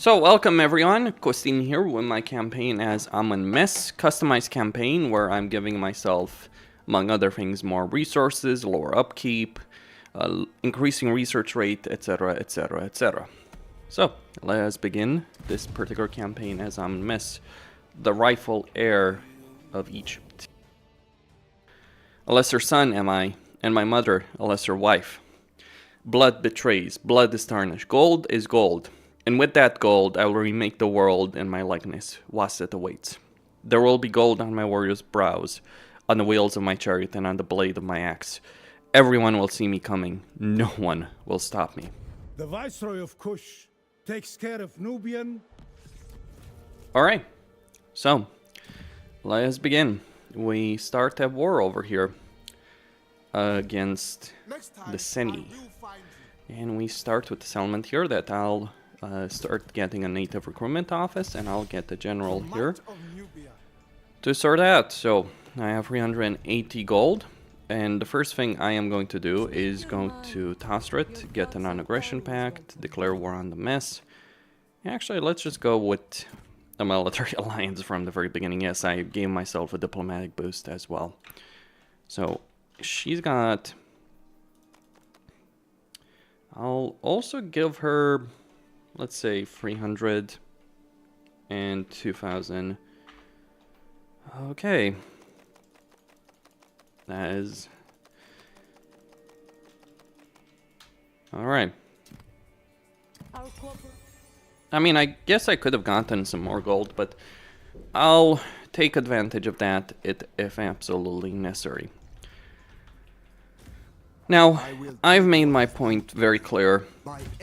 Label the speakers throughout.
Speaker 1: So welcome everyone, Kostin here with my campaign as Amenmesse, customized campaign where I'm giving myself, among other things, more resources, lower upkeep, increasing research rate, etc, etc, etc. So, let us begin this particular campaign as Amenmesse, the rightful heir of Egypt. A lesser son am I, and my mother a lesser wife. Blood betrays, blood is tarnished, gold is gold. And with that gold, I will remake the world in my likeness, whilst it awaits. There will be gold on my warrior's brows, on the wheels of my chariot, and on the blade of my axe. Everyone will see me coming. No one will stop me.
Speaker 2: The Viceroy of Kush takes care of Nubian.
Speaker 1: Alright, so, let us begin. We start at war over here against the Seni. And we start with the settlement here that I'll start getting a native recruitment office, and I'll get the general here to sort out. So I have 380 gold, and the first thing I am going to do is go to Tostrit, get a non-aggression pact, declare war on the mess. Actually, let's just go with a military alliance from the very beginning. Yes, I gave myself a diplomatic boost as well. So she's got... I'll also give her, let's say, 300 and 2,000. Okay. That is... Alright. I mean, I guess I could have gotten some more gold, but I'll take advantage of that if absolutely necessary. Now, I've made my point very clear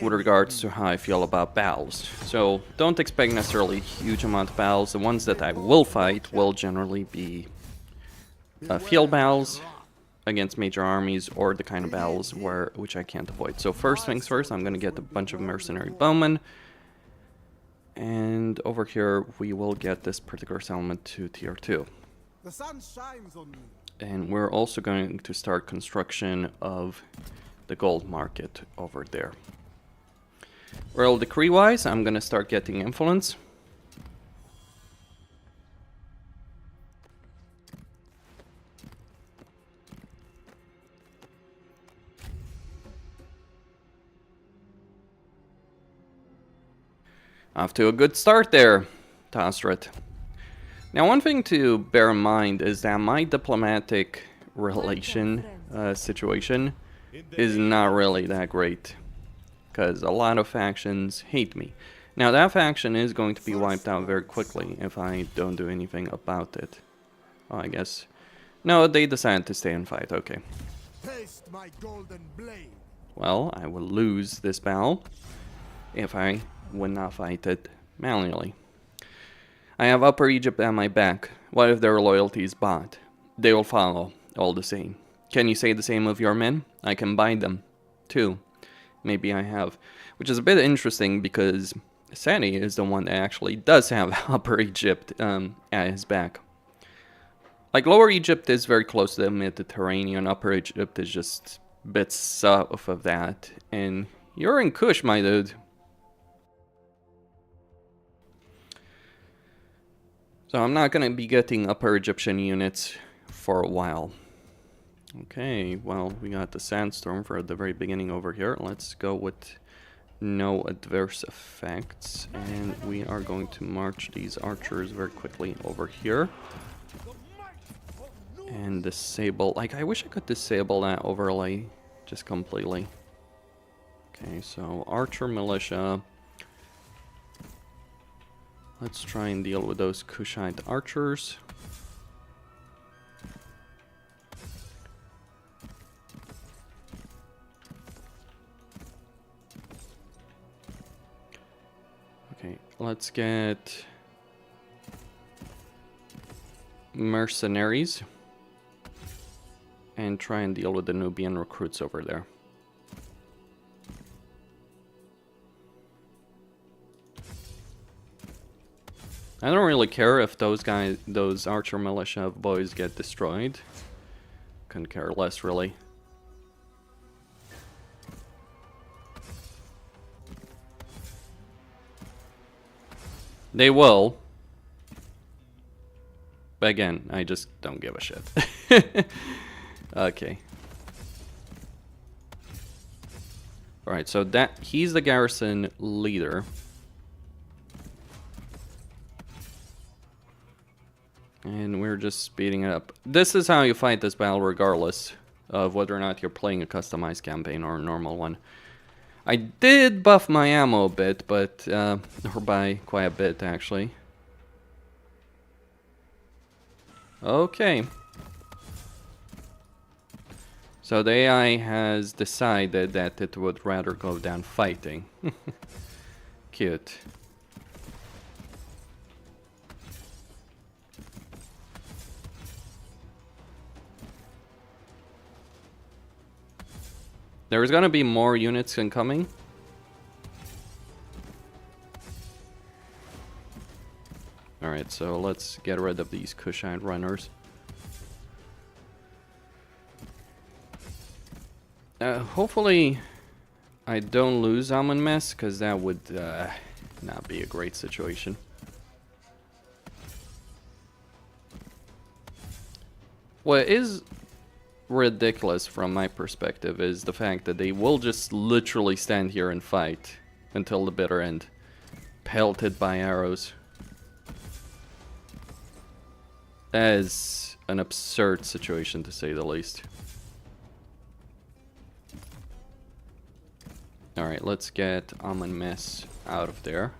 Speaker 1: with regards to how I feel about battles, so don't expect necessarily a huge amount of battles. The ones that I will fight will generally be field battles against major armies, or the kind of battles which I can't avoid. So first things first, I'm going to get a bunch of mercenary bowmen, and over here we will get this particular settlement to tier 2.
Speaker 2: The sun shines on me.
Speaker 1: And we're also going to start construction of the gold market over there. Royal decree wise, I'm going to start getting influence. Off to a good start there, Tostrit. Now, one thing to bear in mind is that my diplomatic relation situation is not really that great, because a lot of factions hate me. Now, that faction is going to be wiped out very quickly if I don't do anything about it. Oh, I guess. No, they decided to stay and fight. Okay.
Speaker 2: Taste my golden blade.
Speaker 1: Well, I will lose this battle if I would not fight it manually. I have Upper Egypt at my back. What if their loyalty is bought? They will follow, all the same. Can you say the same of your men? I can buy them, too. Maybe I have. Which is a bit interesting, because Sani is the one that actually does have Upper Egypt at his back. Like, Lower Egypt is very close to the Mediterranean. Upper Egypt is just bits south of that. And you're in Kush, my dude. So I'm not going to be getting Upper Egyptian units for a while. Okay, well, we got the sandstorm for the very beginning over here. Let's go with no adverse effects. And we are going to march these archers very quickly over here. And disable, like, I wish I could disable that overlay just completely. Okay, so archer militia. Let's try and deal with those Kushite archers. Okay, let's get mercenaries and try and deal with the Nubian recruits over there. I don't really care if those archer militia boys get destroyed. Couldn't care less, really. They will. But again, I just don't give a shit. Okay. Alright, so he's the garrison leader. And we're just speeding it up. This is how you fight this battle regardless of whether or not you're playing a customized campaign or a normal one. I did buff my ammo a bit, but, or by quite a bit actually. Okay. So the AI has decided that it would rather go down fighting. Cute. There's gonna be more units incoming. Alright, so let's get rid of these Kushite runners. Hopefully I don't lose Amenmesse, because that would not be a great situation. What is ridiculous from my perspective is the fact that they will just literally stand here and fight until the bitter end, pelted by arrows. That is an absurd situation, to say the least. Alright, let's get Amenmesse out of there.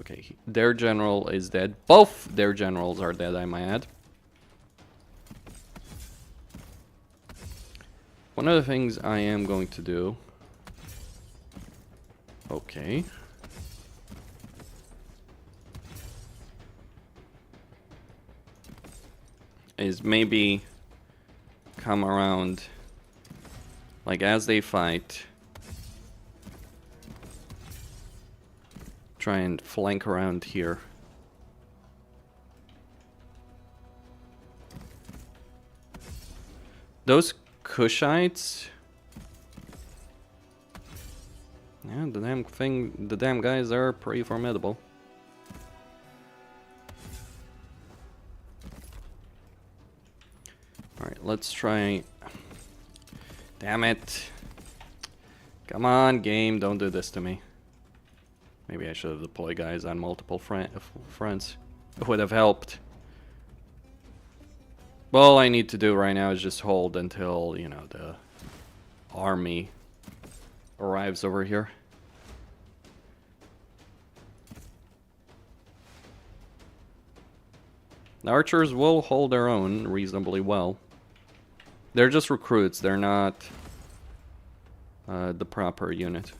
Speaker 1: Okay, their general is dead. Both their generals are dead, I might add. One of the things I am going to do... Okay. Is maybe come around, like as they fight, try and flank around here. Those Kushites, yeah, the damn guys are pretty formidable. Alright, let's try. Damn it. Come on, game, don't do this to me. Maybe I should have deployed guys on multiple fronts. It would have helped. But all I need to do right now is just hold until, you know, the army arrives over here. The archers will hold their own reasonably well. They're just recruits, they're not the proper unit.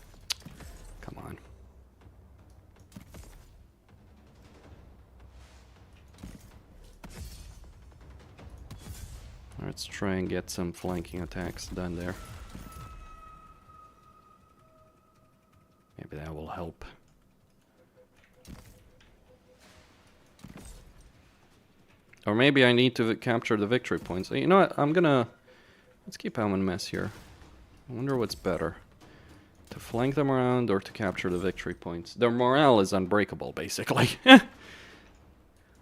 Speaker 1: Come on. Let's try and get some flanking attacks done there. Maybe that will help. Or maybe I need to capture the victory points. You know what? Let's keep Amenmesse here. I wonder what's better. To flank them around or to capture the victory points. Their morale is unbreakable, basically.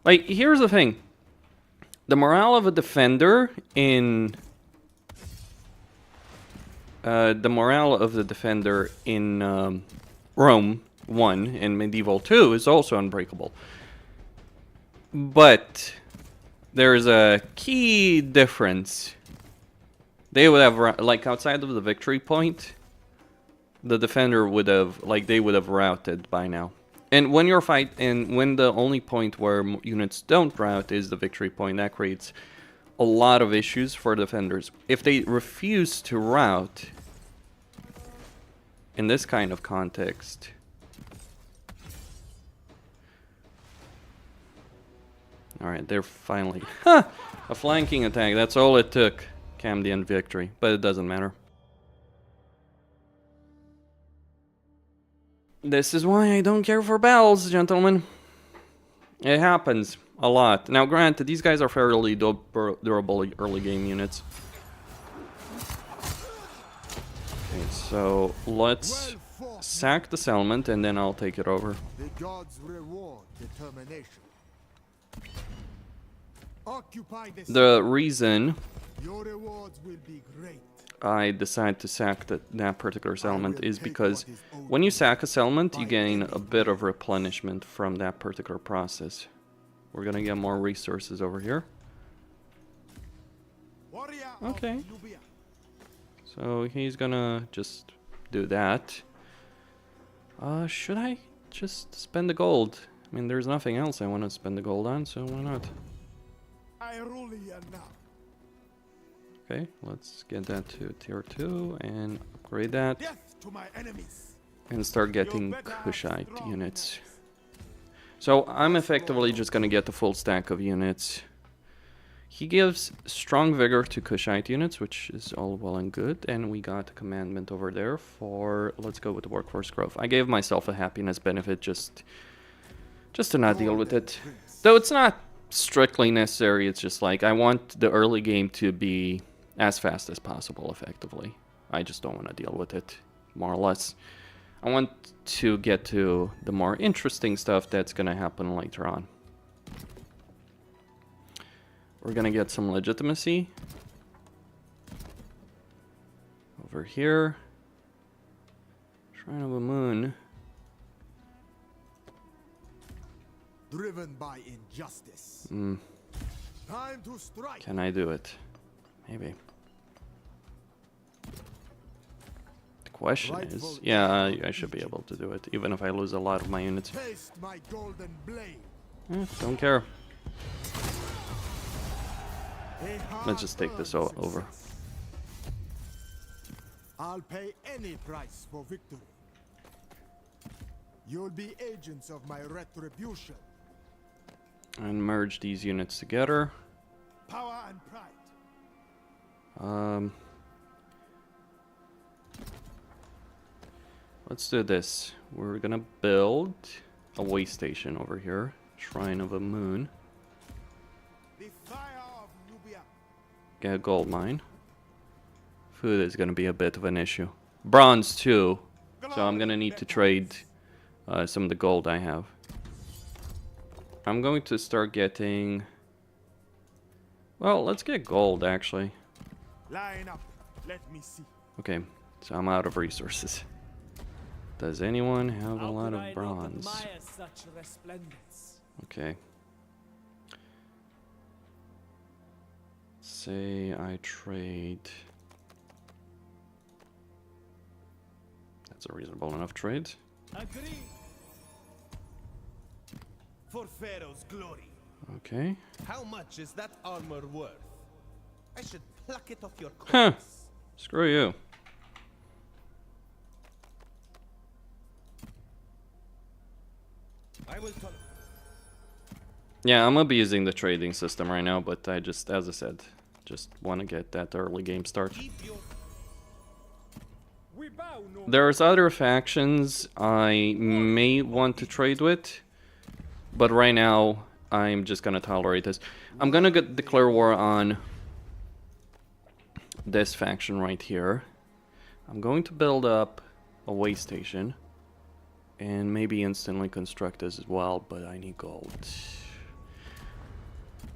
Speaker 1: Like, here's the thing. The morale of a defender in... the morale of the defender in Rome 1 and Medieval 2 is also unbreakable. But there's a key difference. They would have, like, outside of the victory point, the defender would have, like, they would have routed by now. And when you're when the only point where units don't rout is the victory point, that creates a lot of issues for defenders. If they refuse to rout in this kind of context, alright, they're finally... a flanking attack, that's all it took. Camden victory, but it doesn't matter. This is why I don't care for battles, gentlemen. It happens a lot. Now, granted, these guys are fairly durable early game units. Okay, so let's sack the settlement and then I'll take it over.
Speaker 3: The gods reward determination. Occupy
Speaker 1: The reason
Speaker 3: your rewards will be great.
Speaker 1: I decide to sack that particular settlement is because when you sack a settlement, you gain a bit of replenishment from that particular process. We're gonna get more resources over here. Okay. So he's gonna just do that. Should I just spend the gold? I mean, there's nothing else I want to spend the gold on, so why not?
Speaker 3: I rule here now.
Speaker 1: Okay, let's get that to tier 2 and upgrade that.
Speaker 3: Death to my enemies.
Speaker 1: And start getting Kushite units. So I'm effectively just gonna get the full stack of units. He gives strong vigor to Kushite units, which is all well and good. And we got a commandment over there for, let's go with the workforce growth. I gave myself a happiness benefit just to not deal with it. Though it's not strictly necessary, it's just like I want the early game to be as fast as possible, effectively. I just don't want to deal with it, more or less. I want to get to the more interesting stuff that's going to happen later on. We're going to get some legitimacy. Over here. Shrine of a Moon.
Speaker 3: Driven by injustice. Time to strike.
Speaker 1: Can I do it? Maybe. The question is, yeah, I should be able to do it, even if I lose a lot of my units.
Speaker 3: Taste my golden blade.
Speaker 1: Don't care. Let's just take this over.
Speaker 3: I'll pay any price for victory. You'll be agents of my retribution.
Speaker 1: And merge these units together.
Speaker 3: Power and pride.
Speaker 1: Let's do this. We're gonna build a way station over here. Shrine of a Moon.
Speaker 3: The fire of Nubia.
Speaker 1: Get a gold mine. Food is gonna be a bit of an issue. Bronze too. So I'm gonna need to trade some of the gold I have. I'm going to start getting... Well, let's get gold actually.
Speaker 3: Line up. Let me see.
Speaker 1: Okay, so I'm out of resources. Does anyone have a lot of bronze? Okay. Say I trade... That's a reasonable enough trade.
Speaker 3: Agree. For Pharaoh's glory.
Speaker 1: Okay.
Speaker 4: How much is that armor worth? I should pluck it off your
Speaker 1: Huh.
Speaker 4: corpse.
Speaker 1: Screw you.
Speaker 4: I will tell.
Speaker 1: Yeah, I'm abusing the trading system right now, but I just, as I said, just want to get that early game start. There's other factions I may want to trade with, but right now I'm just gonna tolerate this. I'm gonna declare war on this faction right here. I'm going to build up a way station and maybe instantly construct this as well, but I need gold.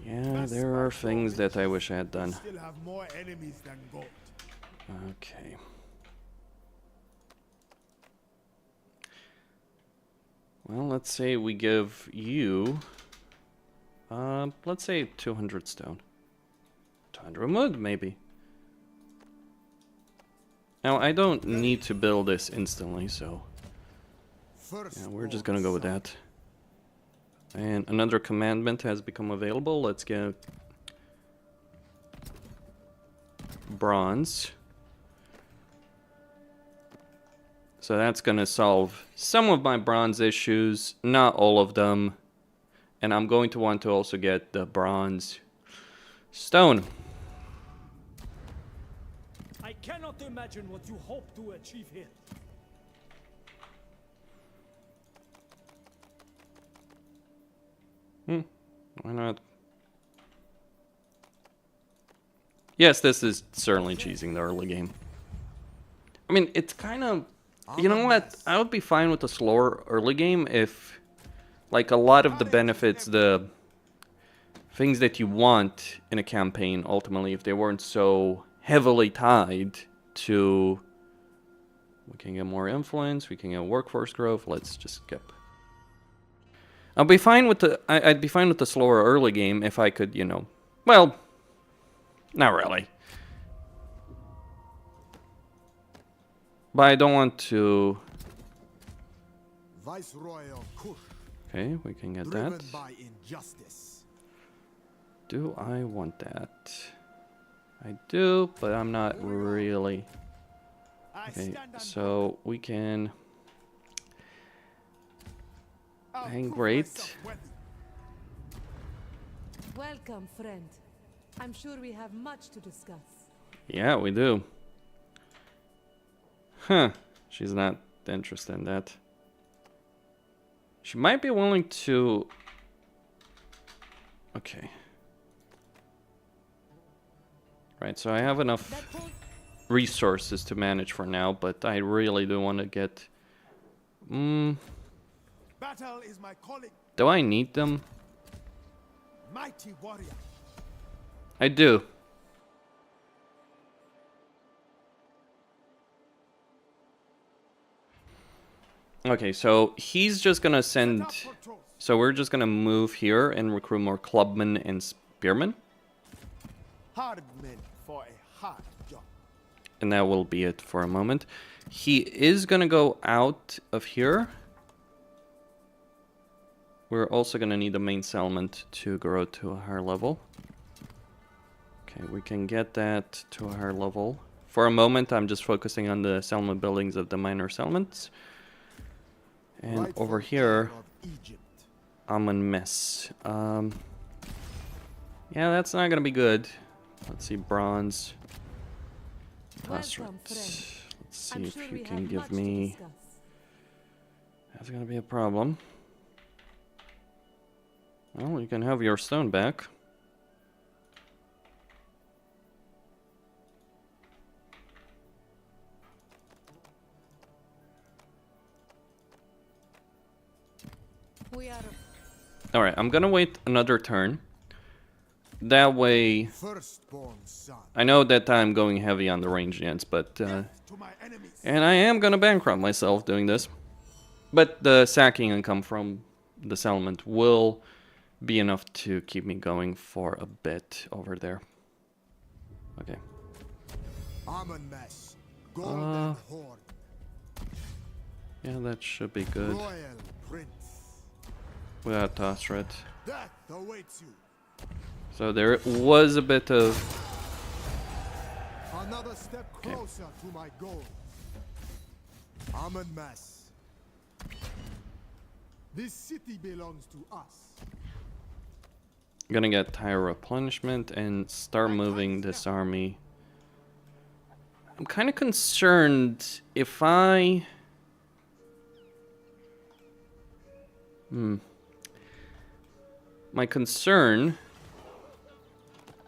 Speaker 1: Yeah, there are things that I wish I had done.
Speaker 3: Still have more enemies than gold.
Speaker 1: Okay. Well, let's say we give you, let's say 200 stone. 200 wood, maybe. Now, I don't need to build this instantly, so... Yeah, we're just gonna go with that. And another commandment has become available. Let's get... bronze. So that's gonna solve some of my bronze issues, not all of them. And I'm going to want to also get the bronze stone.
Speaker 5: I cannot imagine what you hope to achieve here.
Speaker 1: Why not? Yes, this is certainly cheesing the early game. I mean, it's kind of... You know what? I would be fine with a slower early game if, like, a lot of the benefits, the things that you want in a campaign, ultimately, if they weren't so heavily tied to... We can get more influence, we can get workforce growth, let's just skip. I'd be fine with the slower early game if I could, you know... Well, not really. But I don't want to...
Speaker 3: Viceroy of Kush,
Speaker 1: Okay, we can get
Speaker 3: driven
Speaker 1: that.
Speaker 3: by injustice.
Speaker 1: Do I want that? I do, but I'm not really...
Speaker 3: I
Speaker 1: Okay,
Speaker 3: stand on
Speaker 1: so we can...
Speaker 3: I'll
Speaker 1: Hang
Speaker 3: prove
Speaker 1: great.
Speaker 3: myself worthy.
Speaker 6: Welcome, friend. I'm sure we have much to discuss.
Speaker 1: Yeah, we do. Huh. She's not interested in that. She might be willing to... Okay. Right, so I have enough
Speaker 6: That point,
Speaker 1: resources to manage for now, but I really do want to get...
Speaker 3: Battle is my calling,
Speaker 1: Do I need them?
Speaker 3: mighty warrior.
Speaker 1: I do. Okay, so he's just gonna send...
Speaker 3: Up for trolls.
Speaker 1: So we're just gonna move here and recruit more clubmen and spearmen.
Speaker 3: Hard men for a hard job.
Speaker 1: And that will be it for a moment. He is gonna go out of here. We're also gonna need the main settlement to grow to a higher level. Okay, we can get that to a higher level. For a moment, I'm just focusing on the settlement buildings of the minor settlements. And
Speaker 3: Rightful
Speaker 1: over here,
Speaker 3: Pharaoh of Egypt.
Speaker 1: Amenmesse. Yeah, that's not gonna be good. Let's see, bronze. That's right.
Speaker 6: welcome,
Speaker 1: Let's
Speaker 6: friend.
Speaker 1: see
Speaker 6: I'm
Speaker 1: if
Speaker 6: sure
Speaker 1: you
Speaker 6: we
Speaker 1: can
Speaker 6: have
Speaker 1: give
Speaker 6: much to
Speaker 1: me...
Speaker 6: discuss.
Speaker 1: That's gonna be a problem. Well, you can have your stone back.
Speaker 6: We are
Speaker 1: Alright, I'm gonna wait another turn. That way...
Speaker 3: Firstborn son.
Speaker 1: I know that I'm going heavy on the ranged units, but...
Speaker 3: To my enemies.
Speaker 1: and I am gonna bankrupt myself doing this. But the sacking income from the settlement will be enough to keep me going for a bit over there. Okay.
Speaker 3: Amenmesse. Golden horde.
Speaker 1: Yeah, that should be good.
Speaker 3: Royal prince.
Speaker 1: Without toss threat.
Speaker 3: Death awaits you.
Speaker 1: So there was a bit of...
Speaker 3: Another step closer to my goal. Amenmesse. This city belongs to us.
Speaker 1: Gonna get higher replenishment and start moving this army. I'm kind of concerned if I... My concern...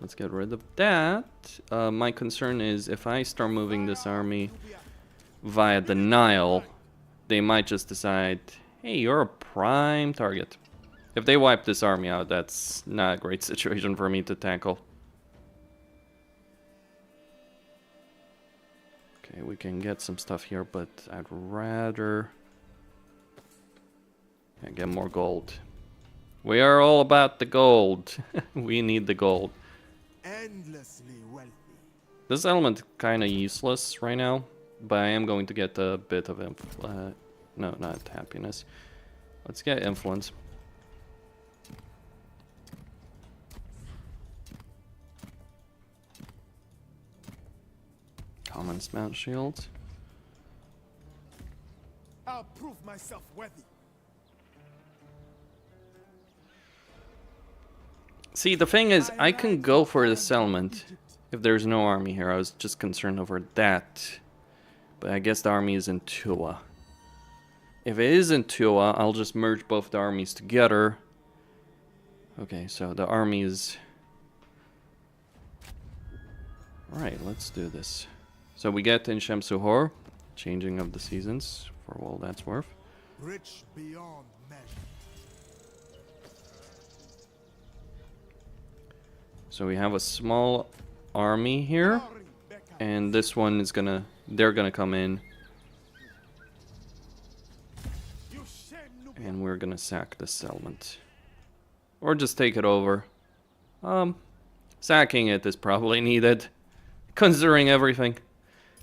Speaker 1: Let's get rid of that. My concern is if I start moving this army via the Nile, they might just decide, hey, you're a prime target. If they wipe this army out, that's not a great situation for me to tackle. Okay, we can get some stuff here, but I'd rather get more gold. We are all about the gold. We need the gold.
Speaker 3: Endlessly wealthy.
Speaker 1: This element kind of useless right now, but I am going to get a bit of no, not happiness. Let's get influence. Common mount shields.
Speaker 3: I'll prove myself worthy.
Speaker 1: See, the thing is, I can go for the settlement if there's no army here. I was just concerned over that. But I guess the army is in Tua. If it is in Tua, I'll just merge both the armies together. Okay, so the army is... Alright, let's do this. So we get in Shamsuhor. changing of the seasons for all that's worth.
Speaker 3: Rich beyond measure.
Speaker 1: So we have a small army here, and this one is gonna, they're gonna come in, and we're gonna sack the settlement. Or just take it over. Sacking it is probably needed, considering everything.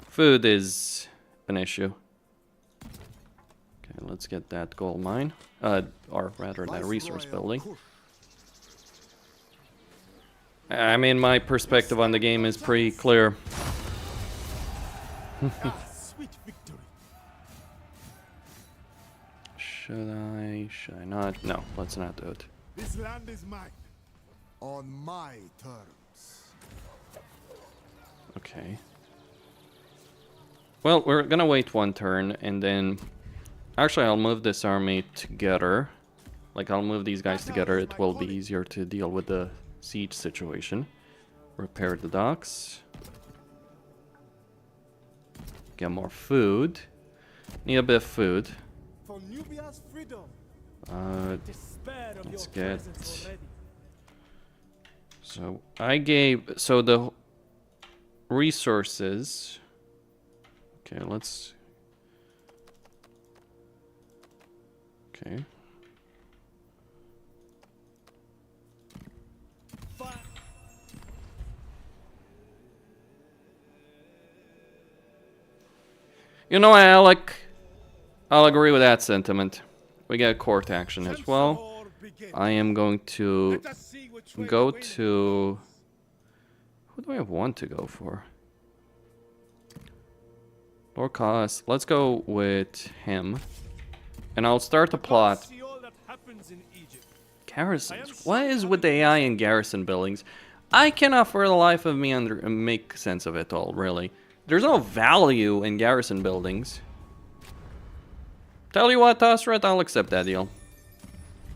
Speaker 1: Food is an issue. Okay, let's get that gold mine. Or rather, that resource building. I mean, my perspective on the game is pretty clear.
Speaker 3: Sweet victory.
Speaker 1: Should I not? No, let's not do it.
Speaker 3: This land is mine. On my terms.
Speaker 1: Okay. Well, we're gonna wait one turn, and then... Actually, I'll move this army together. Like, I'll move these guys together. It will be easier to deal with the siege situation. Repair the docks. Get more food. Need a bit of food.
Speaker 5: For Nubia's freedom. Despair of
Speaker 1: Let's
Speaker 5: your
Speaker 1: get...
Speaker 5: presence already.
Speaker 1: So, I gave... So, the resources... Okay, let's... Okay. You know, Alec, I'll agree with that sentiment. We get court action as well. I am going to go to... Who do I want to go for? Lord Cost. Let's go with him. And I'll start the plot. Garrisons. What is with the AI and garrison buildings? I cannot for the life of me make sense of it all, really. There's no value in garrison buildings. Tell you what, Tosret, I'll accept that deal.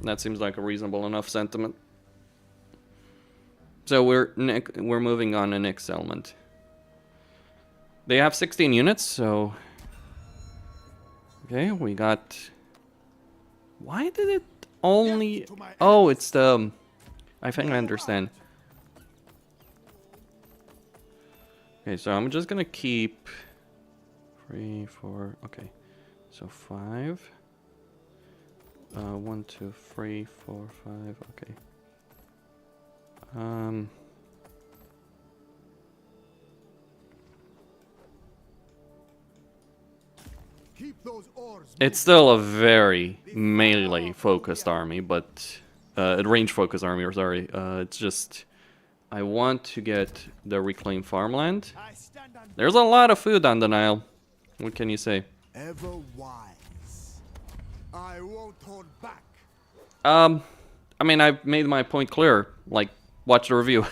Speaker 1: That seems like a reasonable enough sentiment. So we're moving on to next settlement. They have 16 units, so... Okay, we got... Why did it only... Oh, it's the... I think I understand. Okay, so I'm just gonna keep... 3, 4... Okay. So 5... 1, 2, 3, 4, 5... Okay. It's still a very melee-focused army, but... range-focused army, or sorry. It's just... I want to get the reclaimed farmland. There's a lot of food on the Nile. What can you say?
Speaker 3: Ever wise. I won't hold back.
Speaker 1: I mean, I've made my point clear. Like, watch the review.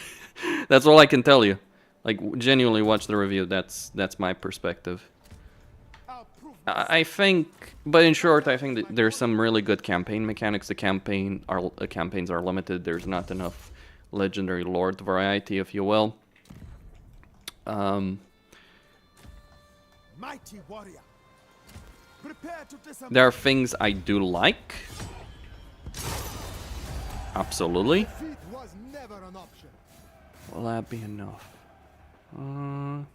Speaker 1: That's all I can tell you. Like, genuinely watch the review. That's my perspective. I think, but in short, I think that there's some really good campaign mechanics. The campaigns are limited. There's not enough legendary lord variety, if you will.
Speaker 3: Mighty warrior. Prepare to
Speaker 1: There are things I do like. Absolutely.
Speaker 3: defeat was never an option.
Speaker 1: Will that be enough?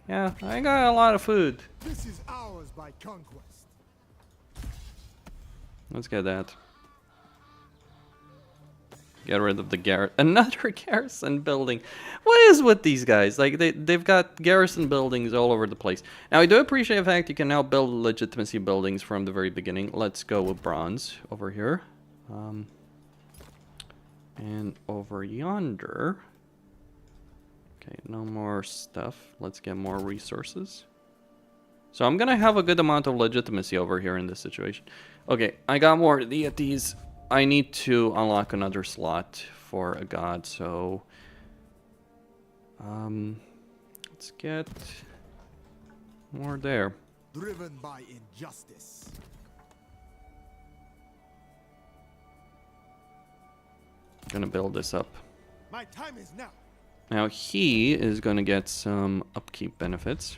Speaker 1: Yeah, I got a lot of food.
Speaker 3: This is ours by conquest.
Speaker 1: Let's get that. Get rid of the another garrison building. What is with these guys? Like, they've got garrison buildings all over the place. Now, I do appreciate the fact you can now build legitimacy buildings from the very beginning. Let's go with bronze over here. And over yonder. Okay, no more stuff. Let's get more resources. So I'm gonna have a good amount of legitimacy over here in this situation. Okay, I got more deities. I need to unlock another slot for a god, so... let's get more there.
Speaker 3: Driven by injustice.
Speaker 1: Gonna build this up.
Speaker 3: My time is now.
Speaker 1: Now he is gonna get some upkeep benefits.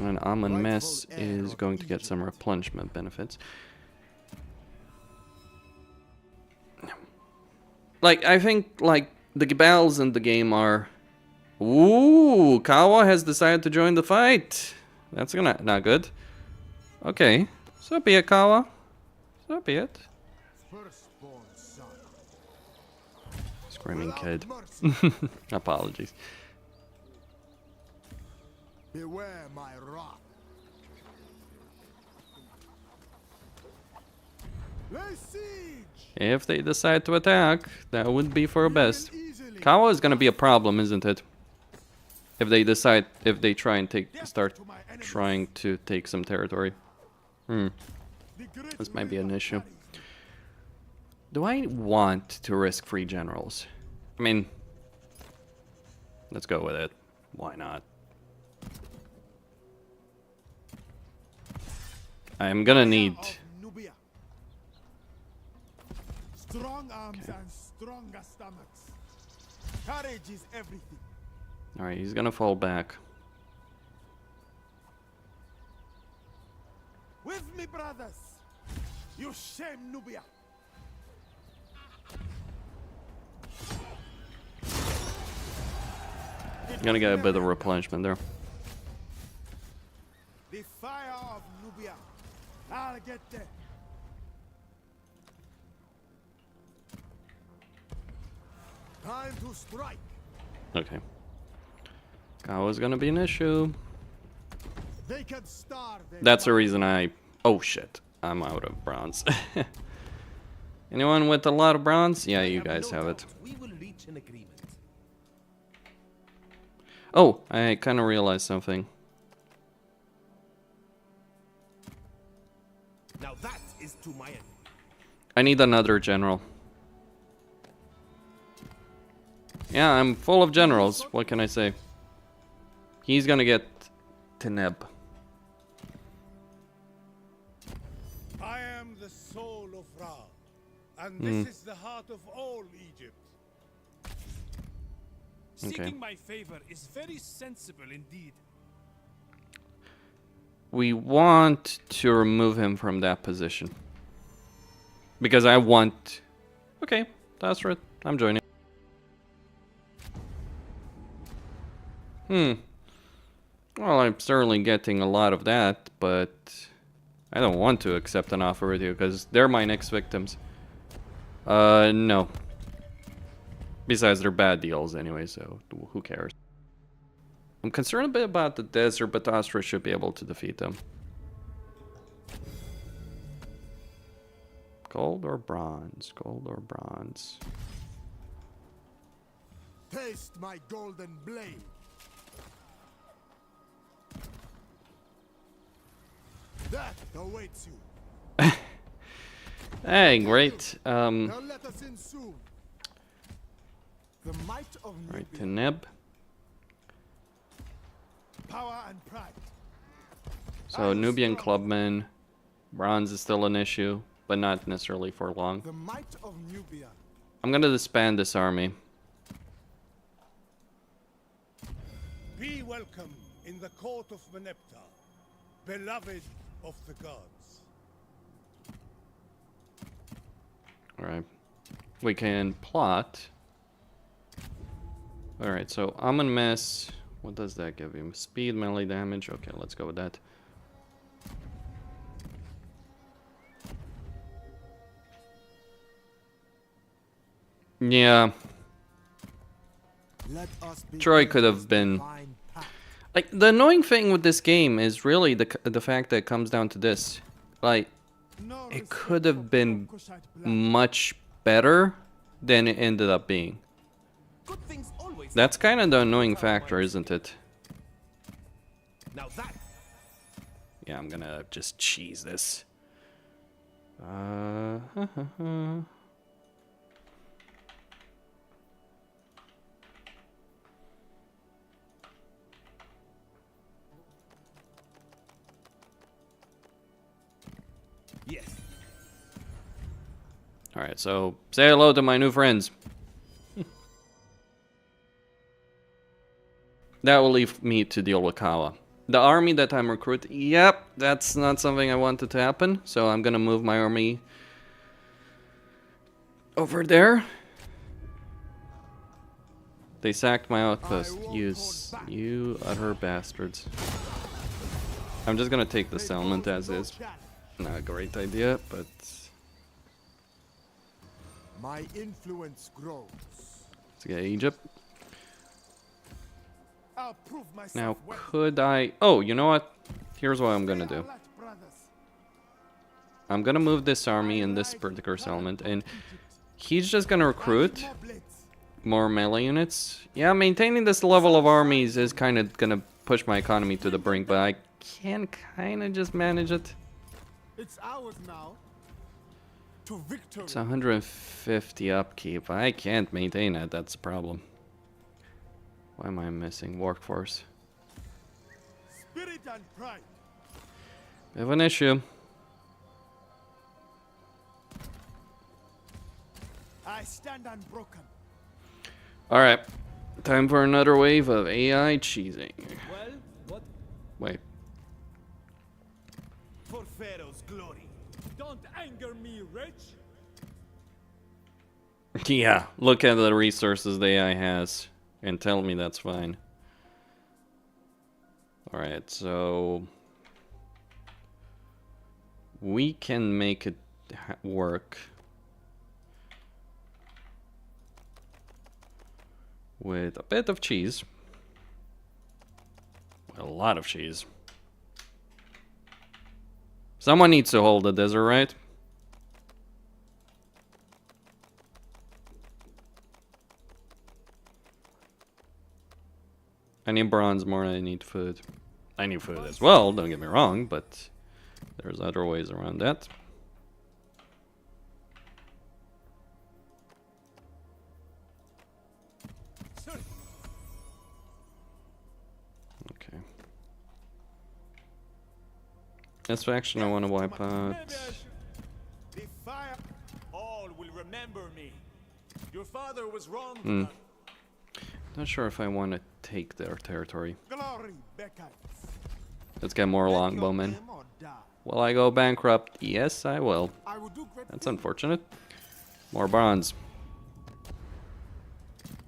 Speaker 1: And Amenmesse is going to get some replenishment benefits. Like, I think, like, the Gabals in the game are... Ooh, Kawa has decided to join the fight. That's gonna... not good. Okay. So be it, Kawa. So be it.
Speaker 3: Firstborn son.
Speaker 1: Screaming kid.
Speaker 3: Without mercy,
Speaker 1: Apologies.
Speaker 3: beware my wrath. Lay siege.
Speaker 1: If they decide to attack, that would be for
Speaker 3: We
Speaker 1: best.
Speaker 3: will easily
Speaker 1: Kawa is gonna be a problem, isn't it? If they decide, if they try and start
Speaker 3: to my enemies.
Speaker 1: trying to take some territory.
Speaker 3: The great
Speaker 1: This might be an
Speaker 3: river
Speaker 1: issue.
Speaker 3: carries me.
Speaker 1: Do I want to risk free generals? I mean, let's go with it. Why not? I'm gonna need...
Speaker 3: Of Nubia. Strong arms and stronger stomachs. Courage is everything.
Speaker 1: Alright, he's gonna fall back.
Speaker 3: With me, brothers. You shame Nubia.
Speaker 1: Gonna get a bit of replenishment there.
Speaker 3: The fire of Nubia. I'll get there. Time to strike.
Speaker 1: Okay. Kawa's gonna be an issue.
Speaker 3: They can starve.
Speaker 1: That's the reason I... Oh shit, I'm out of bronze. Anyone with a lot of bronze? Yeah, you guys have it.
Speaker 4: We will reach an agreement.
Speaker 1: Oh, I kind of realized something.
Speaker 4: Now that is to my enemy.
Speaker 1: I need another general. Yeah, I'm full of generals. What can I say? He's gonna get Teneb.
Speaker 2: I am the soul of Ra, and this is the heart of all Egypt.
Speaker 5: Seeking my favor is very sensible indeed.
Speaker 1: We want to remove him from that position. Because I want... Okay, that's right. I'm joining. Well, I'm certainly getting a lot of that, but I don't want to accept an offer with you because they're my next victims. No. Besides, they're bad deals anyway, so who cares? I'm concerned a bit about the desert, but Astra should be able to defeat them. Gold or bronze? Gold or bronze?
Speaker 3: Taste my golden blade. That awaits you.
Speaker 1: Hey, great.
Speaker 3: Now let us in soon. The might of
Speaker 1: Right,
Speaker 3: Nubia.
Speaker 1: Teneb.
Speaker 3: Power and pride.
Speaker 1: So Nubian clubmen. Bronze is still an issue, but not necessarily for long.
Speaker 3: The might of Nubia.
Speaker 1: I'm gonna disband this army.
Speaker 2: Be welcome in the court of Meneptah, beloved of the gods.
Speaker 1: Alright. We can plot. Alright, so Amenmesse. What does that give him? Speed, melee damage. Okay, let's go with that. Yeah.
Speaker 3: Let us be
Speaker 1: Troy could have been... Like, the annoying thing with this game is really the fact that it comes down to this. Like, it could have been much better than it ended up being.
Speaker 4: Good things always.
Speaker 1: That's kind of the annoying factor, isn't it?
Speaker 4: Now that.
Speaker 1: Yeah, I'm gonna just cheese this.
Speaker 4: Yes.
Speaker 1: Alright, so say hello to my new friends. That will leave me to deal with Kawa. The army that I'm recruiting, yep, that's not something I wanted to happen. So I'm gonna move my army over there. They sacked my outpost. You utter bastards. I'm just gonna take the settlement as is. Not a great idea, but
Speaker 3: My influence grows.
Speaker 1: let's get Egypt.
Speaker 3: I'll prove myself
Speaker 1: Now,
Speaker 3: worthy.
Speaker 1: could I... Oh, you know what? Here's what I'm gonna do. I'm gonna move this army in this particular settlement, and he's just gonna recruit more melee units. Yeah, maintaining this level of armies is kind of gonna push my economy to the brink, but I can kind of just manage it.
Speaker 3: It's ours now. To victory.
Speaker 1: It's 150 upkeep. I can't maintain it, that's the problem. Why am I missing workforce?
Speaker 3: Spirit and pride.
Speaker 1: We have an issue.
Speaker 3: I stand unbroken.
Speaker 1: Alright, time for another wave of AI cheesing.
Speaker 5: Well, what?
Speaker 1: Wait,
Speaker 4: For Pharaoh's glory.
Speaker 5: Don't anger me, Rich.
Speaker 1: yeah, look at the resources the AI has and tell me that's fine. Alright, so we can make it work with a bit of cheese. A lot of cheese. Someone needs to hold the desert, right? I need bronze more than I need food. I need food as well, don't get me wrong, but there's other ways around that. Okay. This faction I want to wipe out.
Speaker 4: The fire. All will remember me. Your father was wrong.
Speaker 1: Not sure if I want to take their territory.
Speaker 3: Glory beckons.
Speaker 1: Let's get more longbowmen. Will I go bankrupt? Yes, I will.
Speaker 3: I will do great
Speaker 1: That's
Speaker 3: things.
Speaker 1: unfortunate. More bronze.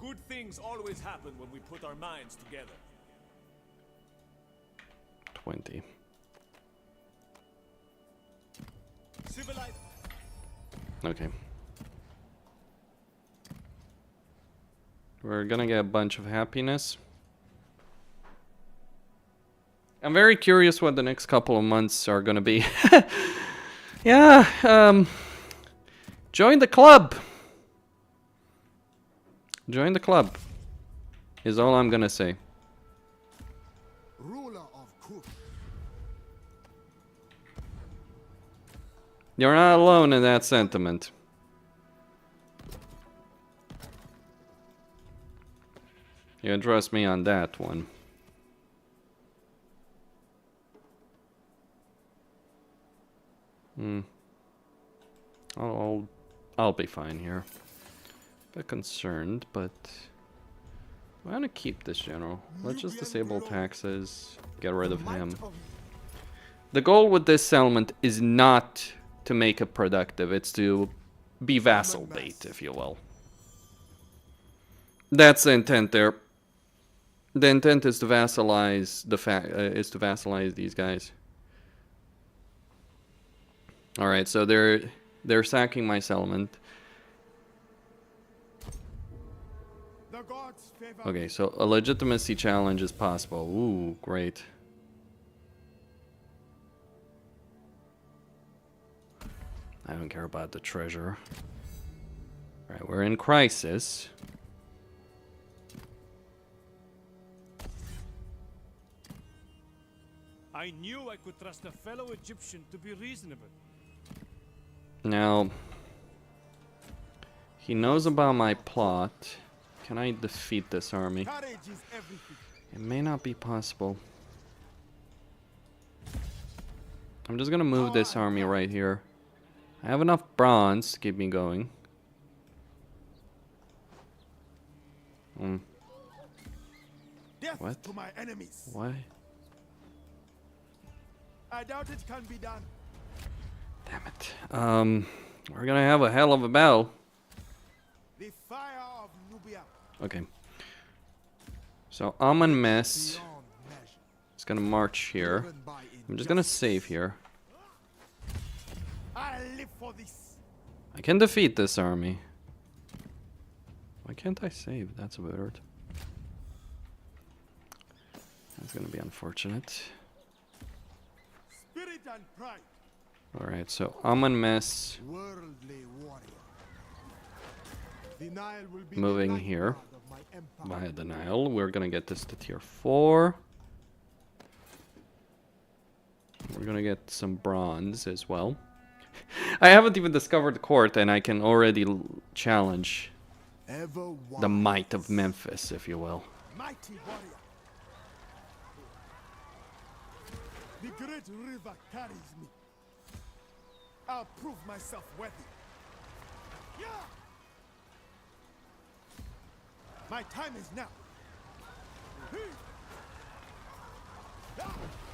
Speaker 4: Good things always happen when we put our minds together.
Speaker 1: 20.
Speaker 4: Civilized.
Speaker 1: Okay. We're gonna get a bunch of happiness. I'm very curious what the next couple of months are gonna be. Yeah, join the club. Join the club is all I'm gonna say.
Speaker 3: Ruler of Kush.
Speaker 1: You're not alone in that sentiment. You can trust me on that one. I'll be fine here. A bit concerned, but I want to keep this general. Let's just disable taxes, get rid of him. The goal with this settlement is not to make it productive, it's to be vassal bait, if you will. That's the intent there. The intent is to vassalize these guys. All right, so they're sacking my settlement.
Speaker 3: The gods favor.
Speaker 1: Okay, so a legitimacy challenge is possible. Ooh, great. I don't care about the treasure. All right, we're in crisis.
Speaker 5: I knew I could trust a fellow Egyptian to be reasonable.
Speaker 1: Now, he knows about my plot. Can I defeat this army?
Speaker 3: Courage is everything.
Speaker 1: It may not be possible. I'm just gonna move this army right here. I have enough bronze to keep me going.
Speaker 3: Death
Speaker 1: What?
Speaker 3: to my enemies.
Speaker 1: Why?
Speaker 3: I doubt it can be done.
Speaker 1: Damn it. We're gonna have a hell of a battle.
Speaker 3: The fire of Nubia.
Speaker 1: Okay. So Amenmesse
Speaker 3: Beyond measure.
Speaker 1: is gonna march here.
Speaker 3: Driven by
Speaker 1: I'm just gonna
Speaker 3: injustice.
Speaker 1: save here.
Speaker 3: I live for this.
Speaker 1: I can defeat this army. Why can't I save? That's weird. That's gonna be unfortunate.
Speaker 3: Spirit and pride.
Speaker 1: Alright, so Amenmesse
Speaker 3: Worldly warrior. The Nile will be
Speaker 1: moving
Speaker 3: the
Speaker 1: here
Speaker 3: lifeblood of my empire.
Speaker 1: via the Nile. We're gonna get this to tier 4. We're gonna get some bronze as well. I haven't even discovered the court and I can already challenge
Speaker 3: Ever
Speaker 1: the
Speaker 3: wise.
Speaker 1: might of Memphis, if you will.
Speaker 3: Mighty warrior. The great river carries me. I'll prove myself worthy. Yeah! My time is now.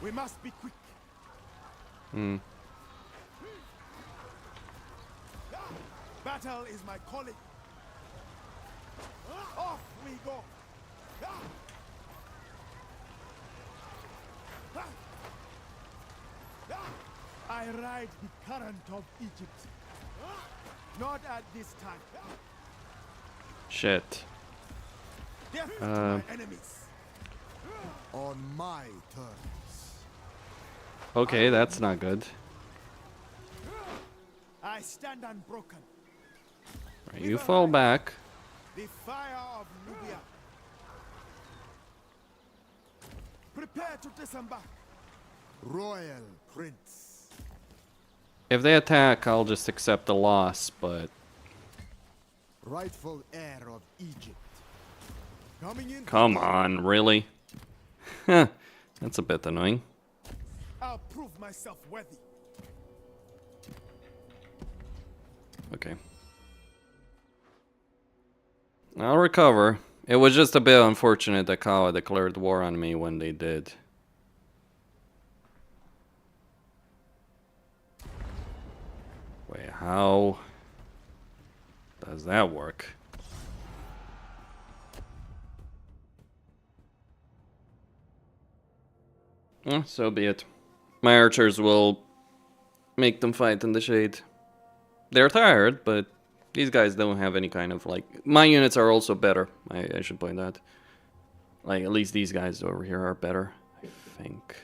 Speaker 3: We must be quick.
Speaker 1: Hmm.
Speaker 3: Battle is my calling. Off we go. I ride the current of Egypt. Not at this time.
Speaker 1: Shit.
Speaker 3: Death to my enemies. On my terms.
Speaker 1: Okay, that's not good.
Speaker 3: I stand unbroken.
Speaker 1: Right, you fall back.
Speaker 3: The fire of Nubia. Prepare to disembark. Royal Prince.
Speaker 1: If they attack, I'll just accept the loss, but
Speaker 3: Rightful heir of Egypt. Coming in.
Speaker 1: come on, really? Huh, that's a bit annoying.
Speaker 3: I'll prove myself worthy.
Speaker 1: Okay. I'll recover. It was just a bit unfortunate that Kawa declared war on me when they did. Wait, how does that work? So be it. My archers will make them fight in the shade. They're tired, but these guys don't have any kind of, like... My units are also better, I should point out. Like, at least these guys over here are better, I think.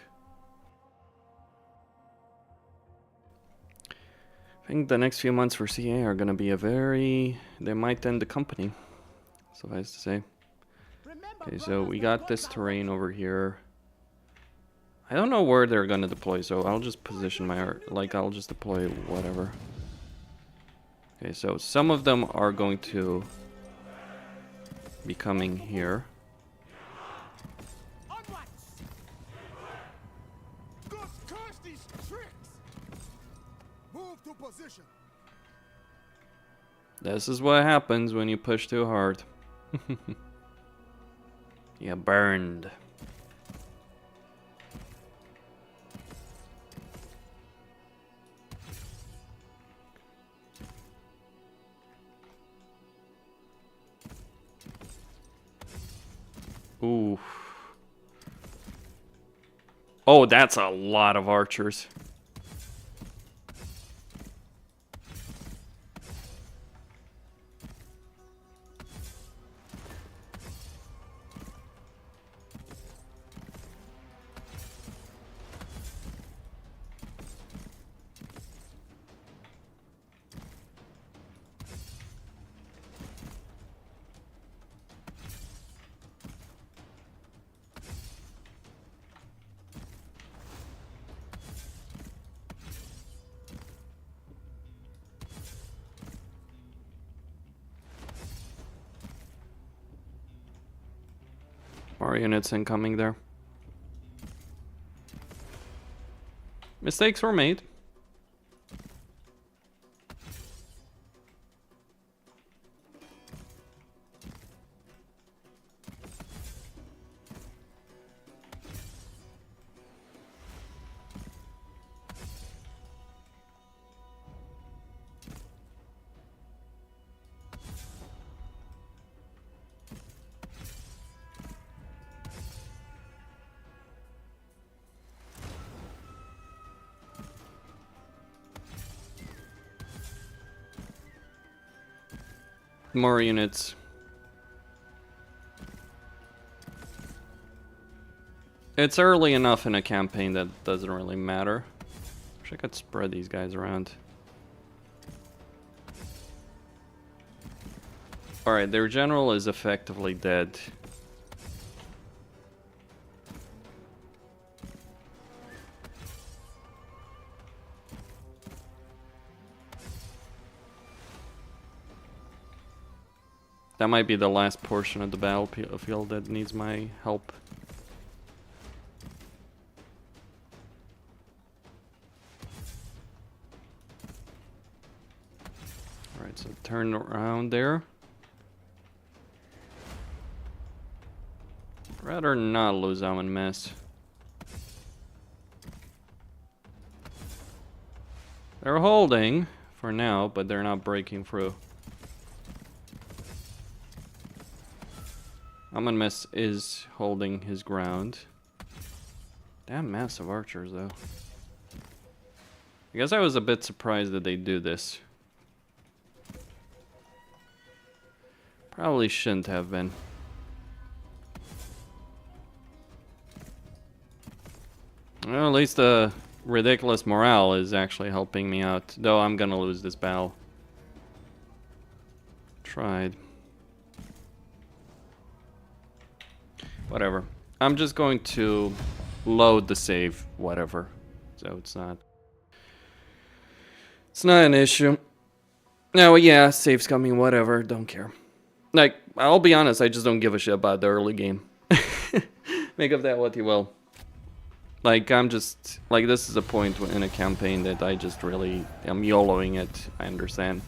Speaker 1: I think the next few months for CA are gonna be a very... They might end the company, suffice to say. Okay, so we got this terrain over here. I don't know where they're gonna deploy, so I'll just position my art, like I'll just deploy whatever. Okay, so some of them are going to be coming here.
Speaker 3: Curse these tricks. Move to position.
Speaker 1: This is what happens when you push too hard. You burned. Ooh. Oh, that's a lot of archers. More units incoming there. Mistakes were made. More units. It's early enough in a campaign that doesn't really matter. Wish I could spread these guys around. Alright, their general is effectively dead. That might be the last portion of the battlefield that needs my help. Alright, so turn around there. Rather not lose Amenmesse. They're holding for now, but they're not breaking through. Amenmesse is holding his ground. Damn massive archers, though. I guess I was a bit surprised that they do this. Probably shouldn't have been. Well, at least the ridiculous morale is actually helping me out. Though I'm gonna lose this battle. Tried. Whatever. I'm just going to load the save, whatever. So it's not an issue. No, yeah, save's coming, whatever, don't care. Like, I'll be honest, I just don't give a shit about the early game. Make of that what you will. Like, I'm just, like, this is a point in a campaign that I just really am YOLOing it, I understand.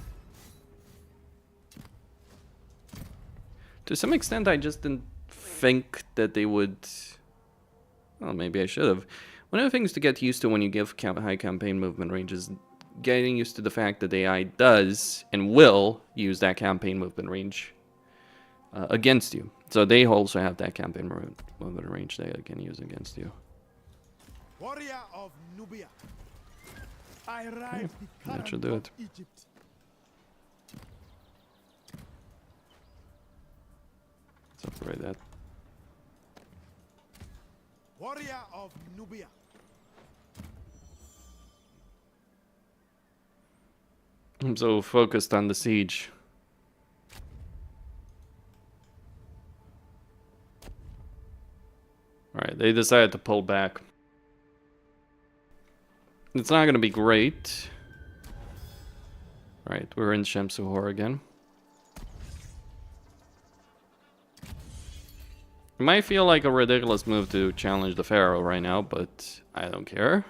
Speaker 1: To some extent, I just didn't think that they would. Well, maybe I should have. One of the things to get used to when you give high campaign movement range is getting used to the fact that AI does and will use that campaign movement range against you. So they also have that campaign movement range they can use against you.
Speaker 3: Warrior of Nubia. I ride the
Speaker 1: That should
Speaker 3: current
Speaker 1: do
Speaker 3: of
Speaker 1: it.
Speaker 3: Egypt.
Speaker 1: Let's upgrade that.
Speaker 3: Warrior of Nubia.
Speaker 1: I'm so focused on the siege. Alright, they decided to pull back. It's not going to be great. Alright, we're in Shamsuhor again. It might feel like a ridiculous move to challenge the Pharaoh right now, but I don't care.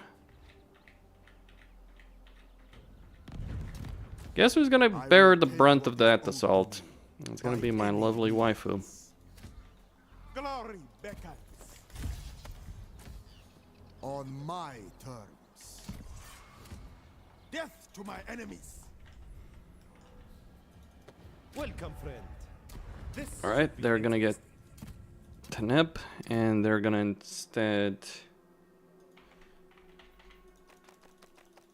Speaker 1: Guess who's gonna bear the brunt of that assault? It's gonna be my lovely waifu.
Speaker 3: Glory beckons. On my terms. Death to my enemies.
Speaker 4: Welcome, friend. This
Speaker 1: Alright, they're gonna get Taneb, and they're gonna instead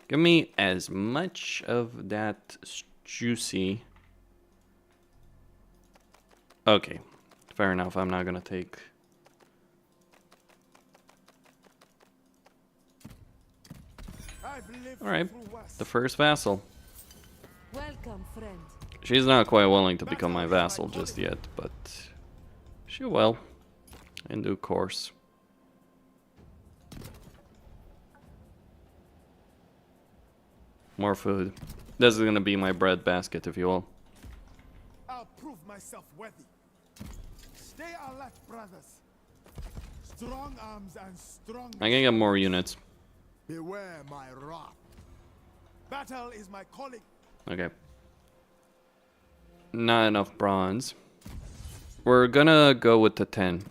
Speaker 1: give me as much of that juicy. Okay, fair enough. I'm not gonna take. Alright, the first vassal.
Speaker 6: Welcome, friend.
Speaker 1: She's not quite willing to become my vassal just yet, but she will in due course. More food. This is gonna be my bread basket, if you will.
Speaker 3: I'll prove myself worthy. Stay alert, brothers. Strong arms and strong.
Speaker 1: I can get more units.
Speaker 3: Beware my wrath. Battle is my calling.
Speaker 1: Okay. Not enough bronze. We're gonna go with the 10.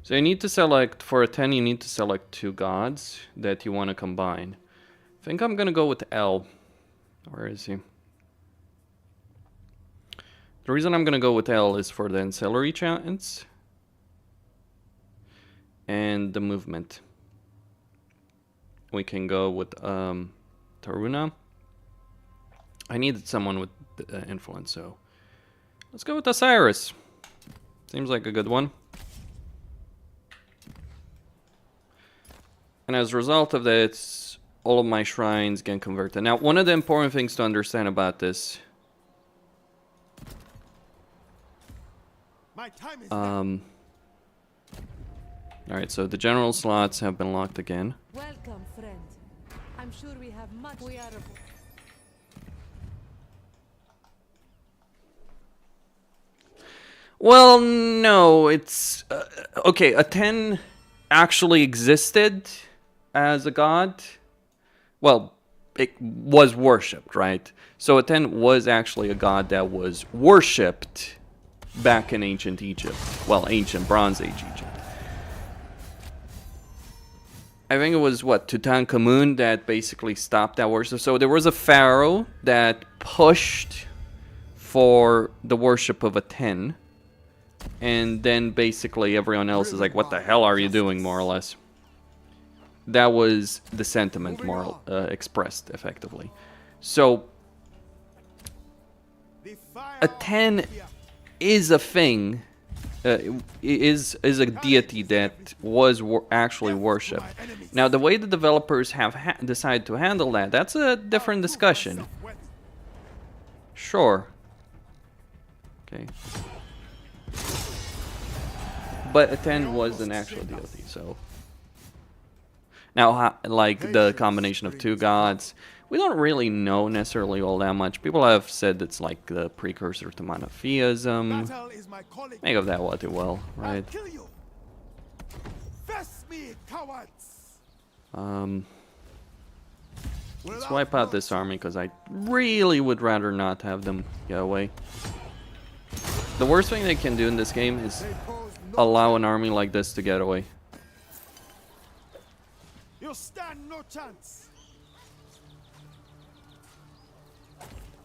Speaker 1: So you need to select, for a 10 you need to select 2 gods that you want to combine. I think I'm gonna go with L. Where is he? The reason I'm gonna go with L is for the ancillary chance and the movement. We can go with Taruna. I needed someone with influence, so let's go with Osiris. Seems like a good one. And as a result of that, all of my shrines get converted. Now, one of the important things to understand about this,
Speaker 3: My time is
Speaker 1: alright, so the general slots have been locked again.
Speaker 6: Welcome, friend. I'm sure we have much. We are.
Speaker 1: Well, no, it's... okay, Aten actually existed as a god. Well, it was worshipped, right? So Aten was actually a god that was worshipped back in ancient Egypt. Well, ancient Bronze Age Egypt. I think it was, what, Tutankhamun that basically stopped that worship. So there was a pharaoh that pushed for the worship of Aten. And then basically everyone else is like, what the hell are you doing, more or less. That was the sentiment more expressed, effectively. So, Aten is a thing, is a deity that was actually worshipped. Now, the way the developers have decided to handle that, that's a different discussion. Sure. Okay. But Aten was an actual deity, so... Now, like, the combination of two gods, we don't really know necessarily all that much. People have said it's like the precursor to monotheism. Make of that what you will, right? Let's wipe out this army, because I really would rather not have them get away. The worst thing they can do in this game is allow an army like this to get away.
Speaker 3: You stand no chance.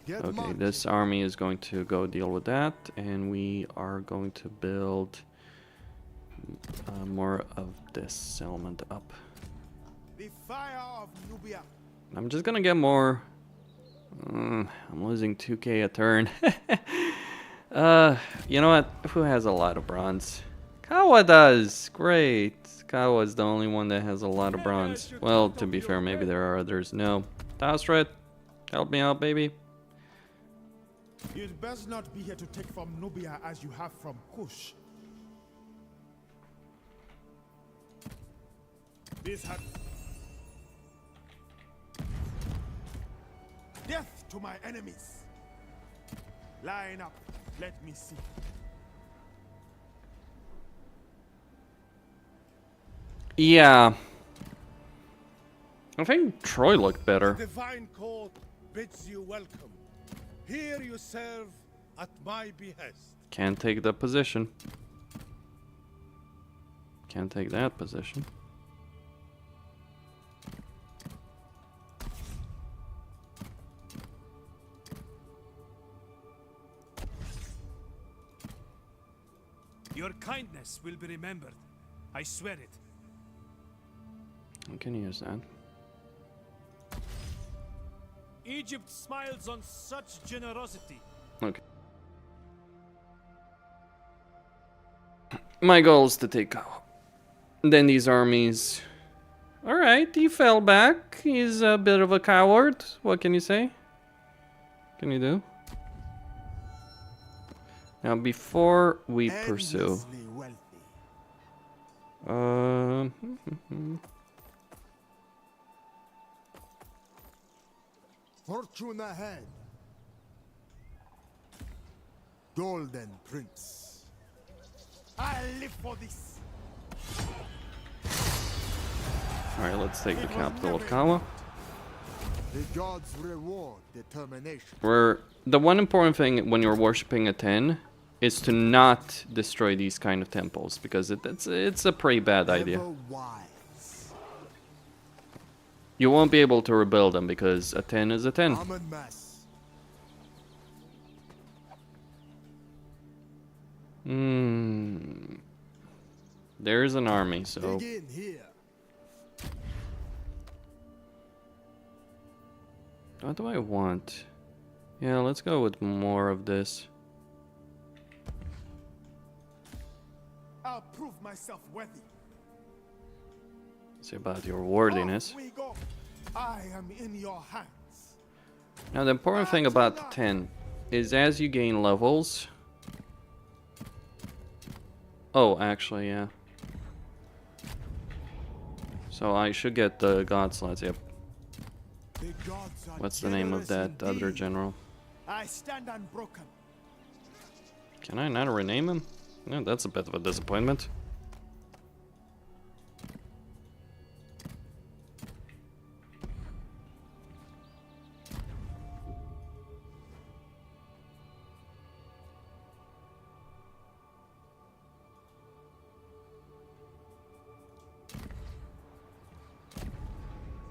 Speaker 1: Okay, this army is going to go deal with that, and we are going to build more of this settlement up.
Speaker 3: The fire of Nubia.
Speaker 1: I'm just gonna get more. I'm losing 2k a turn. You know what? Who has a lot of bronze? Kawa does. Great. Kawa's the only one that has a lot of bronze. Well, to be fair, maybe there are others. No. Tausret, help me out, baby.
Speaker 3: You'd best not be here to take from Nubia as you have from Kush. This had death to my enemies. Line up. Let me see.
Speaker 1: Yeah. I think Troy looked better.
Speaker 2: The divine court bids you welcome. Here you serve at my behest.
Speaker 1: Can't take the position. Can't take that position.
Speaker 5: Your kindness will be remembered. I swear it.
Speaker 1: I can use that.
Speaker 5: Egypt smiles on such generosity.
Speaker 1: Okay. My goal is to take out. Then these armies. Alright, he fell back. He's a bit of a coward. What can you say? Can you do? Now, before we pursue.
Speaker 3: Fortune ahead. Golden Prince. I live for this.
Speaker 1: Alright, let's take the capital of Kawa.
Speaker 3: The gods reward determination.
Speaker 1: The one important thing when you're worshipping Aten is to not destroy these kind of temples, because it's a pretty bad idea. You won't be able to rebuild them because Aten is Aten.
Speaker 3: Amenmesse.
Speaker 1: There's an army, so
Speaker 3: Begin here.
Speaker 1: what do I want? Yeah, let's go with more of this.
Speaker 3: I'll prove myself worthy.
Speaker 1: See about your worthiness.
Speaker 3: Off we go. I am in your hands.
Speaker 1: Now the important thing about the 10 is as you gain levels. Oh, actually, yeah. So I should get the god slots, yep.
Speaker 3: The gods are
Speaker 1: What's the name of that
Speaker 3: generous
Speaker 1: other
Speaker 3: indeed.
Speaker 1: general?
Speaker 3: I stand unbroken.
Speaker 1: Can I not rename him? No, that's a bit of a disappointment.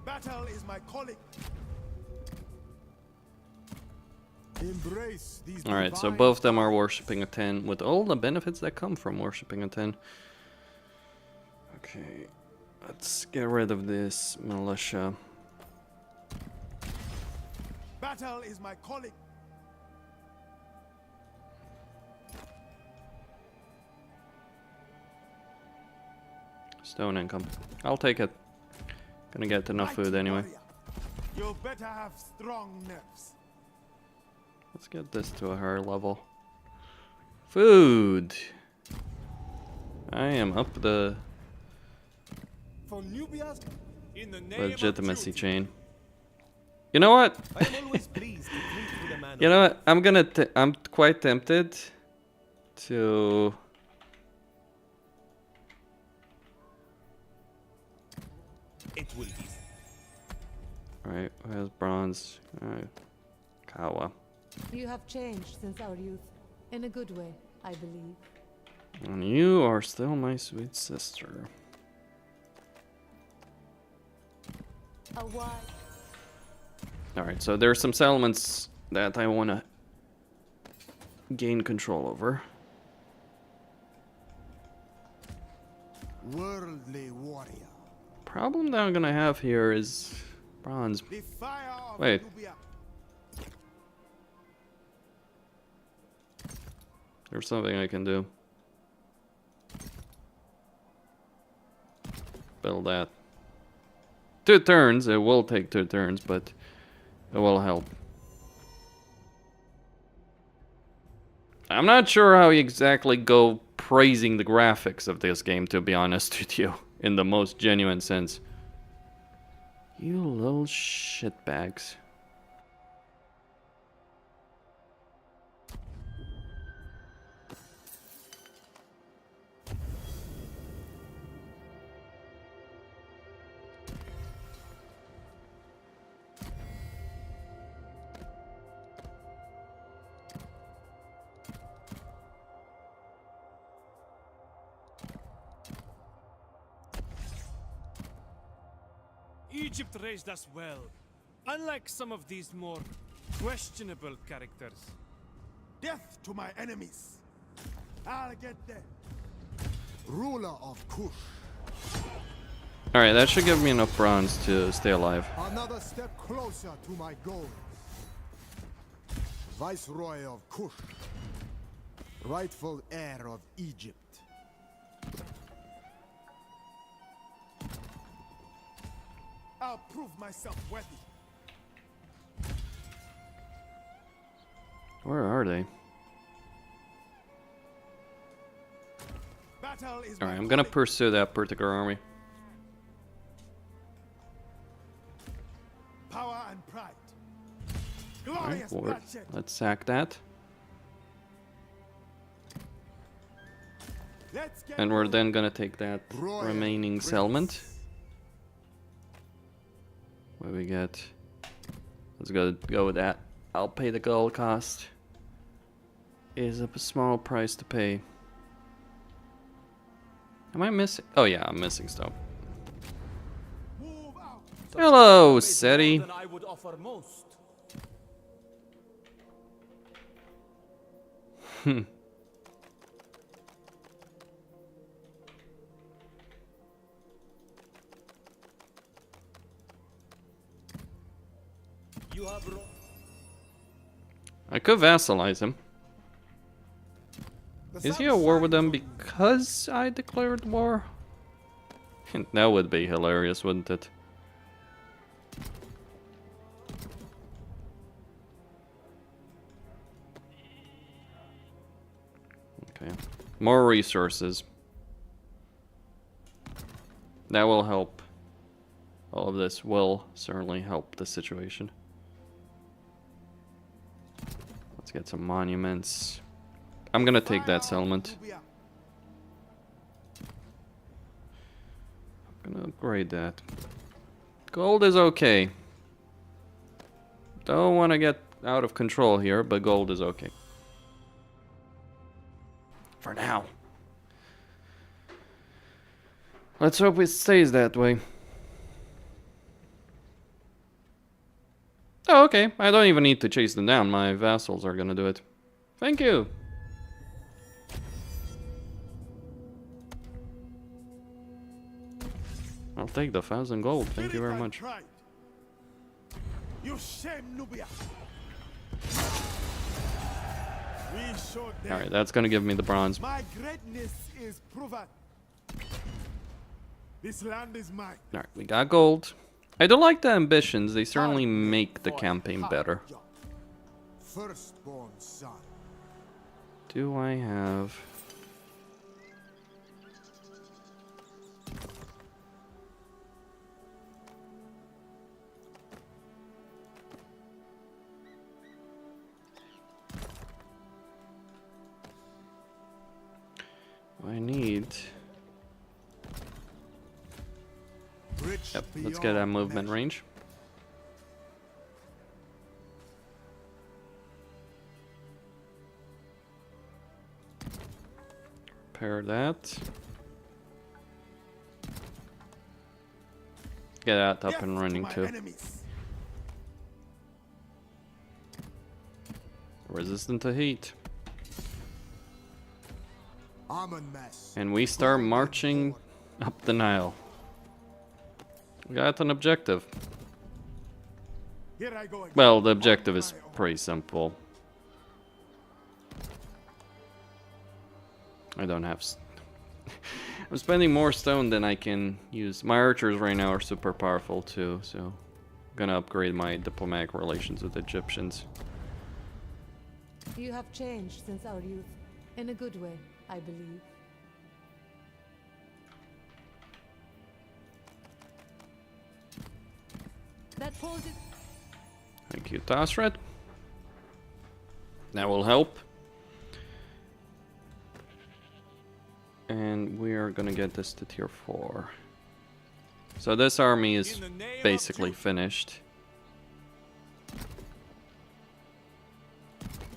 Speaker 3: Battle is my calling. Embrace these
Speaker 1: Alright, so
Speaker 3: divine
Speaker 1: both of them are worshipping a 10 with all the benefits that come from worshipping a 10. Okay, let's get rid of this militia.
Speaker 3: Battle is my calling.
Speaker 1: Stone income. I'll take it. Gonna get enough
Speaker 3: Mighty
Speaker 1: food anyway.
Speaker 3: warrior. You better have strong nerves.
Speaker 1: Let's get this to a higher level. Food! I am up the
Speaker 3: For Nubia's
Speaker 4: In the name
Speaker 1: legitimacy
Speaker 4: of duty,
Speaker 1: chain. You know what?
Speaker 4: I am always pleased to treat with a man
Speaker 1: You know what? I'm quite tempted to
Speaker 4: It will be.
Speaker 1: Alright, who has bronze? Kawa.
Speaker 6: You have changed since our youth. In a good way, I believe.
Speaker 1: And you are still my sweet sister.
Speaker 6: A wise.
Speaker 1: Alright, so there's some settlements that I want to gain control over.
Speaker 3: worldly warrior.
Speaker 1: Problem that I'm gonna have here is bronze.
Speaker 3: The fire of
Speaker 1: Wait.
Speaker 3: Nubia.
Speaker 1: There's something I can do. Build that. 2 turns. It will take 2 turns, but it will help. I'm not sure how you exactly go praising the graphics of this game, to be honest with you, in the most genuine sense. You little shitbags.
Speaker 5: Egypt raised us well, unlike some of these more questionable characters.
Speaker 3: Death to my enemies. I'll get them. Ruler of Kush.
Speaker 1: Alright, that should give me enough bronze to stay alive.
Speaker 3: Another step closer to my goal. Viceroy of Kush. Rightful heir of Egypt. I'll prove myself worthy.
Speaker 1: Where are they?
Speaker 3: Battle is
Speaker 1: Alright,
Speaker 3: my
Speaker 1: I'm gonna
Speaker 3: calling.
Speaker 1: pursue that particular army.
Speaker 3: Power and pride.
Speaker 1: Alright,
Speaker 3: Glorious bloodshed.
Speaker 1: let's sack that.
Speaker 3: Let's get
Speaker 1: And we're
Speaker 3: moving.
Speaker 1: then gonna take that
Speaker 3: Royal
Speaker 1: remaining
Speaker 3: Crix.
Speaker 1: settlement. What do we get? Let's go with that. I'll pay the gold cost. Is a small price to pay. Am I missing? Oh yeah, I'm missing stuff.
Speaker 3: Move out.
Speaker 1: Hello, Seti.
Speaker 4: Than I would offer most. You have
Speaker 1: could vassalize him.
Speaker 3: The
Speaker 1: Is he
Speaker 3: sun
Speaker 1: at war with them
Speaker 3: shines on
Speaker 1: because I declared war? That would be hilarious, wouldn't it? Okay. More resources. That will help. All of this will certainly help the situation. Let's get some monuments. I'm gonna take that settlement.
Speaker 3: Nubia.
Speaker 1: I'm gonna upgrade that. Gold is okay. Don't want to get out of control here, but gold is okay. For now. Let's hope it stays that way. Oh, okay. I don't even need to chase them down. My vassals are gonna do it. Thank you. I'll take the 1,000 gold. Thank you very much.
Speaker 3: Pride. You shame Nubia. We showed them.
Speaker 1: Alright, that's gonna give me the bronze.
Speaker 3: My greatness is proven. This land is mine.
Speaker 1: Alright, we got gold. I do like the ambitions. They certainly make the campaign better.
Speaker 3: Firstborn son.
Speaker 1: Do I have... I need...
Speaker 3: Rich
Speaker 1: Yep, let's get that movement range. Repair that. Get that up and running too. Resistant to heat.
Speaker 3: Amenmesse.
Speaker 1: And we start marching up the Nile. We got an objective.
Speaker 3: Here I go again.
Speaker 1: Well, the objective is pretty simple. I don't have... I'm spending more stone than I can use. My archers right now are super powerful too, so... I'm gonna upgrade my diplomatic relations with Egyptians.
Speaker 6: You have changed since our youth. In a good way, I believe. That poses...
Speaker 1: Thank you, Tasred. That will help. And we are gonna get this to tier 4. So this army is basically finished.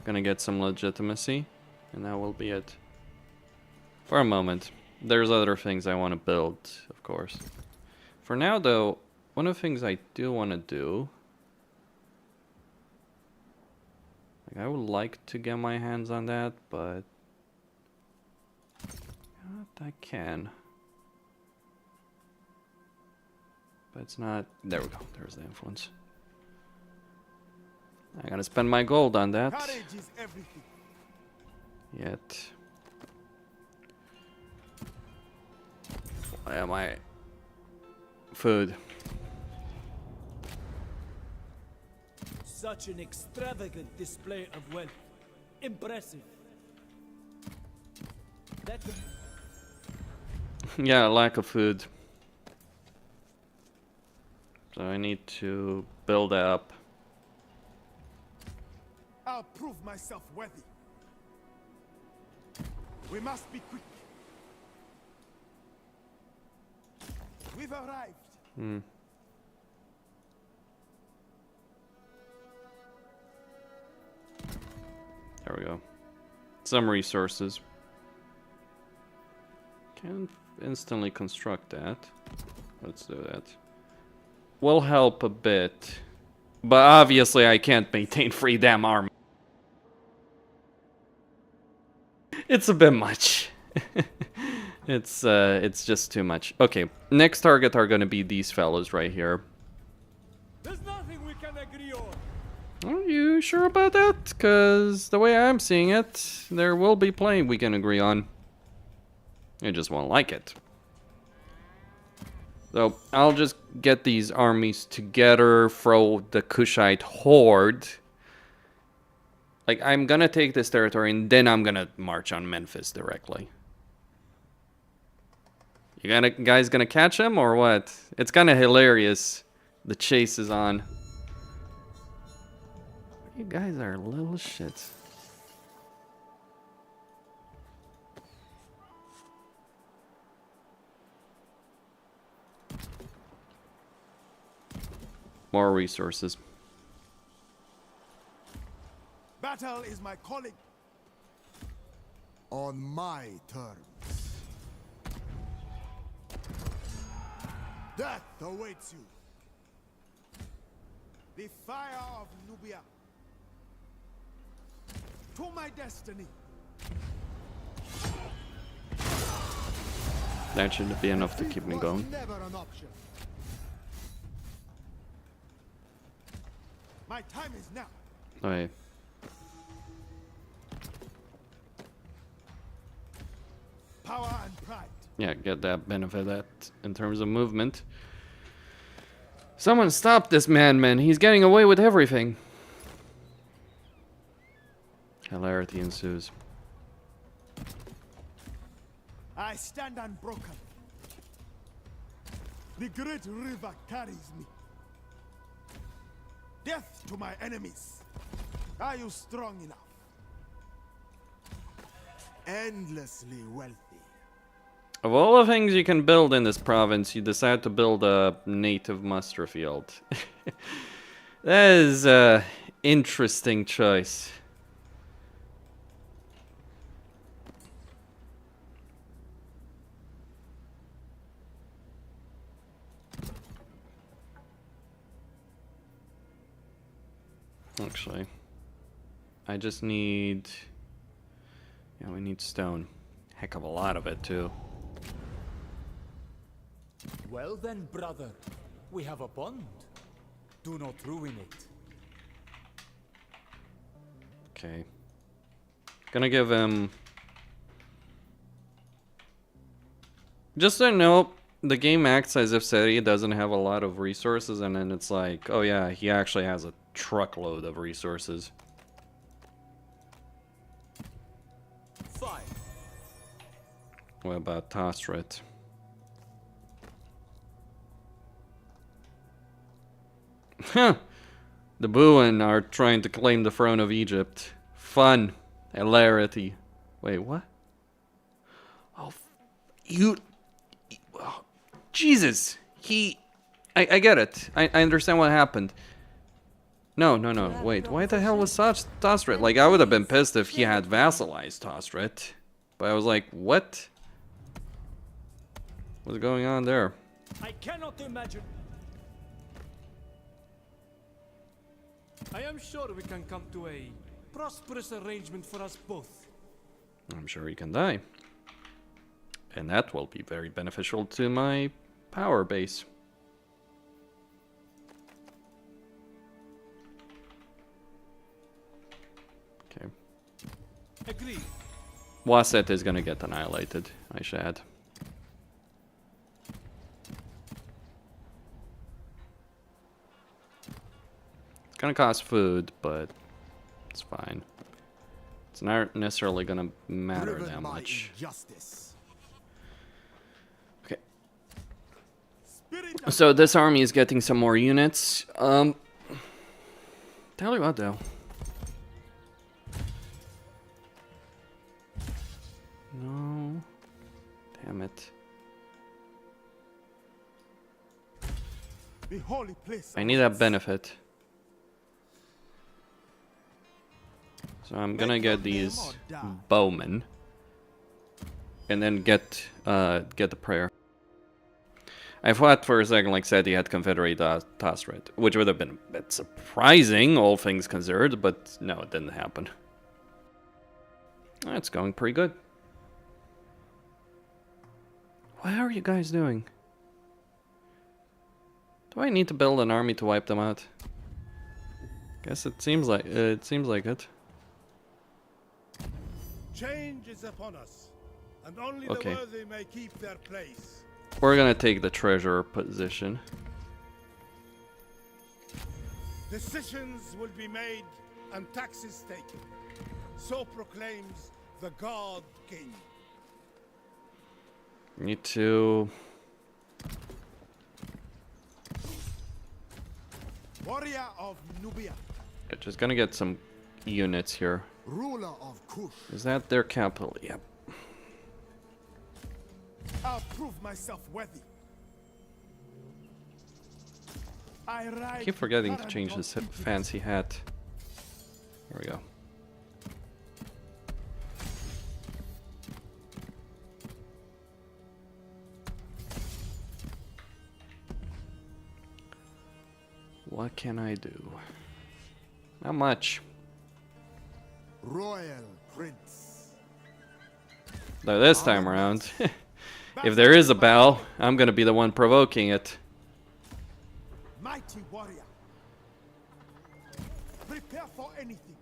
Speaker 1: Gonna get some legitimacy, and that will be it. For a moment. There's other things I want to build, of course. For now, though, one of the things I do want to do... Like, I would like to get my hands on that, but... I can. But it's not... There we go. There's the influence. I gotta spend my gold on that.
Speaker 3: Courage is everything.
Speaker 1: Yet. Why am I... Food.
Speaker 5: Such an extravagant display of wealth. Impressive. That...
Speaker 1: Yeah, lack of food. So I need to build up.
Speaker 3: I'll prove myself worthy. We must be quick. We've arrived.
Speaker 1: Hmm. There we go. Some resources. Can't instantly construct that. Let's do that. Will help a bit. But obviously I can't maintain free damn army. It's a bit much. It's just too much. Okay, next target are gonna be these fellows right here.
Speaker 5: There's nothing we can agree on.
Speaker 1: Oh, you sure about that, because the way I'm seeing it, there will be plenty we can agree on. I just won't like it. So I'll just get these armies together, throw the Kushite horde. Like, I'm gonna take this territory and then I'm gonna march on Memphis directly. You guys gonna catch him or what? It's kind of hilarious. The chase is on. You guys are little shits. More resources.
Speaker 3: Battle is my calling. On my terms. Death awaits you. The fire of Nubia. To my destiny.
Speaker 1: That should be enough to keep me
Speaker 3: Was
Speaker 1: going.
Speaker 3: never an option. My time is now.
Speaker 1: Okay.
Speaker 3: Power and pride.
Speaker 1: Yeah, get that benefit that in terms of movement. Someone stop this man. He's getting away with everything. Hilarity ensues.
Speaker 3: I stand unbroken. The great river carries me. Death to my enemies. Are you strong enough? Endlessly wealthy.
Speaker 1: Of all the things you can build in this province, you decide to build a native muster field. That is an interesting choice. Actually, I just need... Yeah, we need stone. Heck of a lot of it, too.
Speaker 4: Well then, brother, we have a bond. Do not ruin it.
Speaker 1: Okay. Gonna give him... Just so you know, the game acts as if Seti doesn't have a lot of resources, and then it's like, oh yeah, he actually has a truckload of resources.
Speaker 4: Fine.
Speaker 1: What about Tosret? Huh! The Buin are trying to claim the throne of Egypt. Fun. Hilarity. Wait, what? Oh, you... Oh, Jesus! I get it. I understand what happened. No. Wait, why the hell was Tosret? Like, I would have been pissed if he had vassalized Tosret. But I was like, what? What's going on there?
Speaker 5: I cannot imagine. I am sure we can come to a prosperous arrangement for us both.
Speaker 1: I'm sure he can die. And that will be very beneficial to my power base. Okay.
Speaker 5: Agreed.
Speaker 1: Wasset is gonna get annihilated, I should add. It's gonna cost food, but it's fine. It's not necessarily gonna matter
Speaker 3: Driven
Speaker 1: that
Speaker 3: by
Speaker 1: much.
Speaker 3: injustice.
Speaker 1: Okay.
Speaker 3: Spirit
Speaker 1: So this army is getting some more units. Tell you what though. No. Damn it.
Speaker 3: the holy place.
Speaker 1: I need that benefit. So I'm gonna get these bowmen. And then get the prayer. I thought for a second, like said, he had Confederate Tosret, which would have been a bit surprising, all things considered, but no, it didn't happen. That's going pretty good. What are you guys doing? Do I need to build an army to wipe them out? Guess it seems like it.
Speaker 2: Change is upon us, and only
Speaker 1: Okay.
Speaker 2: the worthy may keep their place.
Speaker 1: We're gonna take the treasurer position.
Speaker 2: Decisions will be made and taxes taken. So proclaims the God King.
Speaker 1: Need to.
Speaker 3: Warrior of Nubia,
Speaker 1: Just gonna get some units here.
Speaker 3: ruler of Kush.
Speaker 1: Is that their capital? Yep.
Speaker 3: I'll prove myself worthy. I ride
Speaker 1: Keep forgetting to
Speaker 3: current
Speaker 1: change
Speaker 3: of
Speaker 1: this
Speaker 3: Egypt.
Speaker 1: fancy hat. There we go. What can I do? Not much.
Speaker 3: Royal Prince.
Speaker 1: Though this time around, if there is a battle, I'm gonna be the one provoking it.
Speaker 3: Mighty warrior. Prepare for anything.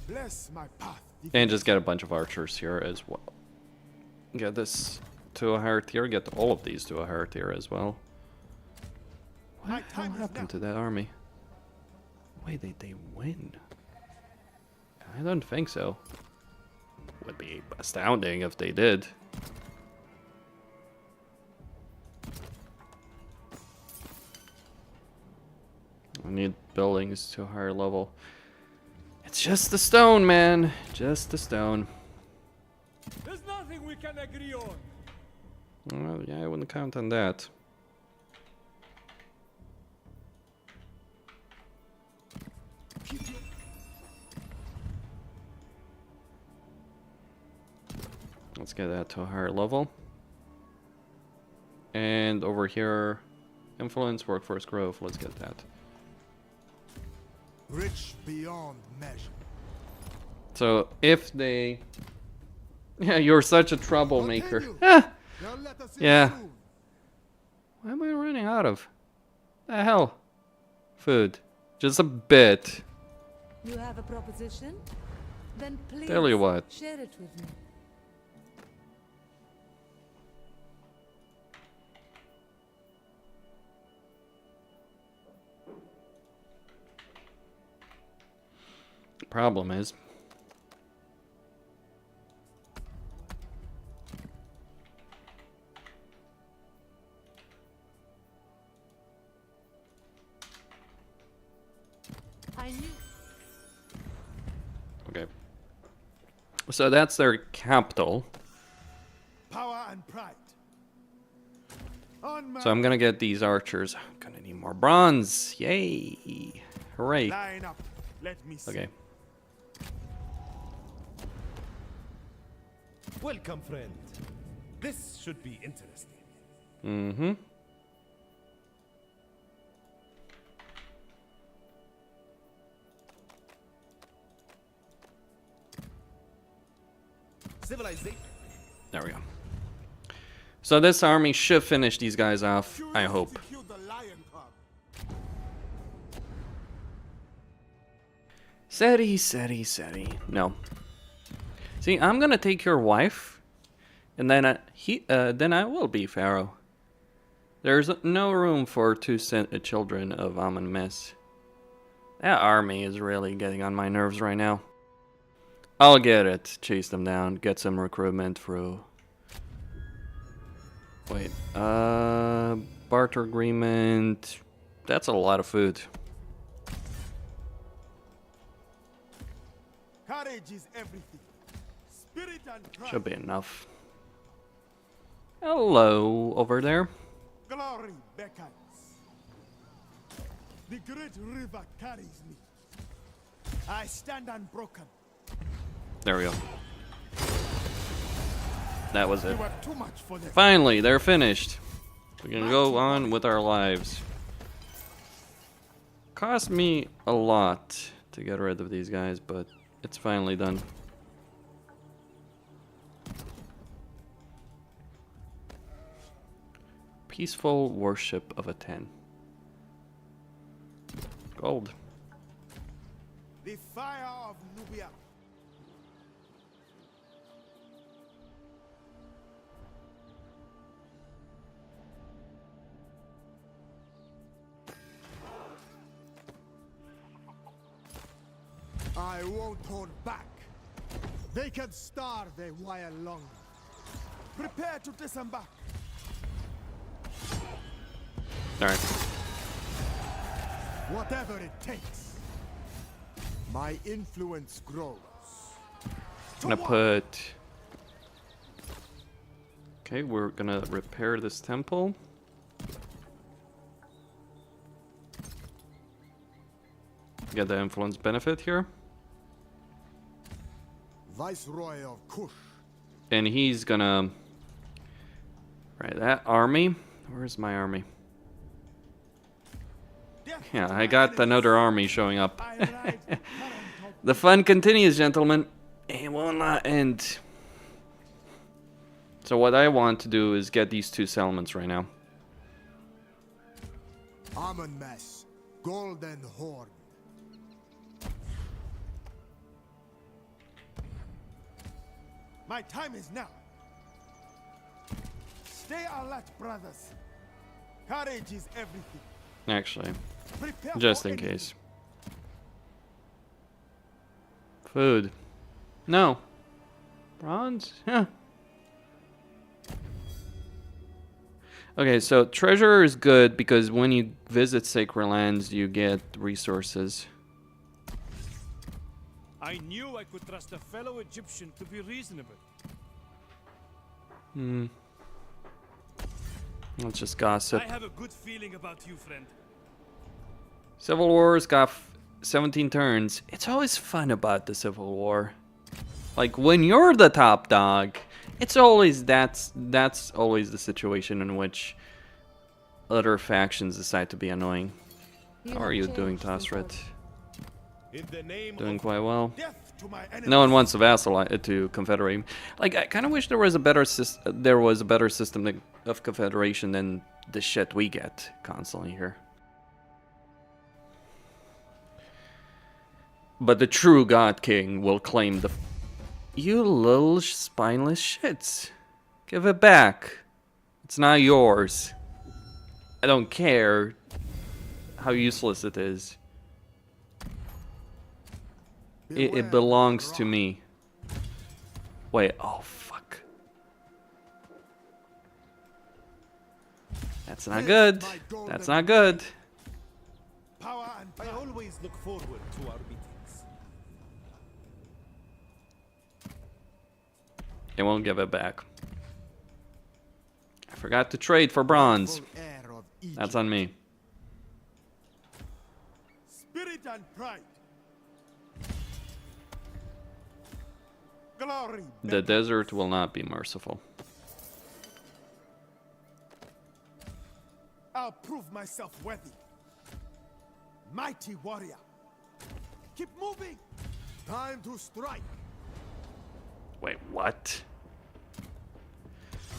Speaker 3: Bless my path.
Speaker 1: And just get a bunch of archers here as well. Get this to a higher tier, get all of these to a higher tier as well. What the hell happened to that army? Wait, they win? I don't think so. Would be astounding if they did. I need buildings to a higher level. It's just the stone, man. Just the stone.
Speaker 5: There's nothing we can agree on.
Speaker 1: Well, yeah, I wouldn't count on that. Let's get that to a higher level. And over here, influence, workforce growth. Let's get that.
Speaker 3: Rich beyond measure.
Speaker 1: So if they... Yeah, you're such a troublemaker.
Speaker 3: Continue.
Speaker 1: Ah,
Speaker 3: They'll let us in
Speaker 1: Yeah.
Speaker 3: soon.
Speaker 1: what am I running out of? The hell? Food. Just a bit.
Speaker 6: You have a proposition? Then please
Speaker 1: Tell you what.
Speaker 6: share it with me.
Speaker 1: Problem is,
Speaker 6: I knew.
Speaker 1: okay. So that's their capital.
Speaker 3: Power and pride. On my
Speaker 1: So I'm gonna get these archers. I'm gonna need more bronze. Yay! Hooray!
Speaker 3: line up. Let me see.
Speaker 1: Okay.
Speaker 7: Welcome, friend. This should be interesting.
Speaker 1: Mm-hmm.
Speaker 7: Civilization.
Speaker 1: There we go. So this army should finish these guys off, I hope.
Speaker 3: Execute the lion cub.
Speaker 1: Seti. No. See, I'm gonna take your wife, and then I will be Pharaoh. There's no room for two children of Amenmesse. That army is really getting on my nerves right now. I'll get it. Chase them down. Get some recruitment through. Wait. Barter agreement. That's a lot of food.
Speaker 3: Courage is everything. Spirit and pride.
Speaker 1: Should be enough. Hello, over there.
Speaker 3: Glory beckons. The great river carries me. I stand unbroken.
Speaker 1: There we go. That was it.
Speaker 3: You are too much for them.
Speaker 1: Finally, they're finished. We can go on with our lives. Cost me a lot to get rid of these guys, but it's finally done. Peaceful worship of Aten. gold.
Speaker 3: The fire of Nubia. I won't hold back. They can starve a while longer. Prepare to disembark.
Speaker 1: Alright.
Speaker 3: Whatever it takes. My influence grows.
Speaker 1: Gonna put... Okay, we're gonna repair this temple. Get the influence benefit here.
Speaker 3: Viceroy of Kush.
Speaker 1: And he's gonna... Right, that army. Where's my army? Yeah, I got another army showing up. The fun continues, gentlemen. It will not end. So what I want to do is get these 2 settlements right now.
Speaker 3: Amenmesse, Golden Horn. My time is now. Stay alert, brothers. Courage is everything.
Speaker 1: Actually,
Speaker 3: Prepare
Speaker 1: just
Speaker 3: for
Speaker 1: in
Speaker 3: anything.
Speaker 1: case. Food. No. Bronze? Huh. Okay, so treasure is good because when you visit sacred lands, you get resources.
Speaker 5: I knew I could trust a fellow Egyptian to be reasonable.
Speaker 1: Let's just gossip.
Speaker 5: I have a good feeling about you, friend.
Speaker 1: Civil War's got 17 turns. It's always fun about the Civil War. Like when you're the top dog, it's always that's always the situation in which other factions decide to be annoying. How are you doing, Tosret?
Speaker 7: In the name
Speaker 1: Doing
Speaker 7: of
Speaker 1: quite well.
Speaker 3: Death to my enemies.
Speaker 1: No one wants to vassalize to confederate. Like I kind of wish there was a better system of confederation than the shit we get constantly here. But the true God King will claim the... You little spineless shits. Give it back. It's not yours. I don't care how useless it is. It belongs to me. Wait, oh fuck. That's not good. That's not good.
Speaker 3: Power and
Speaker 7: I always look forward to our meetings.
Speaker 1: It won't give it back. I forgot to trade for bronze.
Speaker 3: air of Egypt.
Speaker 1: That's on me.
Speaker 3: Spirit and pride. Glory.
Speaker 1: The desert will not be merciful.
Speaker 3: I'll prove myself worthy. Mighty warrior. Keep moving. Time to strike.
Speaker 1: Wait, what?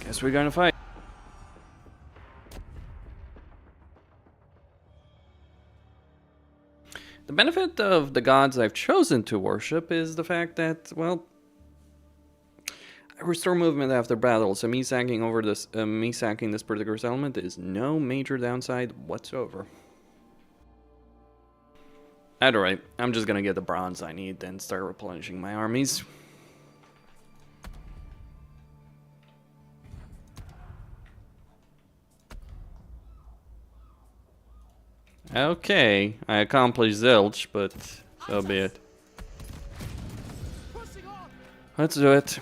Speaker 1: Guess we're gonna fight. The benefit of the gods I've chosen to worship is the fact that, well, I restore movement after battle, so me sacking this particular settlement is no major downside whatsoever. Alright, I'm just gonna get the bronze I need and start replenishing my armies. Okay, I accomplished zilch, but so be it. Let's do it.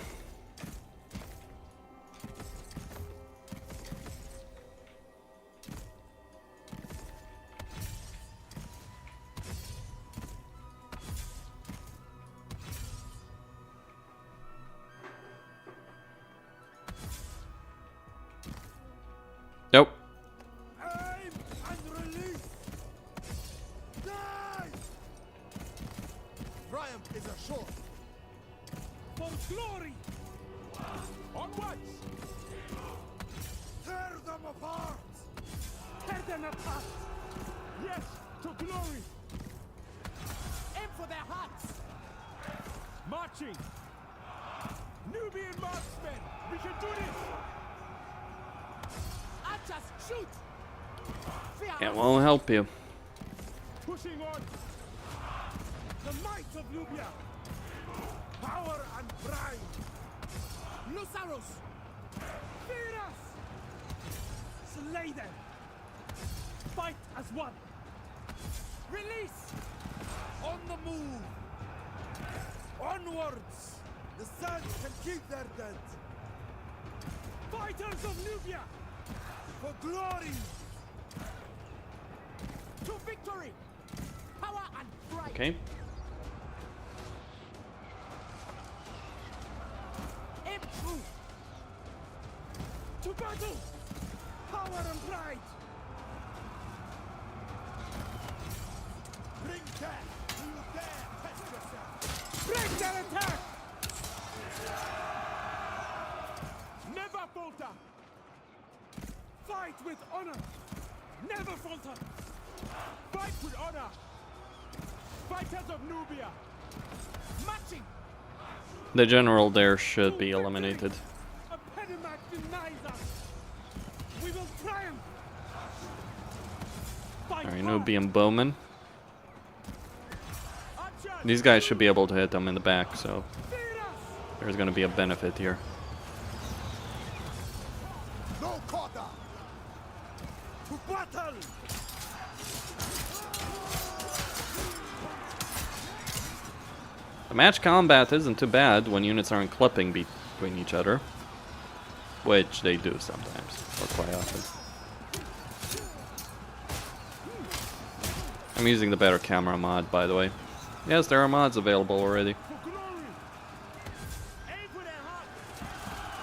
Speaker 1: Nope.
Speaker 3: Aim and release. Die. Triumph is assured.
Speaker 5: For glory!
Speaker 3: Onwards. Tear them apart.
Speaker 5: Tear them apart! Yes, to glory!
Speaker 4: for their hearts!
Speaker 5: Marching! Nubian marksmen! We can do this!
Speaker 4: Archers, shoot! Fear
Speaker 1: It
Speaker 4: us.
Speaker 1: won't help you.
Speaker 5: Pushing on! The might of Nubia! Power and pride!
Speaker 4: Los arrows!
Speaker 5: Fear us! Slay them! Fight as one!
Speaker 4: Release! On the move! Onwards!
Speaker 3: The sun can keep their dead.
Speaker 5: Fighters of Nubia!
Speaker 3: For glory!
Speaker 4: To victory! Power and pride!
Speaker 1: Okay.
Speaker 4: Improve!
Speaker 5: To battle! Power and pride!
Speaker 3: Bring death! Do you dare test yourself?
Speaker 5: Break their attack! Never falter! Fight with honor! Never falter! Fight with honor! Fighters of Nubia!
Speaker 4: Marching!
Speaker 1: The general there should be eliminated.
Speaker 5: A Pedimac denies us! We will triumph! Fight
Speaker 1: Alright,
Speaker 5: hard.
Speaker 1: Nubian bowman.
Speaker 5: Archers,
Speaker 1: These guys should be able to hit them in the back, so
Speaker 5: fear us!
Speaker 1: there's gonna be a benefit here.
Speaker 3: No quarter!
Speaker 5: To battle!
Speaker 1: The match combat isn't too bad when units aren't clipping between each other. Which they do sometimes, or quite often. I'm using the better camera mod, by the way. Yes, there are mods available already.
Speaker 5: For glory! Aim for their heart!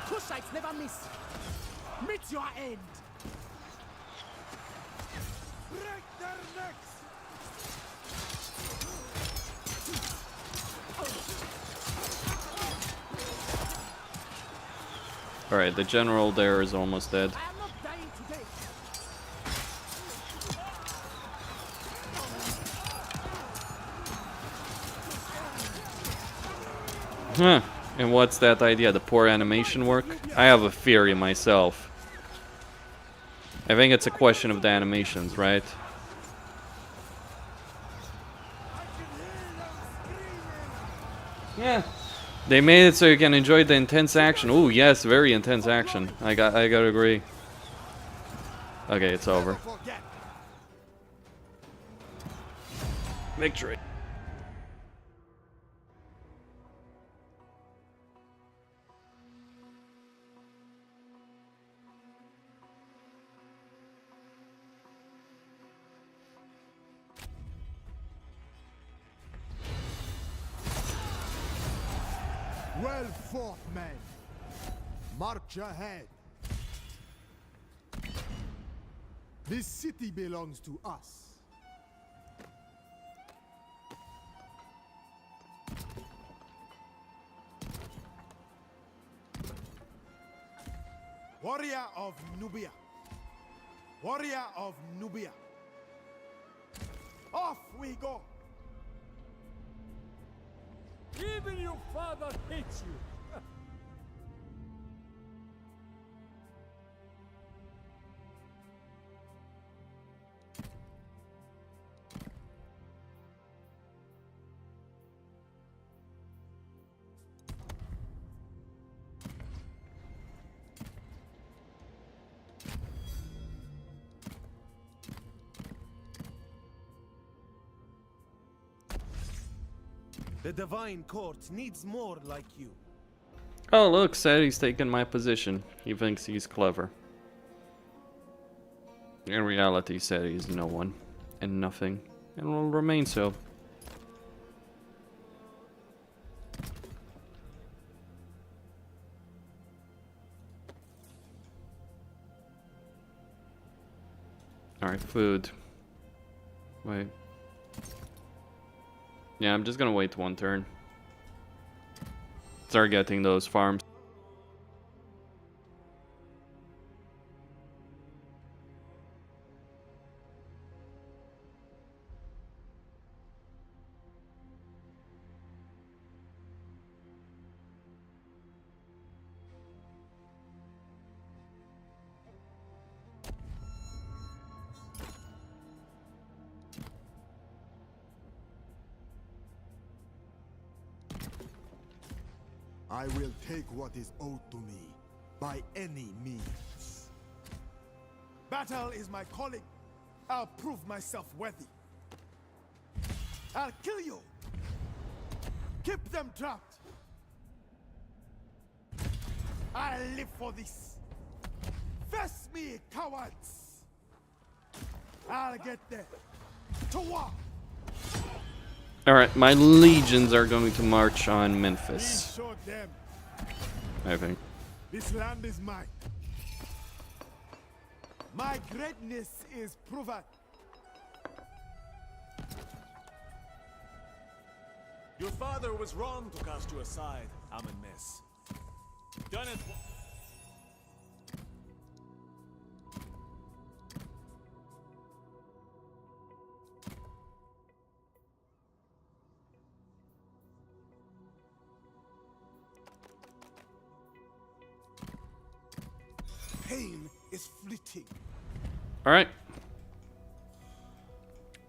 Speaker 4: Kushites never miss! Meet your end!
Speaker 3: Break their necks!
Speaker 1: Alright, the general there is almost dead.
Speaker 4: I am not dying today!
Speaker 1: Huh. And what's that idea? The poor animation work? I have a theory myself. I think it's a question of the animations, right? Yeah. They made it so you can enjoy the intense action. Ooh, yes, very intense action. I gotta agree. Okay, it's over.
Speaker 3: Forget!
Speaker 1: Victory.
Speaker 3: Well fought, men! March ahead! This city belongs to us. Warrior of Nubia! Warrior of Nubia! Off we go!
Speaker 5: Even your father hates you!
Speaker 7: The divine court needs more like you.
Speaker 1: Oh, look, said he's taken my position. He thinks he's clever. In reality, said he's no one and nothing, and will remain so. Alright, food. Wait. Yeah, I'm just gonna wait one turn. Start getting those farms.
Speaker 3: I will take what is owed to me by any means.
Speaker 2: Battle is my calling. I'll prove myself worthy. I'll kill you. Keep them trapped. I'll live for this. Face me, cowards. I'll get there. To war.
Speaker 1: Alright, my legions are going to march on Memphis.
Speaker 2: Show them.
Speaker 1: I think.
Speaker 2: This land is mine. My greatness is proven.
Speaker 4: Your father was wrong to cast you aside, Amenmesse. Done it.
Speaker 2: Pain is fleeting.
Speaker 1: Alright.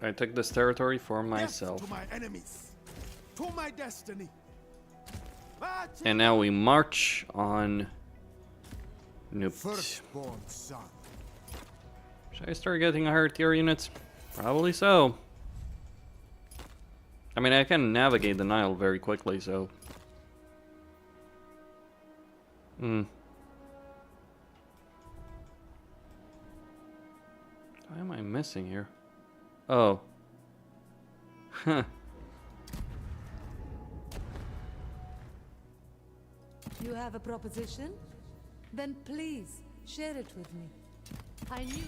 Speaker 1: I took this territory for myself.
Speaker 2: Death to my enemies. To my destiny.
Speaker 1: And now we march on Nope.
Speaker 3: Firstborn son.
Speaker 1: Should I start getting higher tier units? Probably so. I mean, I can navigate the Nile very quickly, so... Why am I missing here? Oh. Huh.
Speaker 6: You have a proposition? Then please, share it with me. I knew...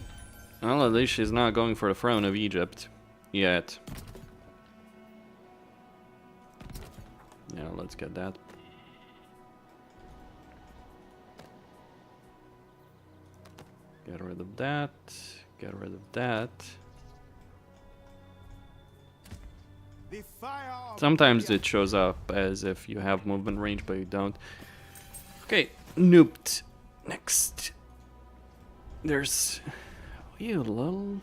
Speaker 1: Well, at least she's not going for the throne of Egypt. Yet. Yeah, let's get that. Get rid of that. Get rid of that.
Speaker 2: The fire of
Speaker 1: Sometimes it shows up as if you have movement range, but you don't. Okay, nooped. Next. There's... You little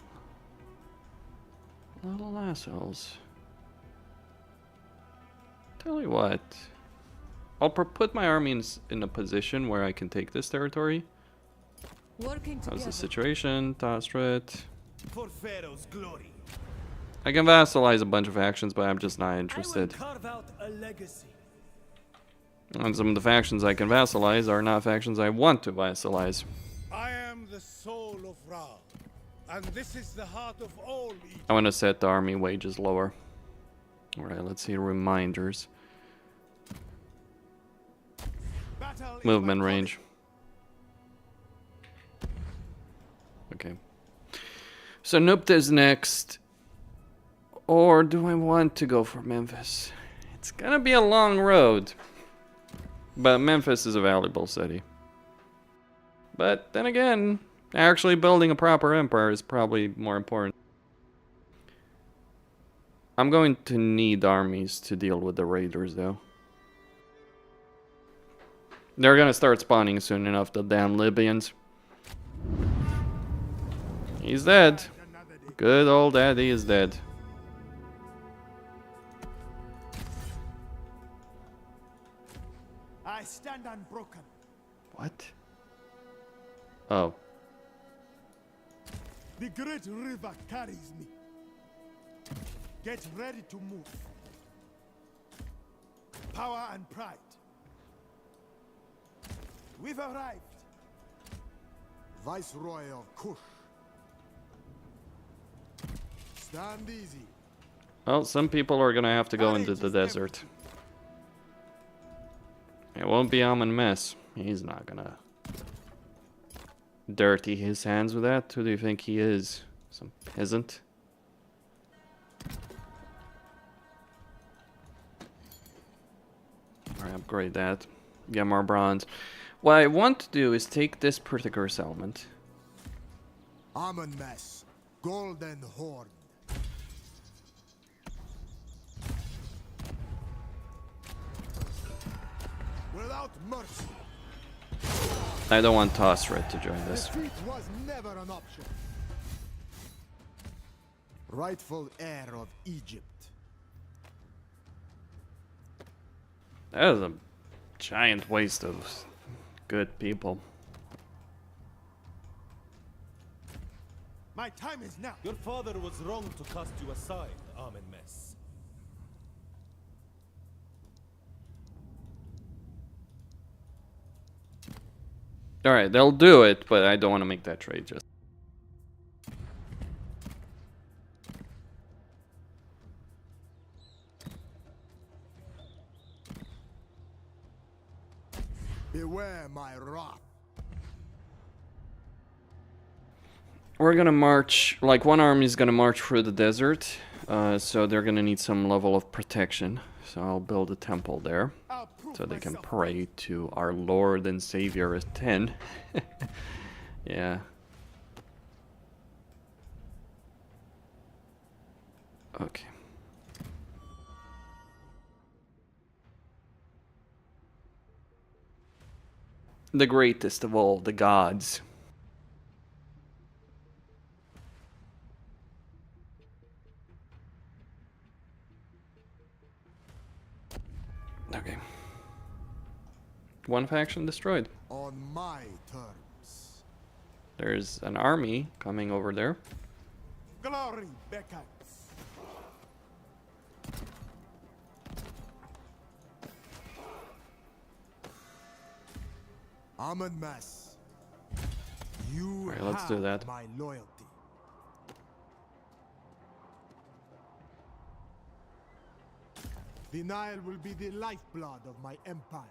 Speaker 1: assholes. Tell you what. I'll put my army in a position where I can take this territory.
Speaker 6: Working
Speaker 1: How's the
Speaker 6: together.
Speaker 1: situation? Tostret.
Speaker 2: for Pharaoh's glory.
Speaker 1: I can vassalize a bunch of factions, but I'm just not
Speaker 5: I will
Speaker 1: interested.
Speaker 5: carve out a legacy.
Speaker 1: And some of the factions I can vassalize are not factions I want to vassalize.
Speaker 2: I am the soul of Ra, and this is the heart of all Egypt.
Speaker 1: I want to set the army wages lower. Alright, let's see reminders.
Speaker 2: Battle is
Speaker 1: Movement
Speaker 2: my
Speaker 1: range. Okay. So Nupta is next. Or do I want to go for Memphis? It's gonna be a long road. But Memphis is a valuable city. But then again, actually building a proper empire is probably more important. I'm going to need armies to deal with the raiders though. They're gonna start spawning soon enough, the damn Libyans. He's dead. Good old daddy is dead.
Speaker 2: I stand unbroken.
Speaker 1: What? Oh.
Speaker 2: The great river carries me. Get ready to move. Power and pride. We've arrived.
Speaker 3: Viceroy of Kush. Stand easy.
Speaker 1: Well, some people are gonna have to go into the desert. It won't be Amenmesse. He's not gonna dirty his hands with that. Who do you think he is? Some peasant? Alright, upgrade that. Get more bronze. What I want to do is take this particular settlement.
Speaker 3: Amenmesse. Golden Horn. Without mercy.
Speaker 1: I don't want Tosred to join this.
Speaker 3: Defeat was never an option. Rightful heir of Egypt.
Speaker 1: That is a Giant waste of good people.
Speaker 3: My time is now.
Speaker 7: Your father was wrong to cast you aside, Amenmesse.
Speaker 1: Alright, they'll do it, but I don't want to make that trade just.
Speaker 3: Beware my wrath.
Speaker 1: We're gonna march, like one army is gonna march through the desert, so they're gonna need some level of protection. So I'll build a temple there, so they can pray to our Lord and Savior Aten. Yeah. Okay. The greatest of all the gods. Okay. One faction destroyed.
Speaker 3: On my terms.
Speaker 1: There's an army coming over there.
Speaker 3: Glory beckons. Amenmesse. You
Speaker 1: Alright, let's
Speaker 3: have
Speaker 1: do that.
Speaker 3: my loyalty. The Nile will be the lifeblood of my empire.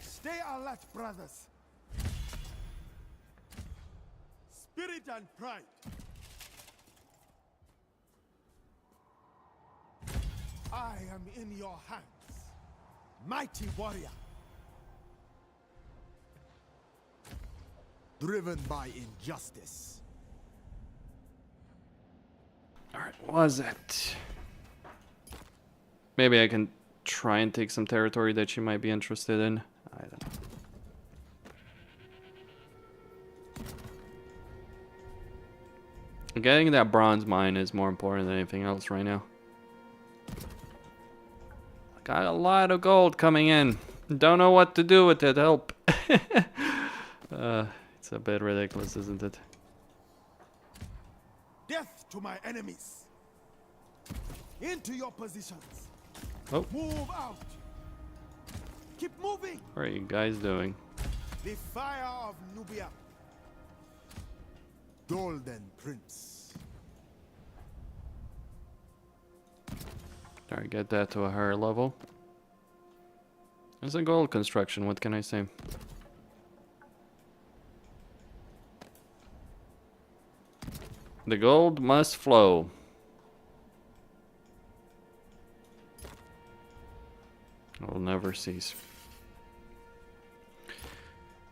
Speaker 3: Stay alert, brothers. Spirit and pride. I am in your hands, mighty warrior. Driven by injustice.
Speaker 1: Alright, was it? Maybe I can try and take some territory that she might be interested in. I don't know. Getting that bronze mine is more important than anything else right now. Got a lot of gold coming in. Don't know what to do with it. Help. It's a bit ridiculous, isn't it?
Speaker 3: Death to my enemies. Into your positions.
Speaker 1: Oh.
Speaker 3: Move out. Keep moving.
Speaker 1: What are you guys doing?
Speaker 3: The fire of Nubia. Golden Prince.
Speaker 1: Alright, get that to a higher level. It's a gold construction, what can I say? The gold must flow. It will never cease.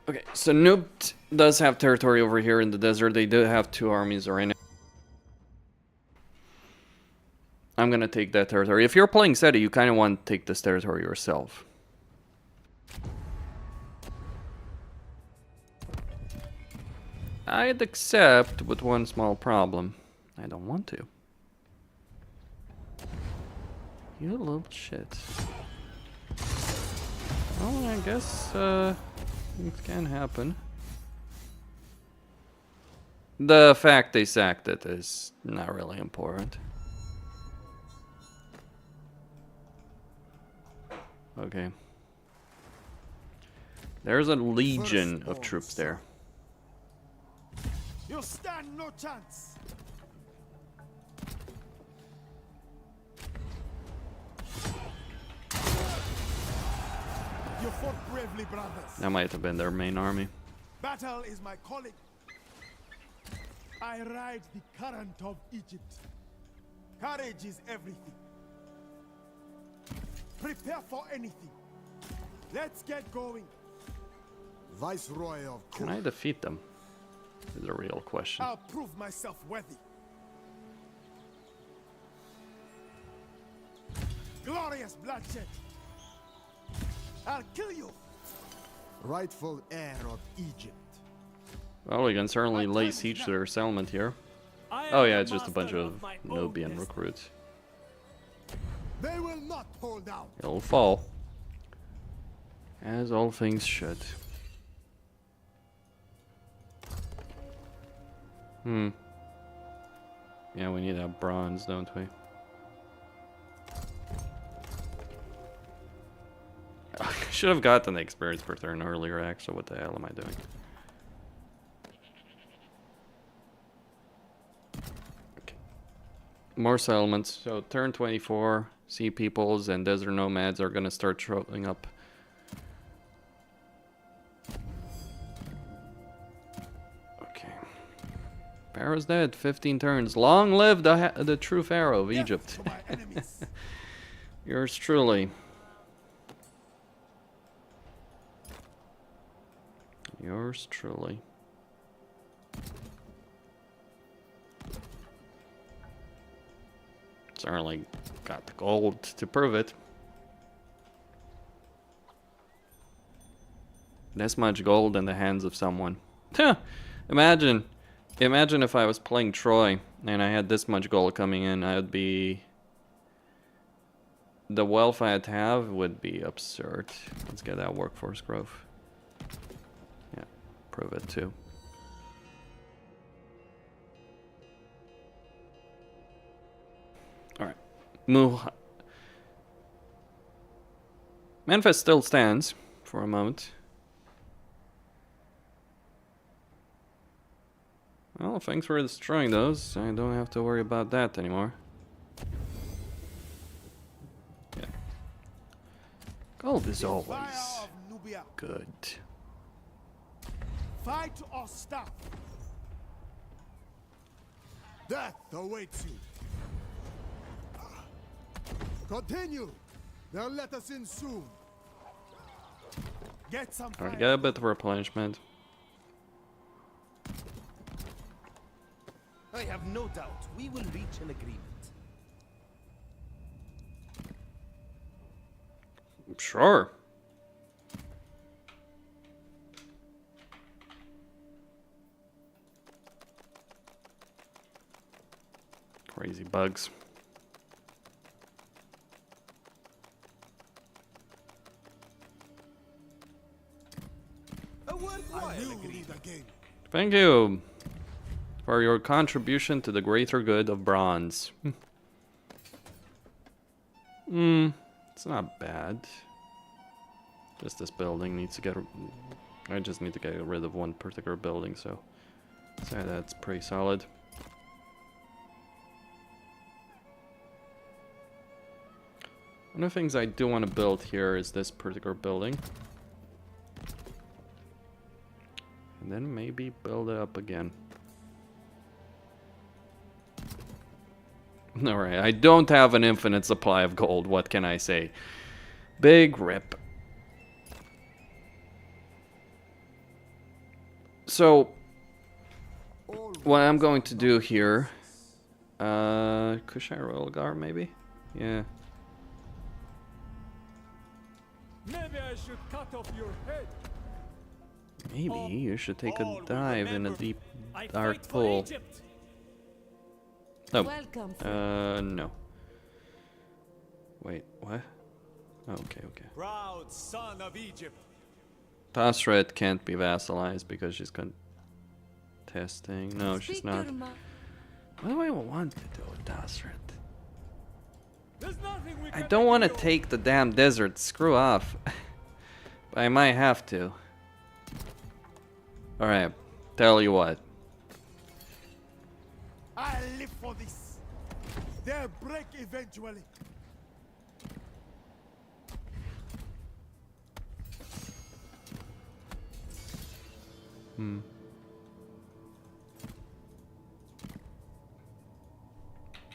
Speaker 1: Okay, so Nubt does have territory over here in the desert. They do have two armies right now. I'm gonna take that territory. If you're playing SETI, you kind of want to take this territory yourself. I'd accept with one small problem. I don't want to. You little shit. Well, I guess things can happen. The fact they sacked it is not really important. Okay. There's a legion of troops there.
Speaker 3: You stand no chance. You fought bravely, brothers.
Speaker 1: That might have been their main army.
Speaker 3: Battle is my calling. I ride the current of Egypt. Courage is everything. Prepare for anything. Let's get going. Viceroy of
Speaker 1: Can I defeat them? Is a real question.
Speaker 3: I'll prove myself worthy. Glorious bloodshed. I'll kill you. Rightful heir of Egypt.
Speaker 1: Well, we can certainly lay siege to their settlement here. Oh yeah, it's just a bunch of Nubian recruits.
Speaker 3: They will not hold out.
Speaker 1: It'll fall. As all things should. Yeah, we need that bronze, don't we? I should have gotten the experience per turn earlier, actually. What the hell am I doing? Okay. More settlements. So, turn 24, sea peoples and desert nomads are gonna start showing up. Okay. Pharaoh's dead. 15 turns. Long live the true Pharaoh of Egypt. Yours truly. Yours truly. Certainly got the gold to prove it. This much gold in the hands of someone. Imagine if I was playing Troy and I had this much gold coming in. I would be... The wealth I'd have would be absurd. Let's get that workforce growth. Yeah, prove it too. Alright. Memphis still stands for a moment. Well, thanks for destroying those. I don't have to worry about that anymore. Yeah. Gold is always good.
Speaker 3: Fight or stop. Death awaits you. Continue. They'll let us in soon. Get some fire.
Speaker 1: Alright, get a bit of replenishment.
Speaker 7: I have no doubt we will reach an agreement.
Speaker 1: Sure. Crazy bugs.
Speaker 3: I knew we'd lead again.
Speaker 1: Thank you for your contribution to the greater good of bronze. It's not bad. Just this building needs to get... I just need to get rid of one particular building, so that's pretty solid. One of the things I do want to build here is this particular building. And then maybe build it up again. Alright, I don't have an infinite supply of gold, what can I say? Big rip. So, what I'm going to do here... Kushai Royal Guard, maybe? Yeah.
Speaker 5: Maybe I should cut off your head.
Speaker 1: Maybe you should take a
Speaker 4: all will
Speaker 1: dive in a
Speaker 4: remember
Speaker 1: deep,
Speaker 5: I
Speaker 1: dark
Speaker 5: fight for
Speaker 1: pool.
Speaker 5: Egypt.
Speaker 1: No.
Speaker 6: Welcome, Phillip.
Speaker 1: No. Wait, what? Okay.
Speaker 4: Proud son of Egypt.
Speaker 1: Tasret can't be vassalized because she's contesting. No, she's
Speaker 6: Speak
Speaker 1: not.
Speaker 6: your mind.
Speaker 1: What do I want to do with Tasret?
Speaker 5: There's nothing we
Speaker 1: I
Speaker 5: can
Speaker 1: don't want to
Speaker 5: do.
Speaker 1: take the damn desert. Screw off. But I might have to. Alright, tell you what.
Speaker 3: I live for this. They'll break eventually.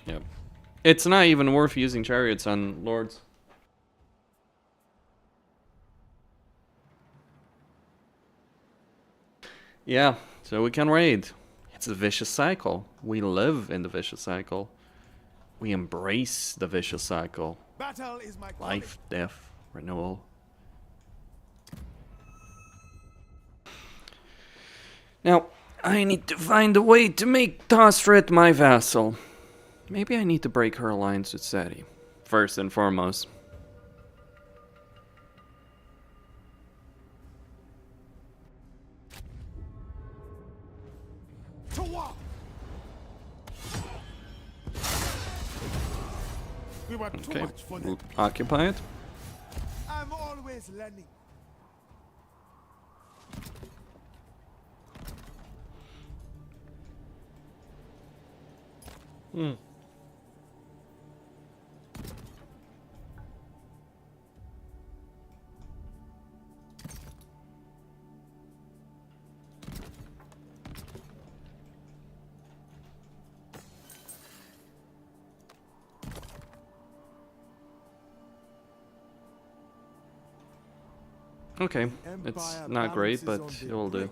Speaker 1: Yep. It's not even worth using chariots on lords. Yeah, so we can raid. It's a vicious cycle. We live in the vicious cycle. We embrace the vicious cycle.
Speaker 3: Battle is my calling.
Speaker 1: Life, death, renewal. Now, I need to find a way to make Tasret my vassal. Maybe I need to break her alliance with Seti, first and foremost.
Speaker 3: We were too
Speaker 1: Okay,
Speaker 3: much for them.
Speaker 1: occupy it.
Speaker 3: I'm always learning.
Speaker 1: Okay, it's not great, but it will do.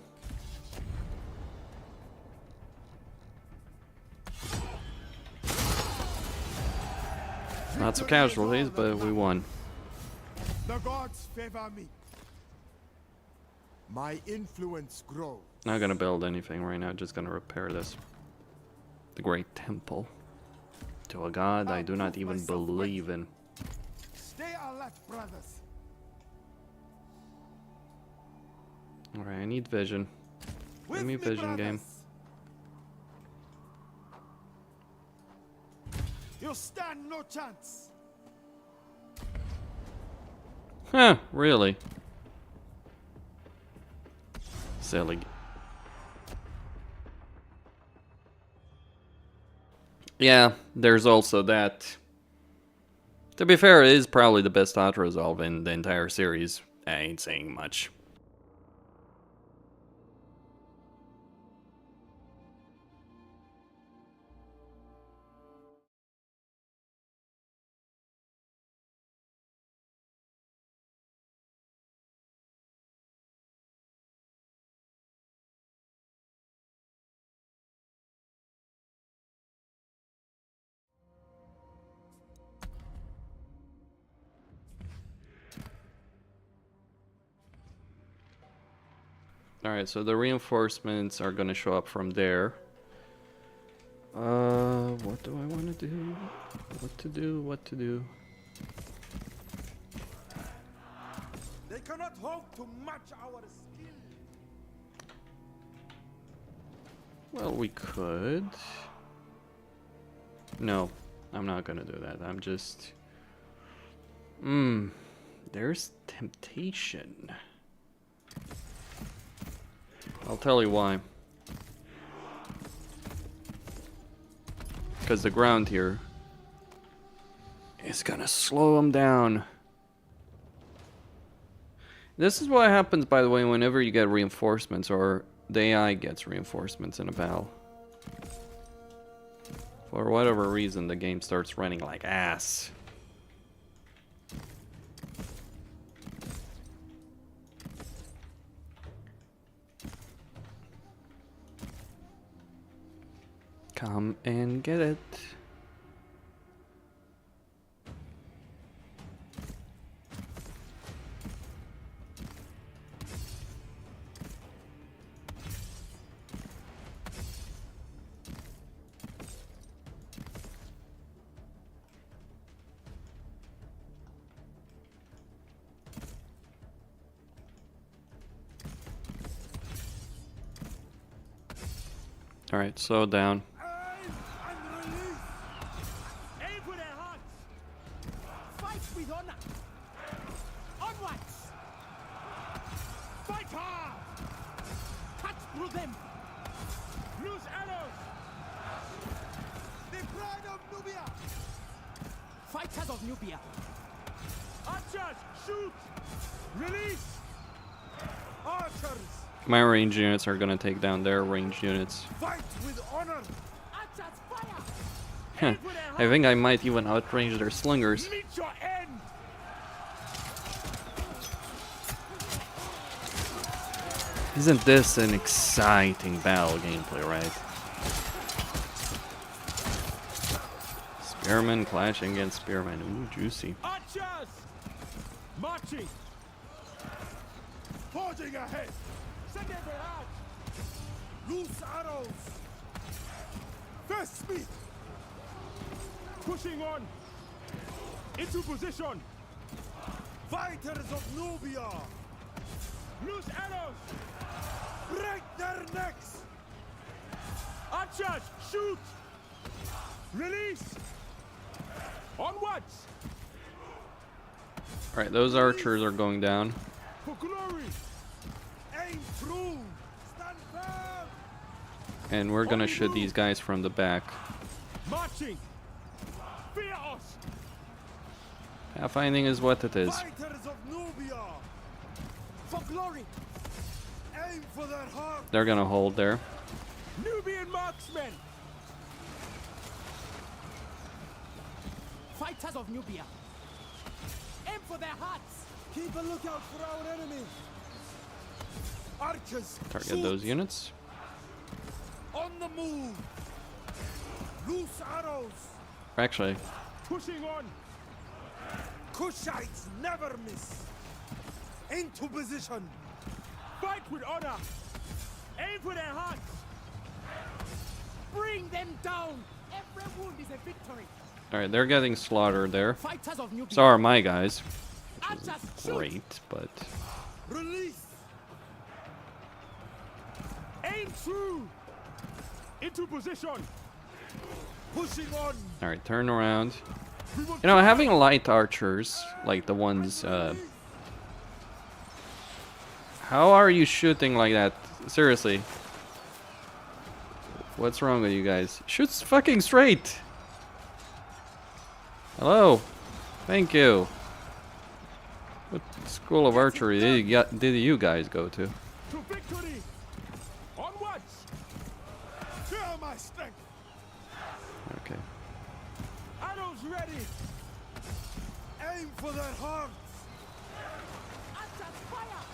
Speaker 1: Lots of casualties, but we won.
Speaker 3: The gods favor me. My influence grows.
Speaker 1: Not gonna build anything right now, just gonna repair this. The Great Temple. To a god I do not even believe in.
Speaker 3: Stay alert, brothers.
Speaker 1: Alright, I need vision. Give me vision, game.
Speaker 3: You stand no chance.
Speaker 1: Huh, really? Silly. Yeah, there's also that. To be fair, it is probably the best auto-resolve in the entire series. I ain't saying much. Alright, so the reinforcements are gonna show up from there. What do I want to do? What to do?
Speaker 3: They cannot hope to match our skill.
Speaker 1: Well, we could. No, I'm not gonna do that. I'm just... There's temptation. I'll tell you why. Because the ground here is gonna slow them down. This is what happens, by the way, whenever you get reinforcements, or the AI gets reinforcements in a battle. For whatever reason, the game starts running like ass. Come and get it. All right, slow down.
Speaker 5: Aim for their hearts. Fight with honor. Onwards. Fight hard. Cut through them. Loose arrows.
Speaker 3: The pride of Nubia.
Speaker 5: Fighters of Nubia. Archers, shoot. Release.
Speaker 3: Archers.
Speaker 1: My range units are gonna take down their ranged units.
Speaker 3: Fight with honor.
Speaker 5: Archers, fire.
Speaker 1: I think I might even outrange their slingers.
Speaker 5: Meet your end.
Speaker 1: Isn't this an exciting battle gameplay, right? Spearmen clashing against spearmen. Ooh, juicy.
Speaker 5: Archers. Marching.
Speaker 3: Forging ahead.
Speaker 5: Send them barrage.
Speaker 3: Loose arrows. First speed.
Speaker 5: Pushing on. Into position.
Speaker 3: Fighters of Nubia.
Speaker 5: Loose arrows.
Speaker 3: Break their necks.
Speaker 5: Archers, shoot. Release.
Speaker 3: Onwards!
Speaker 1: Alright, those archers are going down.
Speaker 3: For glory! Aim true! Stand firm!
Speaker 1: And we're gonna shoot these guys from the back.
Speaker 3: Marching! Fear us!
Speaker 1: Pathfinding is what it is.
Speaker 3: Fighters of Nubia! For glory! Aim for their heart!
Speaker 1: They're gonna hold there.
Speaker 3: Nubian marksmen!
Speaker 8: Fighters of Nubia. Aim for their hearts.
Speaker 3: Keep a lookout for our enemy! Archers!
Speaker 1: Target
Speaker 3: shoot!
Speaker 1: those units.
Speaker 3: On the move! Loose arrows!
Speaker 1: Actually,
Speaker 3: Pushing on! Kushites never miss! Into position! Fight with honor! Aim for their hearts!
Speaker 8: Bring them down. Every wound is a victory.
Speaker 1: alright, they're getting slaughtered there.
Speaker 8: Fighters of Nubia.
Speaker 1: So are my guys.
Speaker 8: Archers, shoot.
Speaker 1: Great, but
Speaker 3: Release! Aim true! Into position! Pushing on!
Speaker 1: alright, turn around. You know, having light archers, like the ones, how are you shooting like that? Seriously. What's wrong with you guys? Shoot fucking straight! Hello? Thank you. What school of archery did you guys go to?
Speaker 3: To victory! Onwards! Feel my strength!
Speaker 1: Okay.
Speaker 3: Arrows ready! Aim for their hearts!
Speaker 8: Archers, fire.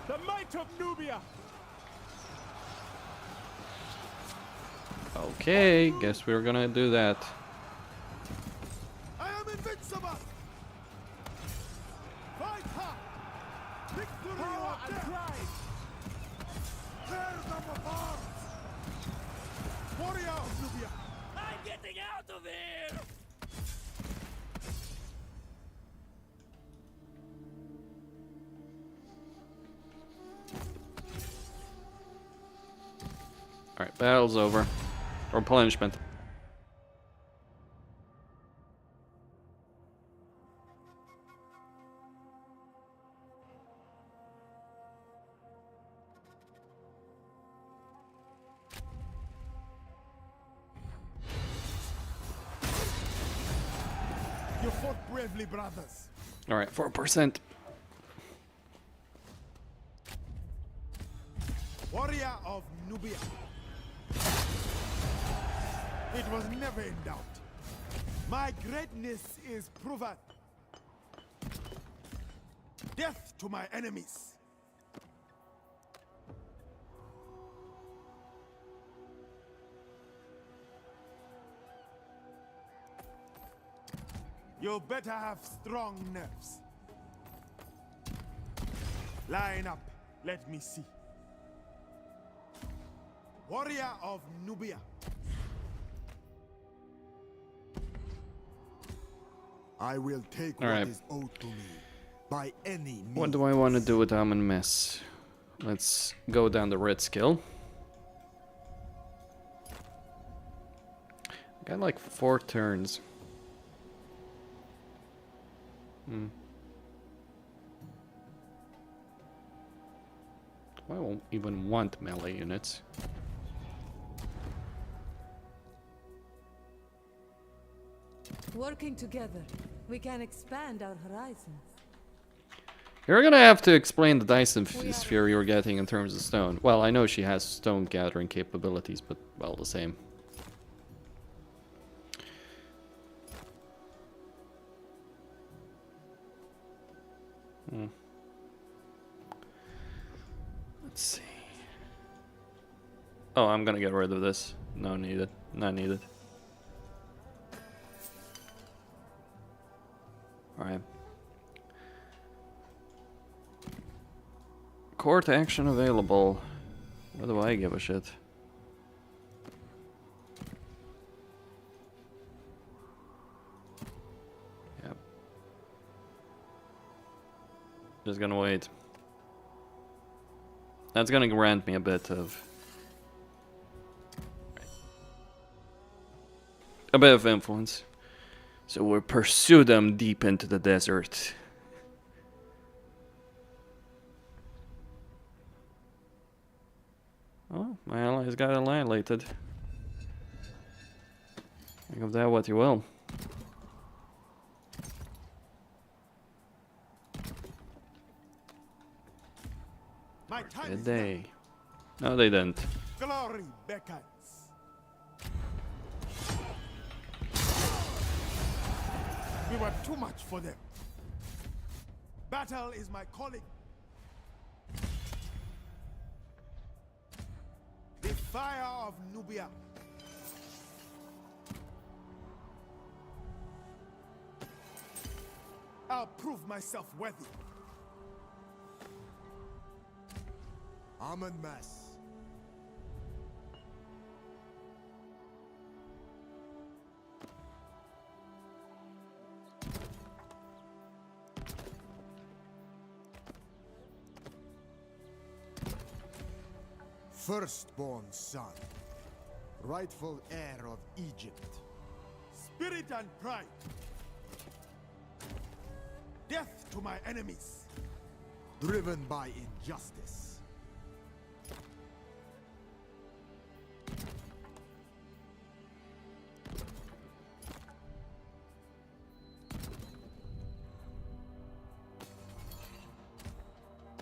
Speaker 3: The might of Nubia!
Speaker 1: Okay, guess we're gonna do that.
Speaker 3: I am invincible! Fight hard! Victory power and pride! Tear them apart! Warrior of Nubia!
Speaker 8: I'm getting out of here.
Speaker 1: Alright, battle's over. Replenishment.
Speaker 3: You fought bravely, brothers.
Speaker 1: Alright, 4%.
Speaker 3: Warrior of Nubia. It was never in doubt. My greatness is proven. Death to my enemies. You better have strong nerves. Line up. Let me see. Warrior of Nubia. I will take
Speaker 1: All right.
Speaker 3: what is owed to me by any means.
Speaker 1: What do I want to do with Amenmesse? Let's go down the red skill. Got like 4 turns. I won't even want melee units.
Speaker 6: Working together, we can expand our horizons.
Speaker 1: You're gonna have to explain the Dyson sphere you're getting in terms of stone. Well, I know she has stone gathering capabilities, but, well, the same. Let's see. Oh, I'm gonna get rid of this. No needed. Not needed. Alright. Court action available. What do I give a shit? Yep. Just gonna wait. That's gonna grant me a bit of a bit of influence. So we'll pursue them deep into the desert. Oh, my allies got annihilated. Think of that what you will.
Speaker 3: My time
Speaker 1: Did
Speaker 3: is
Speaker 1: they? No, they didn't.
Speaker 3: now. Glory beckons. We were too much for them. Battle is my calling. The fire of Nubia. I'll prove myself worthy. Amenmesse. Firstborn son, rightful heir of Egypt. Spirit and pride. Death to my enemies. Driven by injustice.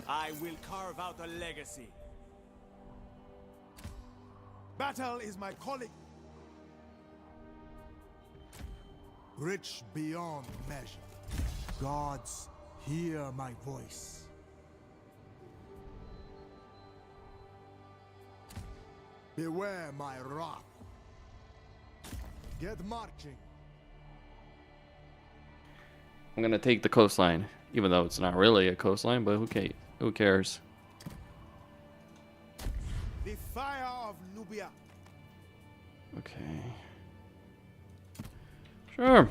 Speaker 4: I will carve out a legacy.
Speaker 3: Battle is my calling. Rich beyond measure. Gods, hear my voice. Beware my wrath. Get marching.
Speaker 1: I'm gonna take the coastline, even though it's not really a coastline, but who cares?
Speaker 3: The fire of Nubia.
Speaker 1: Okay. Sure.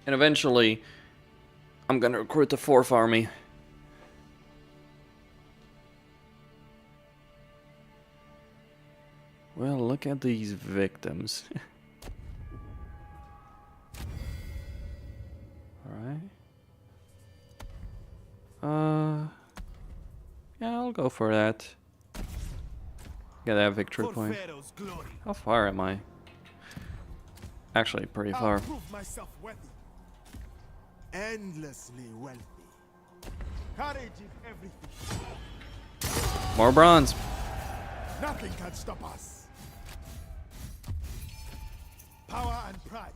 Speaker 1: And eventually, I'm gonna recruit the 4th army. Well, look at these victims. Alright. Yeah, I'll go for that. Get that victory point.
Speaker 3: Pharaoh's glory.
Speaker 1: How far am I? Actually, pretty far.
Speaker 3: I'll prove myself worthy. Endlessly wealthy. Courage is everything.
Speaker 1: More bronze.
Speaker 3: Nothing can stop us. Power and pride.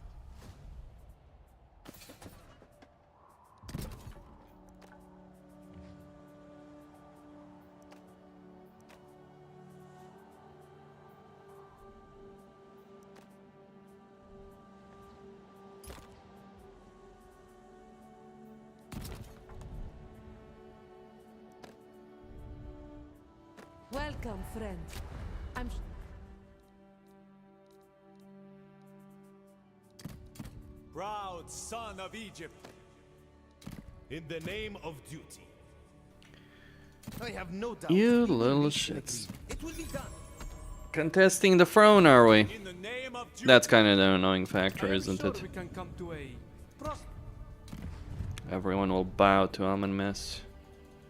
Speaker 6: Welcome, friend.
Speaker 4: Proud son of Egypt.
Speaker 7: In the name of duty. I have no doubt.
Speaker 1: You
Speaker 7: we will
Speaker 1: little
Speaker 7: reach an
Speaker 1: shits.
Speaker 7: agreement. It will be done.
Speaker 1: Contesting the throne, are we?
Speaker 4: In the name of Judah.
Speaker 1: That's kind of the annoying
Speaker 5: I
Speaker 1: factor,
Speaker 5: am
Speaker 1: isn't
Speaker 5: sure
Speaker 1: it?
Speaker 5: we can come to a
Speaker 1: Everyone will bow to Amenmesse.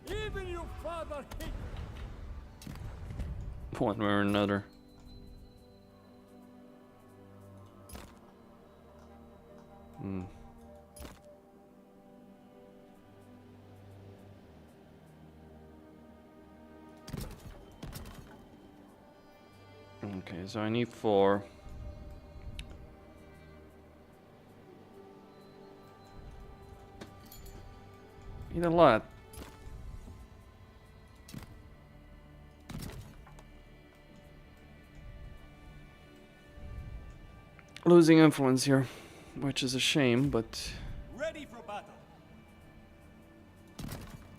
Speaker 5: even your father hates.
Speaker 1: One way or another. Okay, so I need 4. Need a lot. Losing influence here, which is a shame, but
Speaker 4: Ready for battle.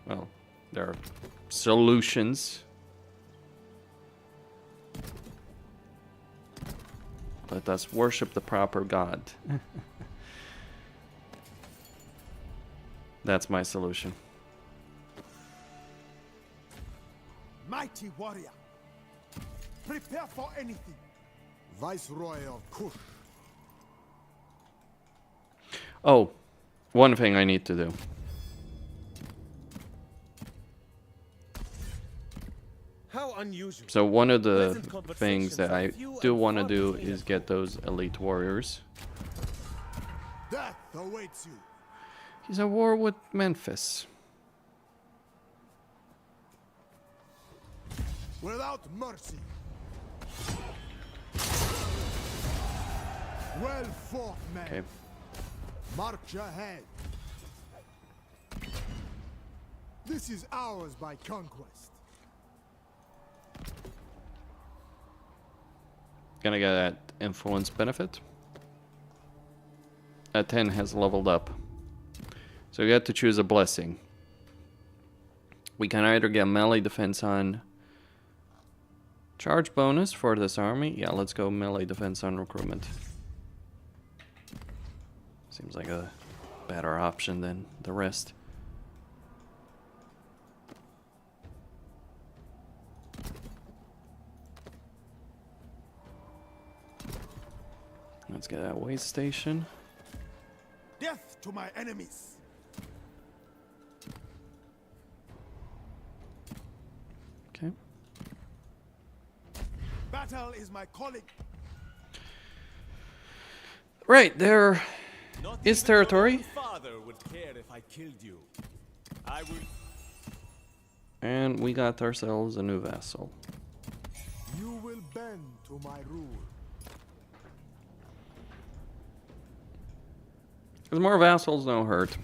Speaker 1: well, there are solutions. Let us worship the proper god. That's my solution.
Speaker 3: Mighty warrior. Prepare for anything. Viceroy of Kush.
Speaker 1: Oh, one thing I need to do.
Speaker 7: How unusual.
Speaker 1: So one of the
Speaker 7: Pleasant
Speaker 1: things that I
Speaker 7: conversations are
Speaker 1: do
Speaker 7: few
Speaker 1: want to
Speaker 7: and
Speaker 1: do
Speaker 7: far between
Speaker 1: is
Speaker 7: at
Speaker 1: get those elite warriors.
Speaker 3: Death awaits you.
Speaker 1: He's at war with Memphis.
Speaker 3: Without mercy. Well fought, man.
Speaker 1: Okay.
Speaker 3: March ahead. This is ours by conquest.
Speaker 1: Gonna get that influence benefit. Aten has leveled up. So we got to choose a blessing. We can either get melee defense on charge bonus for this army. Yeah, let's go melee defense on recruitment. Seems like a better option than the rest. Let's get that way station.
Speaker 3: Death to my enemies.
Speaker 1: Okay.
Speaker 3: Battle is my calling.
Speaker 1: Right, there
Speaker 4: Not
Speaker 1: is
Speaker 4: even
Speaker 1: territory.
Speaker 4: your own father would care if I killed you. I would.
Speaker 1: And we got ourselves a new vassal.
Speaker 3: You will bend to my rule.
Speaker 1: Because more vassals, no hurt.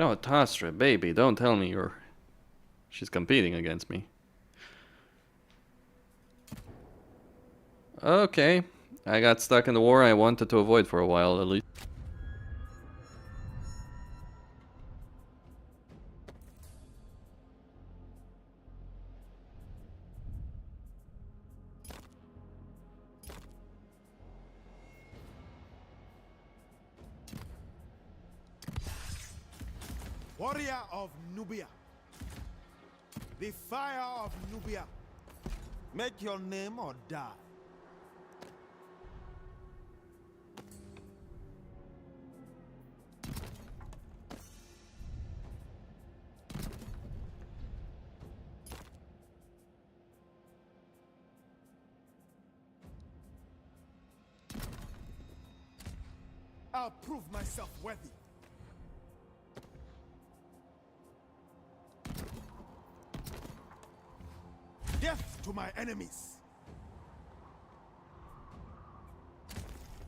Speaker 1: Oh, Tastra, baby, don't tell me she's competing against me. Okay, I got stuck in the war I wanted to avoid for a while at least.
Speaker 3: Warrior of Nubia. The fire of Nubia. Make your name or die. I'll prove myself worthy. Death to my enemies.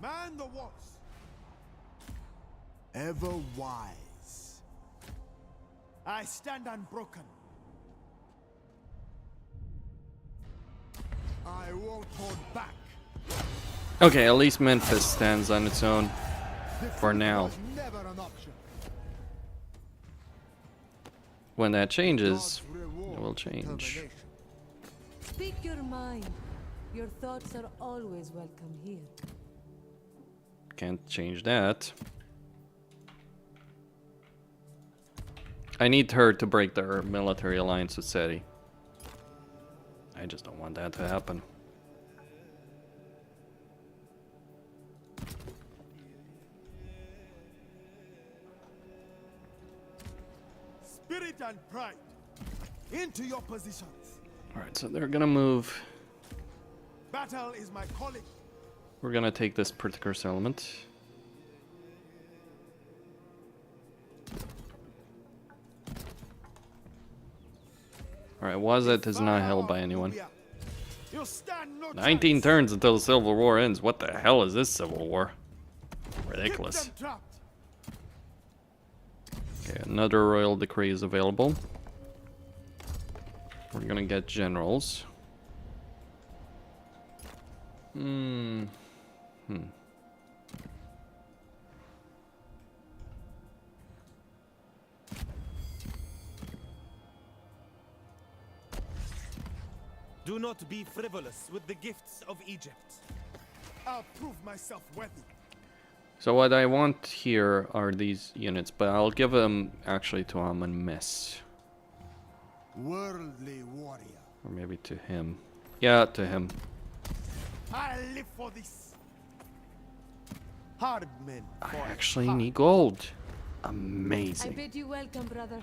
Speaker 3: Man the walls. Ever wise. I stand unbroken. I won't hold back.
Speaker 1: Okay, at least Memphis stands on its own for now.
Speaker 3: Was never an option.
Speaker 1: When that changes,
Speaker 3: God's reward
Speaker 1: it will change.
Speaker 3: determination.
Speaker 6: Speak your mind. Your thoughts are always welcome here.
Speaker 1: Can't change that. I need her to break their military alliance with SETI. I just don't want that to happen.
Speaker 3: Spirit and pride. Into your positions.
Speaker 1: Alright, so they're gonna move.
Speaker 3: Battle is my calling.
Speaker 1: We're gonna take this particular settlement. Alright, Wazet is not held by anyone.
Speaker 3: You'll stand no
Speaker 1: 19
Speaker 3: chance.
Speaker 1: turns until the Civil War ends. What the hell is this Civil War?
Speaker 3: Keep
Speaker 1: Ridiculous.
Speaker 3: them trapped.
Speaker 1: Okay, another royal decree is available. We're gonna get generals.
Speaker 7: Do not be frivolous with the gifts of Egypt.
Speaker 3: I'll prove myself worthy.
Speaker 1: So what I want here are these units, but I'll give them actually to Amenmesse.
Speaker 3: Worldly warrior.
Speaker 1: Or maybe to him. Yeah, to him.
Speaker 3: I live for this. Hard men.
Speaker 1: I actually need gold.
Speaker 6: I
Speaker 1: Amazing.
Speaker 6: bid you welcome, brother.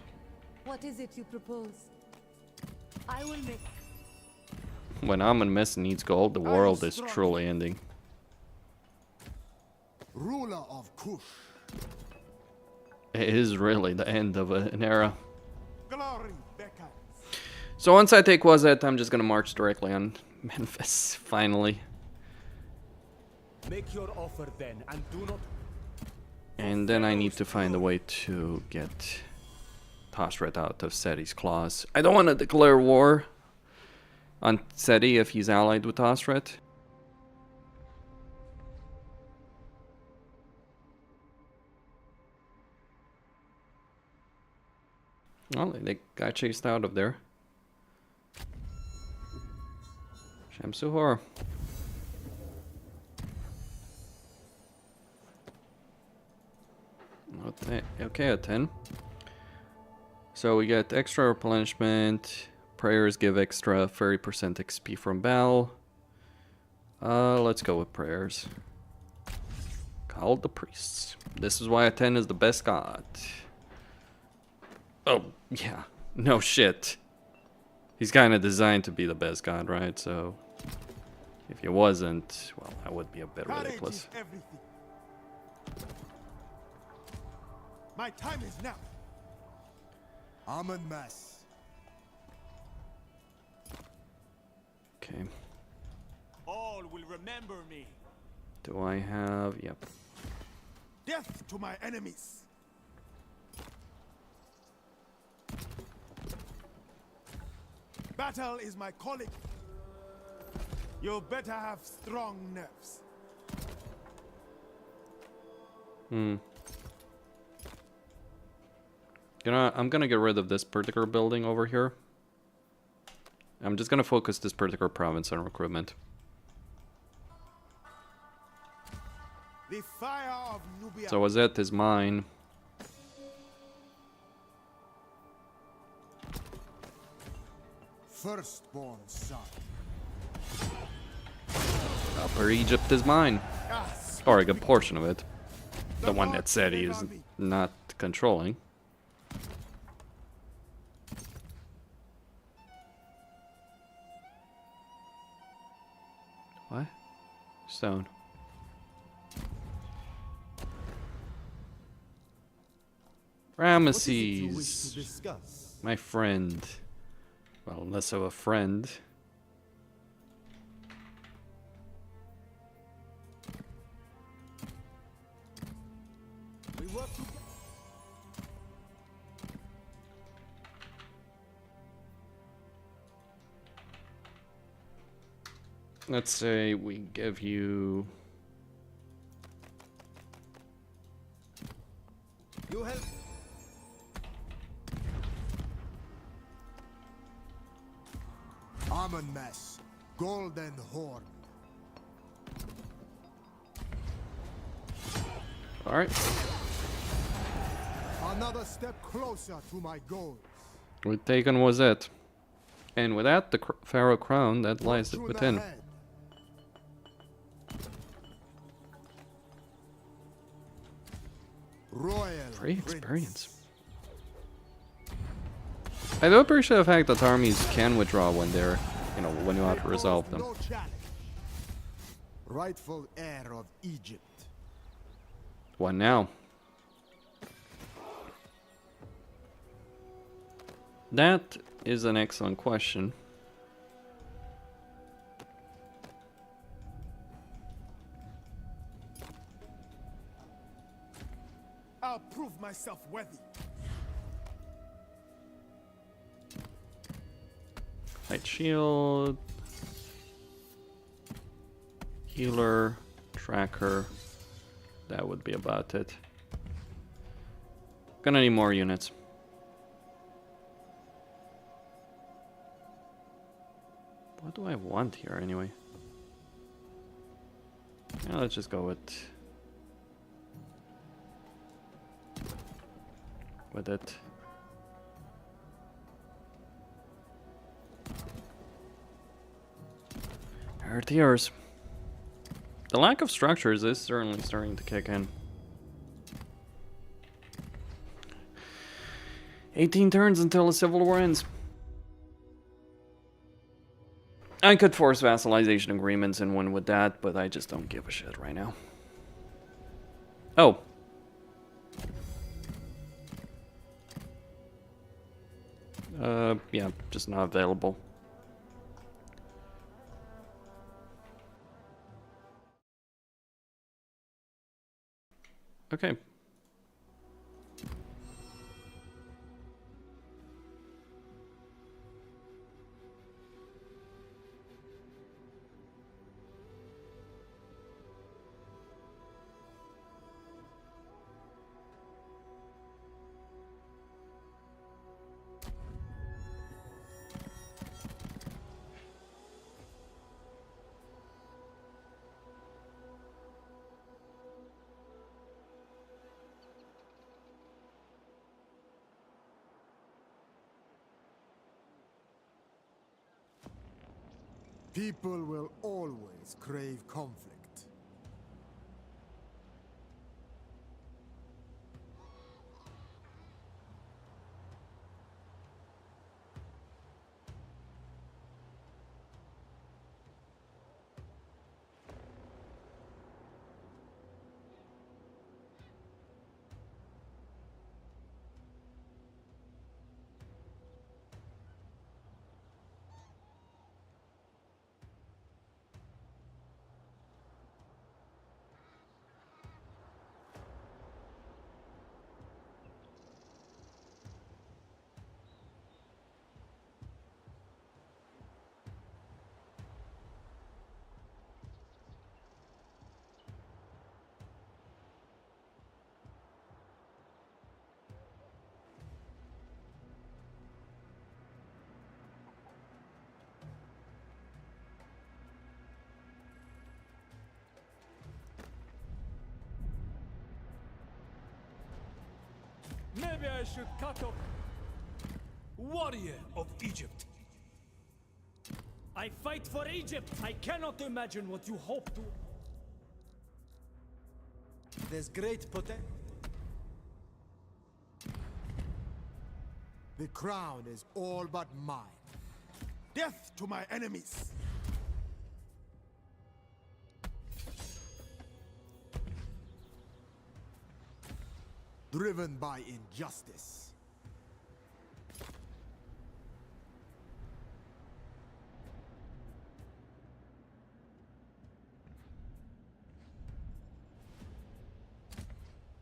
Speaker 6: What is it you propose? I will make.
Speaker 1: When Amenmesse needs gold, the world is truly ending.
Speaker 3: Ruler of Kush.
Speaker 1: It is really the end of an era.
Speaker 3: Glory beckons.
Speaker 1: So once I take Wazet, I'm just gonna march directly on Memphis, finally.
Speaker 7: Make your offer then, and do not.
Speaker 1: And then I need to find a way to get Toshret out of Seti's claws. I don't want to declare war on Seti if he's allied with Toshret. Well, they got chased out of there. Shamsuhor. Okay, Aten. So we get extra replenishment. Prayers give extra 30% XP from Bell. Let's go with prayers. Call the priests. This is why Aten is the best god. Oh, yeah. No shit. He's kind of designed to be the best god, right? So, if he wasn't, well, that would be a bit
Speaker 3: Courage
Speaker 1: ridiculous.
Speaker 3: is everything. My time is now. Amenmesse.
Speaker 1: Okay.
Speaker 4: All will remember me.
Speaker 1: Do I have... Yep.
Speaker 3: Death to my enemies. Battle is my calling. You better have strong nerves.
Speaker 1: I'm gonna get rid of this particular building over here. I'm just gonna focus this particular province on recruitment.
Speaker 3: The fire of Nubia.
Speaker 1: So Wazet is mine.
Speaker 3: Firstborn son.
Speaker 1: Upper Egypt is mine. Or a good portion of it. The one that said he is not controlling. What? Stone. Ramesses.
Speaker 7: Discuss.
Speaker 1: My friend. Well, less of a friend.
Speaker 3: We work together.
Speaker 1: Let's say we give you...
Speaker 3: You help. Amenmesse, golden horn.
Speaker 1: Alright.
Speaker 3: Another step closer to my goals.
Speaker 1: We've taken Wazet. And with that, the Pharaoh crown that lies
Speaker 3: Through the
Speaker 1: within.
Speaker 3: head. Royal
Speaker 1: Free
Speaker 3: Prince.
Speaker 1: experience. I do appreciate the fact that armies can withdraw when they're, you know, when you have to resolve them.
Speaker 3: No challenge. Rightful heir of Egypt.
Speaker 1: What now? That is an excellent question.
Speaker 3: I'll prove myself worthy.
Speaker 1: Light shield, healer, tracker. That would be about it. Gonna need more units. What do I want here anyway? Yeah, let's just go with it. Heretiers. The lack of structures is certainly starting to kick in. 18 turns until the Civil War ends. I could force vassalization agreements and win with that, but I just don't give a shit right now. Oh. Yeah, just not available. Okay.
Speaker 3: People will always crave conflict.
Speaker 5: Maybe I should cut off. Warrior of Egypt. I fight for Egypt. I cannot imagine what you hope to.
Speaker 3: There's great potential. The crown is all but mine. Death to my enemies! Driven by injustice.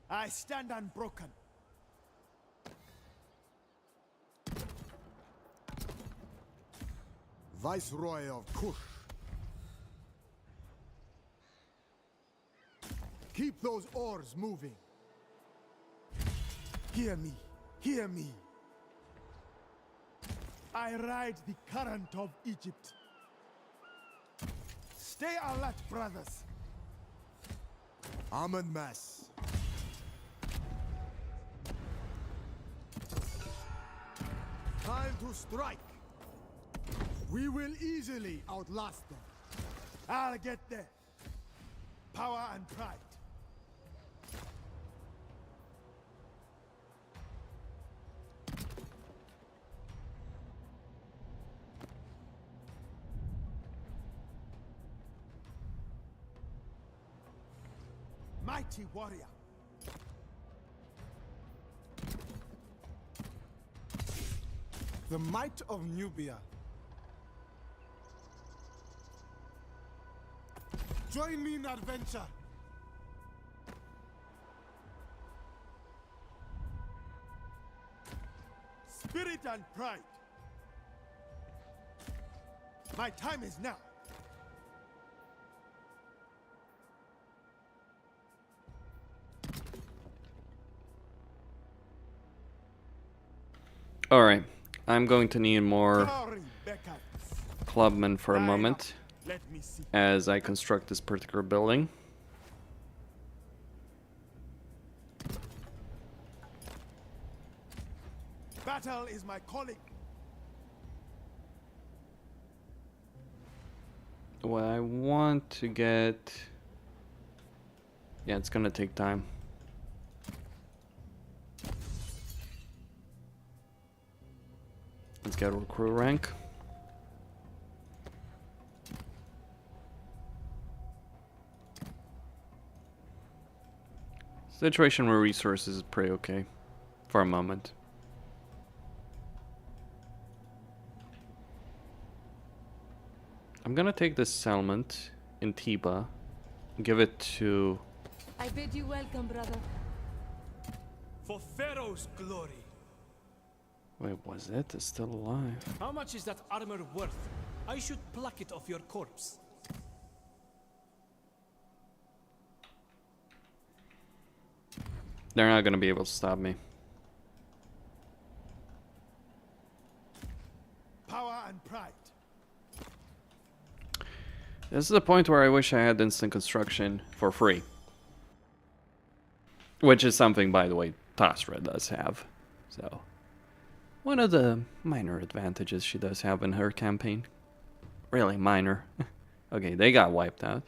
Speaker 3: I stand unbroken. Viceroy of Kush. Keep those oars moving. Hear me, hear me. I ride the current of Egypt. Stay alert, brothers. Amenmesse. Time to strike. We will easily outlast them. I'll get there. Power and pride. Mighty warrior. The might of Nubia. Join me in adventure. Spirit and pride. My time is now.
Speaker 1: Alright, I'm going to need more
Speaker 3: Glory beckons.
Speaker 1: clubmen for a moment
Speaker 3: Let me see.
Speaker 1: as I construct this particular building.
Speaker 3: Battle is my calling.
Speaker 1: Well, I want to get... Yeah, it's gonna take time. Let's get a recruit rank. Situation with resources is pretty okay for a moment. I'm gonna take this settlement in Tiba, give it to...
Speaker 6: I bid you welcome, brother.
Speaker 5: For Pharaoh's glory.
Speaker 1: Wait, was it? It's still alive.
Speaker 5: How much is that armor worth? I should pluck it off your corpse.
Speaker 1: They're not gonna be able to stop me.
Speaker 3: Power and pride.
Speaker 1: This is the point where I wish I had instant construction for free. Which is something, by the way, Tasra does have. So, one of the minor advantages she does have in her campaign. Really minor. Okay, they got wiped out.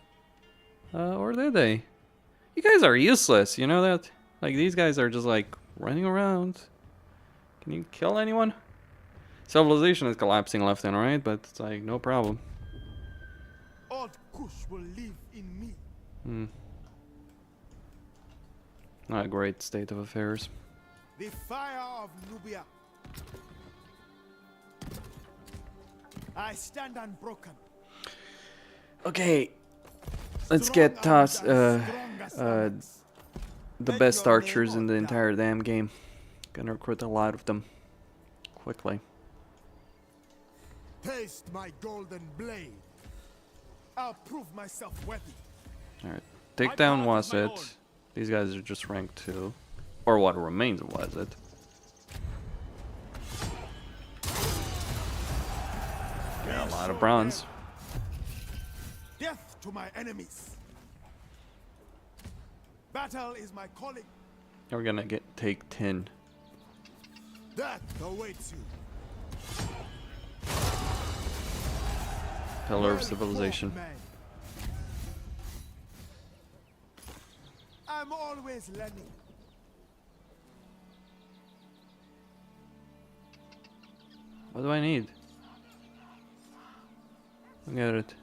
Speaker 1: Or did they? You guys are useless, you know that? Like, these guys are just, like, running around. Can you kill anyone? Civilization is collapsing left and right, but it's like, no problem.
Speaker 3: Old Kush will live in me.
Speaker 1: Not a great state of affairs.
Speaker 3: The fire of Nubia. I stand unbroken.
Speaker 1: Okay, let's get the best archers in the entire damn game. Gonna recruit a lot of them quickly.
Speaker 3: Taste my golden blade. I'll prove myself worthy.
Speaker 1: Alright, take down was it. These guys are just rank 2. Or what remains of was it. Got a lot of bronze.
Speaker 3: Death to my enemies. Battle is my calling.
Speaker 1: We're gonna take 10.
Speaker 3: That awaits you.
Speaker 1: Pillar of Civilization.
Speaker 3: Man. I'm always learning.
Speaker 1: What do I need? Look at it.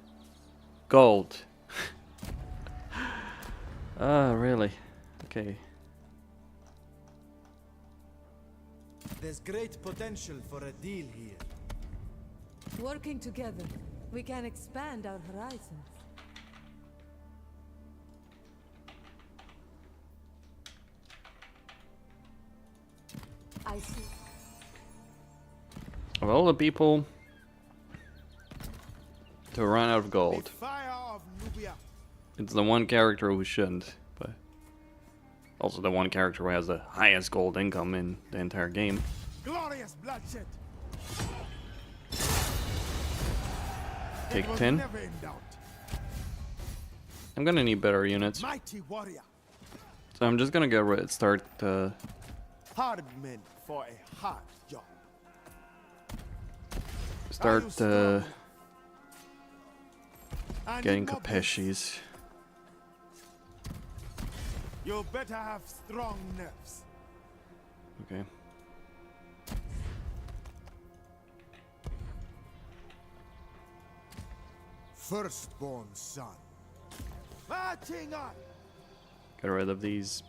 Speaker 1: Gold. Ah, really? Okay.
Speaker 8: There's great potential for a deal here.
Speaker 6: Working together, we can expand our horizons. I see.
Speaker 1: Of all the people to run out of gold,
Speaker 3: The fire of Nubia.
Speaker 1: it's the one character who shouldn't, but also the one character who has the highest gold income in the entire game.
Speaker 3: Glorious bloodshed.
Speaker 1: Take
Speaker 3: It was
Speaker 1: 10.
Speaker 3: never in doubt.
Speaker 1: I'm gonna need better units,
Speaker 3: Mighty warrior.
Speaker 1: so I'm just gonna start
Speaker 3: Hard men for a hard job. And
Speaker 1: getting
Speaker 3: in more
Speaker 1: Capeshis.
Speaker 3: You better have strong nerves.
Speaker 1: Okay.
Speaker 3: Firstborn son. Marching on.
Speaker 1: Get rid of these.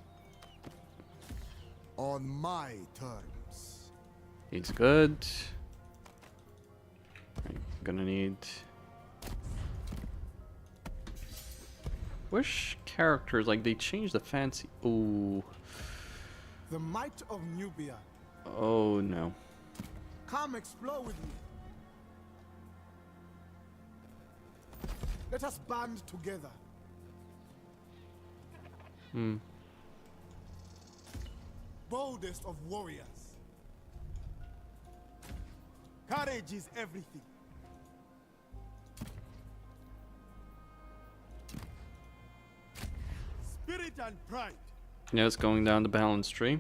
Speaker 3: On my terms.
Speaker 1: He's good. gonna need. Which characters, like, they changed the fancy. Ooh.
Speaker 3: The might of Nubia.
Speaker 1: Oh no.
Speaker 3: Come explore with me. Let us band together. Boldest of warriors. Courage is everything. Spirit and pride.
Speaker 1: Yeah, it's going down the balance tree.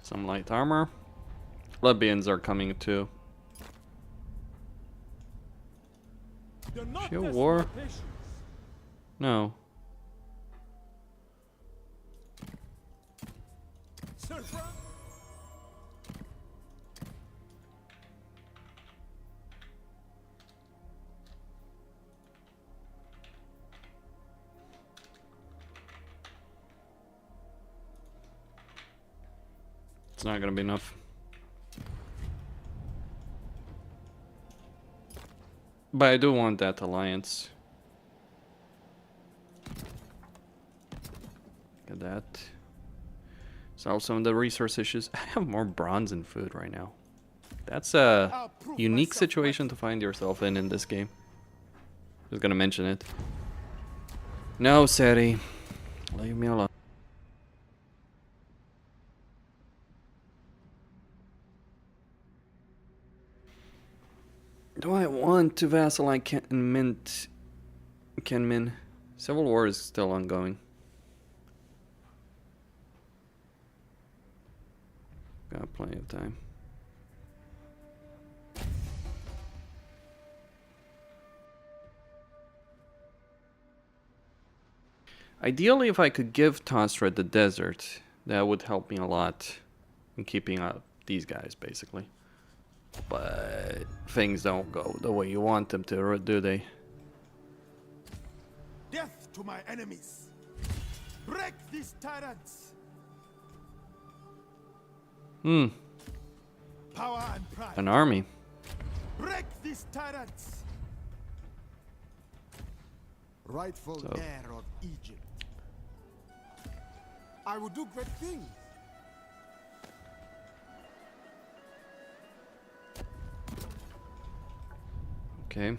Speaker 1: Some light armor. Libyans are coming too.
Speaker 5: You're not
Speaker 1: Shield
Speaker 5: testing
Speaker 1: war?
Speaker 5: my patience.
Speaker 1: No.
Speaker 5: Surprise!
Speaker 1: It's not gonna be enough. But I do want that alliance. Look at that. Solve some of the resource issues. I have more bronze and food right now. That's a unique situation to find yourself in this game. Just gonna mention it. No, Seri. Leave me alone. Do I want to vassalize Kenmin? Civil War is still ongoing. Got plenty of time. Ideally, if I could give Tostra the desert, that would help me a lot in keeping up these guys, basically. But things don't go the way you want them to, do they?
Speaker 3: Death to my enemies. Break these tyrants. Power and pride.
Speaker 1: An army.
Speaker 3: Break these tyrants. Rightful heir of Egypt. I will do great things.
Speaker 1: Okay.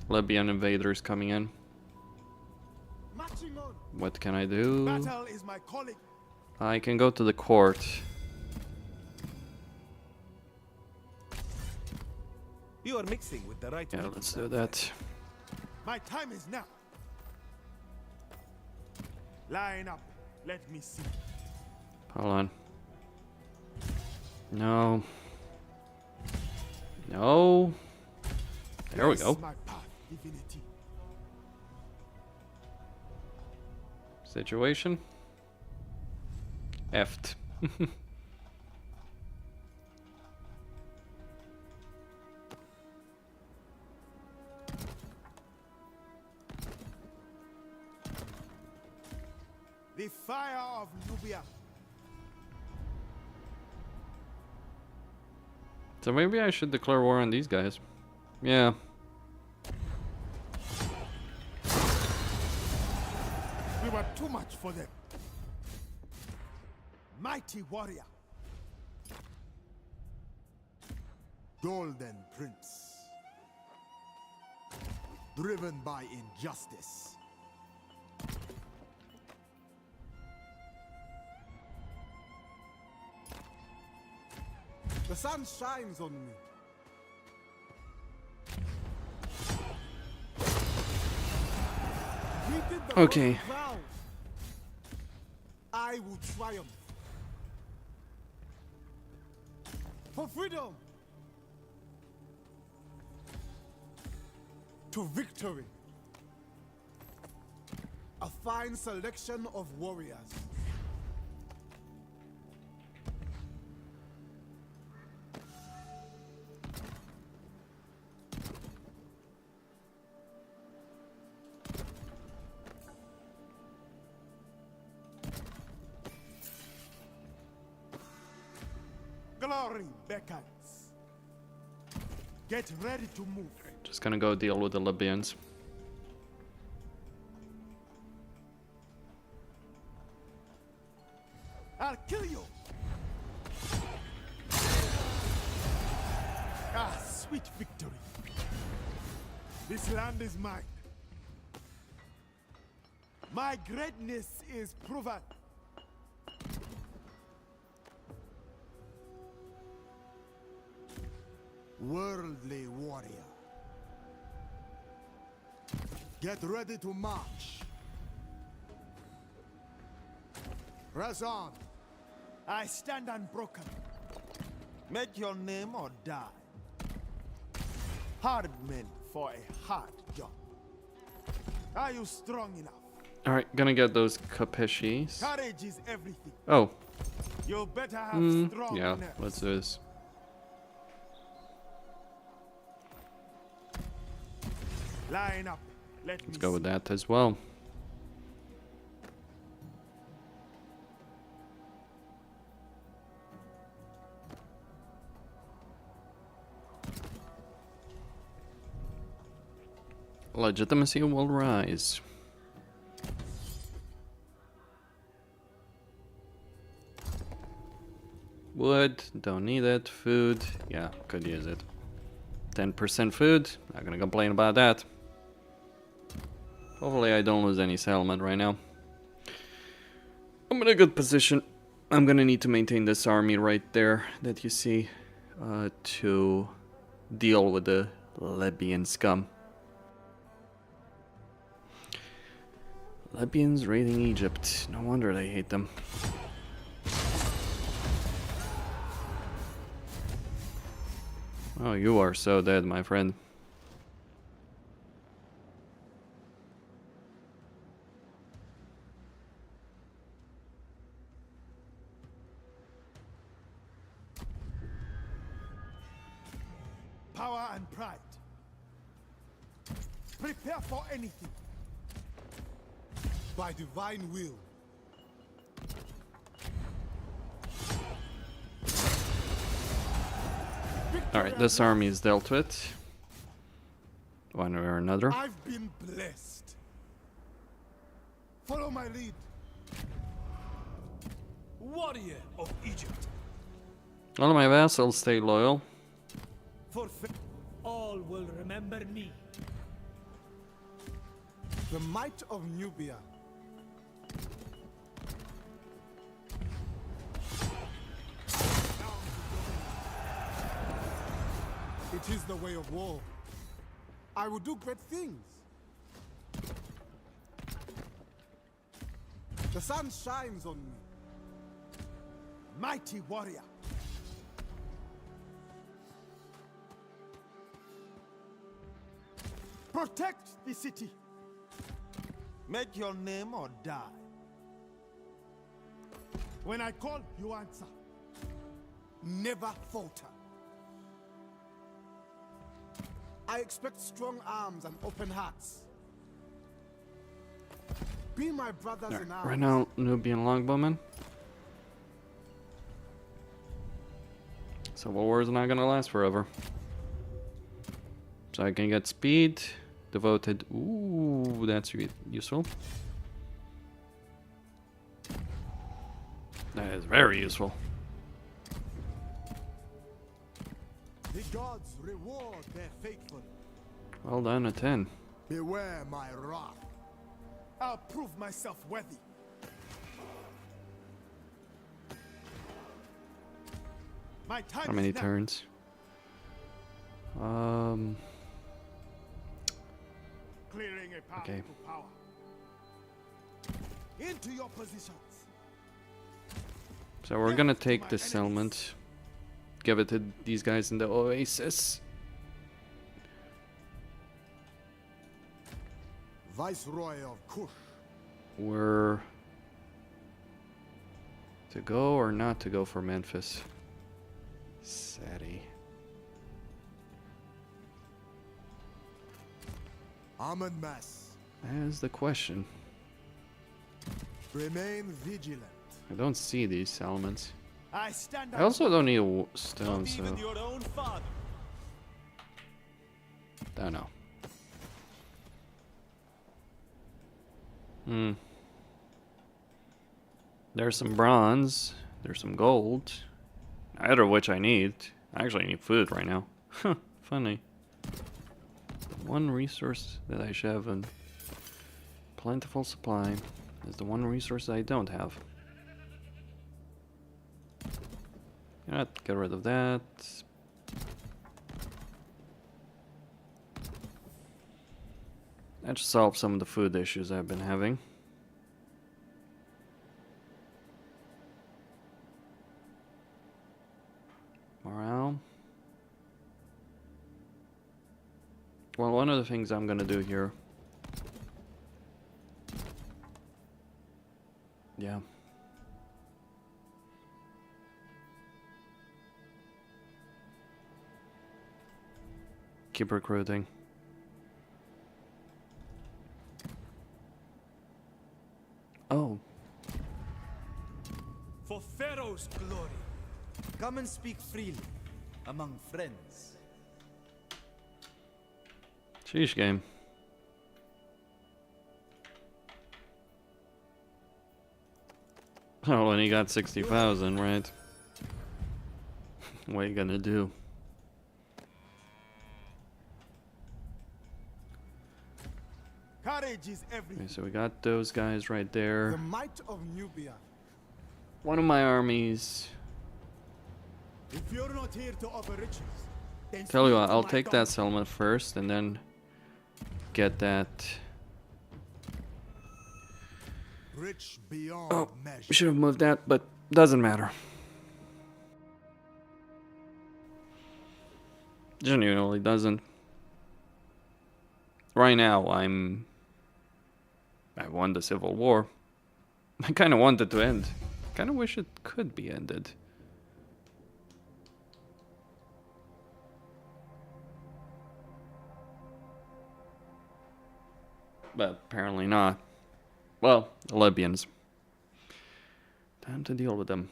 Speaker 1: Libyan invaders coming in.
Speaker 3: Marching on.
Speaker 1: What can I do?
Speaker 3: Battle is my calling.
Speaker 1: I can go to the court.
Speaker 7: You are mixing with the right
Speaker 1: Yeah,
Speaker 7: people.
Speaker 1: let's do that.
Speaker 3: My time is now. Line up. Let me see.
Speaker 1: Hold on. No. No. There we go.
Speaker 3: My path, divinity.
Speaker 1: Situation. Effed.
Speaker 3: The fire of Nubia.
Speaker 1: So maybe I should declare war on these guys. Yeah.
Speaker 3: We were too much for them. Mighty warrior. Golden prince. Driven by injustice. The sun shines on me. We did the
Speaker 1: Okay.
Speaker 3: Lord's vow. I will triumph. For freedom. To victory. A fine selection of warriors. Glory beckons. Get ready to move.
Speaker 1: Just gonna go deal with the Libyans.
Speaker 3: I'll kill you. Ah, sweet victory. This land is mine. My greatness is proven. Worldly warrior. Get ready to march. Press on. I stand unbroken. Make your name or die. Hard men for a hard job. Are you strong enough?
Speaker 1: Alright, gonna get those Capeshis.
Speaker 3: Courage is everything.
Speaker 1: Oh.
Speaker 3: You better have strong
Speaker 1: Yeah,
Speaker 3: nerves.
Speaker 1: let's do this.
Speaker 3: Line up.
Speaker 1: Let's go with that as well. Legitimacy will rise. Wood, don't need it. Food, yeah, could use it. 10% food, not gonna complain about that. Hopefully I don't lose any settlement right now. I'm in a good position. I'm gonna need to maintain this army right there that you see to deal with the Libyan scum. Libyans raiding Egypt. No wonder they hate them. Oh, you are so dead, my friend.
Speaker 3: Power and pride. Prepare for anything. By divine will.
Speaker 1: Alright, this army is dealt with. One way or another.
Speaker 3: I've been blessed. Follow my lead.
Speaker 5: Warrior of Egypt.
Speaker 1: All of my vassals stay loyal.
Speaker 3: For
Speaker 8: All will remember me.
Speaker 3: the might of Nubia. It is the way of war. I will do great things. The sun shines on me. Mighty warrior. Protect the city. Make your name or die. When I call, you answer. Never falter. I expect strong arms and open hearts. Be my brothers in arms.
Speaker 1: Right now, Nubian longbowman. Civil War is not gonna last forever. So I can get speed, devoted. Ooh, that's useful. That is very useful.
Speaker 3: The gods reward their faithful.
Speaker 1: Well done, Aten.
Speaker 3: Beware my wrath. I'll prove myself worthy. My time
Speaker 1: How many
Speaker 3: is now.
Speaker 1: turns?
Speaker 3: Clearing a path
Speaker 1: Okay.
Speaker 3: to power. Into your positions.
Speaker 1: So we're gonna take this settlement, give it to these guys in the oasis.
Speaker 3: Viceroy of Kush.
Speaker 1: We're to go or not to go for Memphis. Sadie.
Speaker 3: Amenmesse.
Speaker 1: That is the question.
Speaker 3: Remain vigilant.
Speaker 1: I don't see these settlements.
Speaker 3: I stand
Speaker 1: I also don't need a stone,
Speaker 4: Not
Speaker 1: so
Speaker 4: even your own father.
Speaker 1: There's some bronze. There's some gold. Neither of which I need. I actually need food right now. Huh, funny. The one resource that I should have in plentiful supply is the one resource I don't have. Get rid of that. That should solve some of the food issues I've been having. Morale. Well, one of the things I'm gonna do here. Yeah. Keep recruiting. Oh.
Speaker 8: For Pharaoh's glory. Come and speak freely among friends.
Speaker 1: Sheesh game. Oh, and he got 60,000, right? What are you gonna do?
Speaker 3: Courage is everything.
Speaker 1: Okay, so we got those guys right there.
Speaker 3: The might of Nubia.
Speaker 1: One of my armies.
Speaker 3: If you're not here to offer riches, then
Speaker 1: Tell you
Speaker 3: speak
Speaker 1: what,
Speaker 3: to
Speaker 1: I'll
Speaker 3: my
Speaker 1: take that
Speaker 3: donkey.
Speaker 1: settlement first and then get that.
Speaker 3: Rich beyond
Speaker 1: Oh,
Speaker 3: measure.
Speaker 1: we should have moved that, but doesn't matter. Genuinely doesn't. Right now, I won the Civil War. I kind of want it to end. Kind of wish it could be ended. But apparently not. Well, the Libyans. Time to deal with them.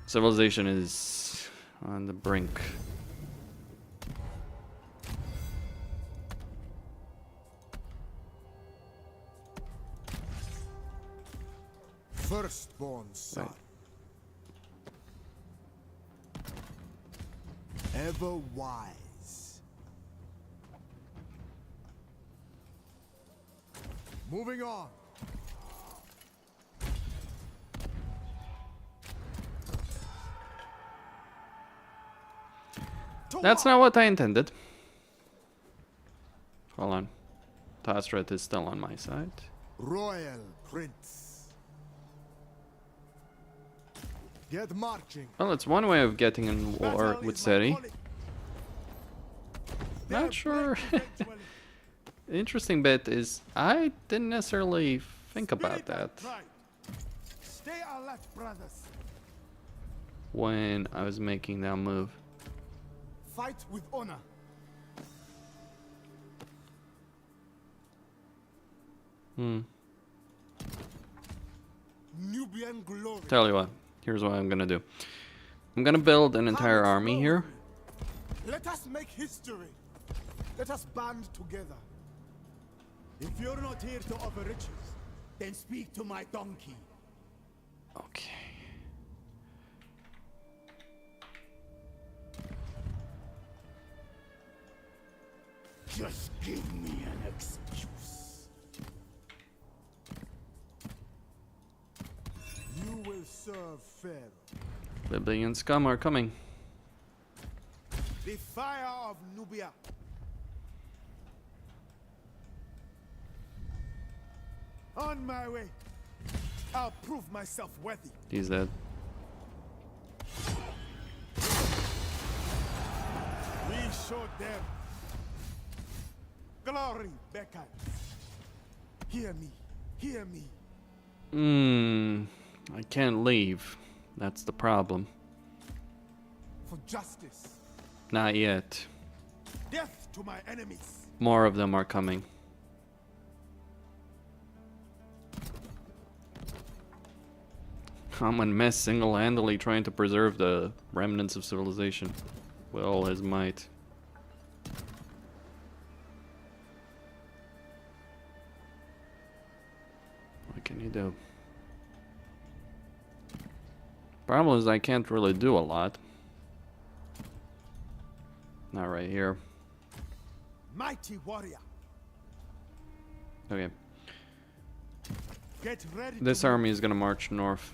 Speaker 1: Civilization is on the brink.
Speaker 3: Firstborn son.
Speaker 1: Right.
Speaker 3: Ever wise. Moving on.
Speaker 1: That's not what I intended. Hold on. Tasret is still on my side.
Speaker 3: Royal Prince. Get marching.
Speaker 1: Well, it's one way of getting in war
Speaker 3: Battle
Speaker 1: with
Speaker 3: is my
Speaker 1: Seti.
Speaker 3: calling.
Speaker 1: Not
Speaker 3: Their
Speaker 1: sure.
Speaker 3: bread eventually.
Speaker 1: The interesting bit is I didn't necessarily think about
Speaker 3: Spirit and
Speaker 1: that
Speaker 3: pride. Stay alert, brothers.
Speaker 1: when I was making that move.
Speaker 3: Fight with honor. Nubian glory.
Speaker 1: Tell you what, here's what I'm gonna do. I'm gonna build an entire army here.
Speaker 3: Let us make history. Let us band together. If you're not here to offer riches, then speak to my donkey.
Speaker 1: Okay.
Speaker 3: Just give me an excuse. You will serve Pharaoh.
Speaker 1: Libyan scum are coming.
Speaker 3: The fire of Nubia. On my way. I'll prove myself worthy.
Speaker 1: He's dead.
Speaker 3: We showed them. Glory beckons. Hear me. Hear me.
Speaker 1: I can't leave. That's the problem.
Speaker 3: For justice.
Speaker 1: Not yet.
Speaker 3: Death to my enemies.
Speaker 1: More of them are coming. Amenmesse single-handedly trying to preserve the remnants of civilization with all his might. can you do? Problem is I can't really do a lot. Not right here.
Speaker 3: Mighty warrior.
Speaker 1: Okay.
Speaker 3: Get ready.
Speaker 1: This army is gonna march north.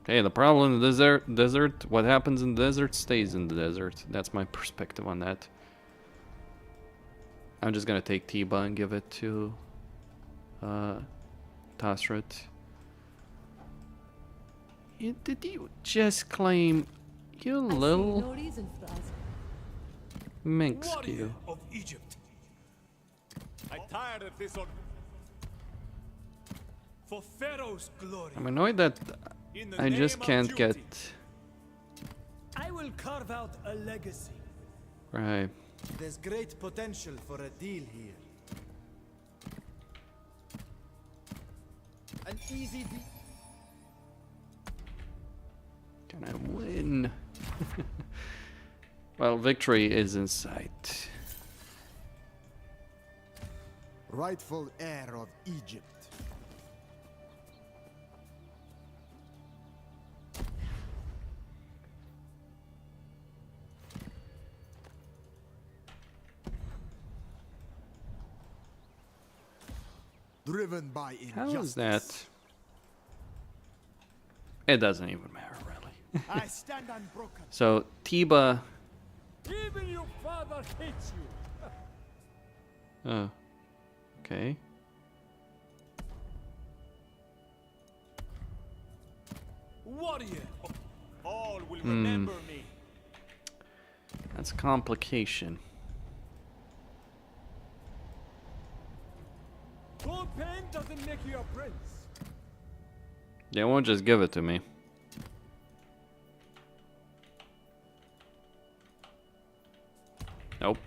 Speaker 1: Hey, the problem in the desert, what happens in the desert stays in the desert. That's my perspective on that. I'm just gonna take Tiba and give it to Tasrit. Did you just claim you
Speaker 6: I see
Speaker 1: little
Speaker 6: no reason for us.
Speaker 1: minx
Speaker 5: Warrior
Speaker 1: you?
Speaker 5: of Egypt.
Speaker 4: I'm tired of this on.
Speaker 5: For Pharaoh's glory.
Speaker 1: I'm annoyed that
Speaker 4: In the
Speaker 1: I just
Speaker 4: name of
Speaker 1: can't
Speaker 4: duty.
Speaker 1: get
Speaker 5: I will carve out a legacy.
Speaker 1: right.
Speaker 8: There's great potential for a deal here. An easy deal.
Speaker 1: Can I win? Well, victory is in sight.
Speaker 3: Rightful heir of Egypt. Driven by injustice.
Speaker 1: How is that? It doesn't even matter, really.
Speaker 3: I stand unbroken.
Speaker 1: So, Tiba.
Speaker 5: Even your father hates you.
Speaker 1: Oh. Okay.
Speaker 5: Warrior.
Speaker 4: All will remember me.
Speaker 1: That's a complication.
Speaker 5: Gold pen doesn't make you a prince.
Speaker 1: They won't just give it to me. Nope.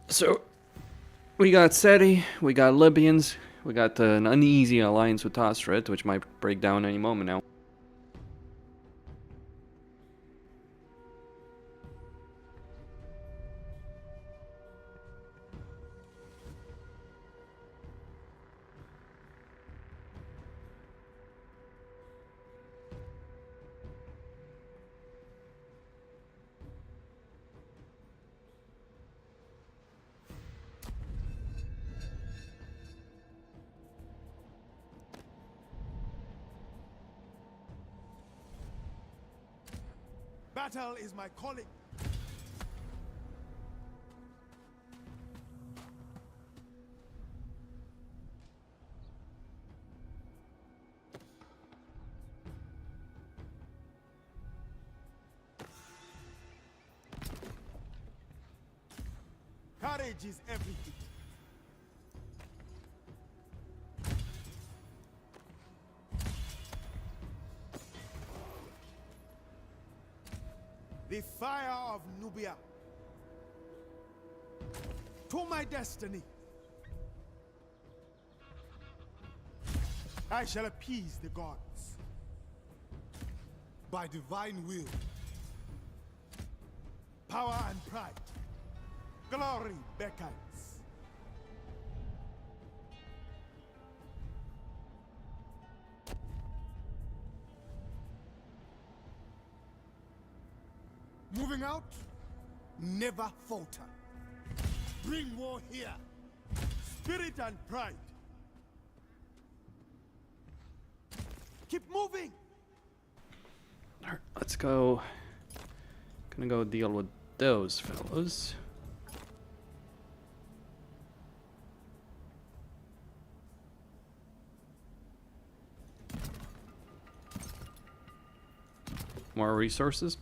Speaker 1: So, we got Seti, we got Libyans, we got an uneasy alliance with Tasrit, which might break down any moment now.
Speaker 3: Battle is my calling. Courage is everything. The fire of Nubia. To my destiny. I shall appease the gods. By divine will. Power and pride. Glory beckons. Moving out, never falter. Bring war here. Spirit and pride. Keep moving.
Speaker 1: Alright, let's go. Gonna go deal with those fellows. More resources.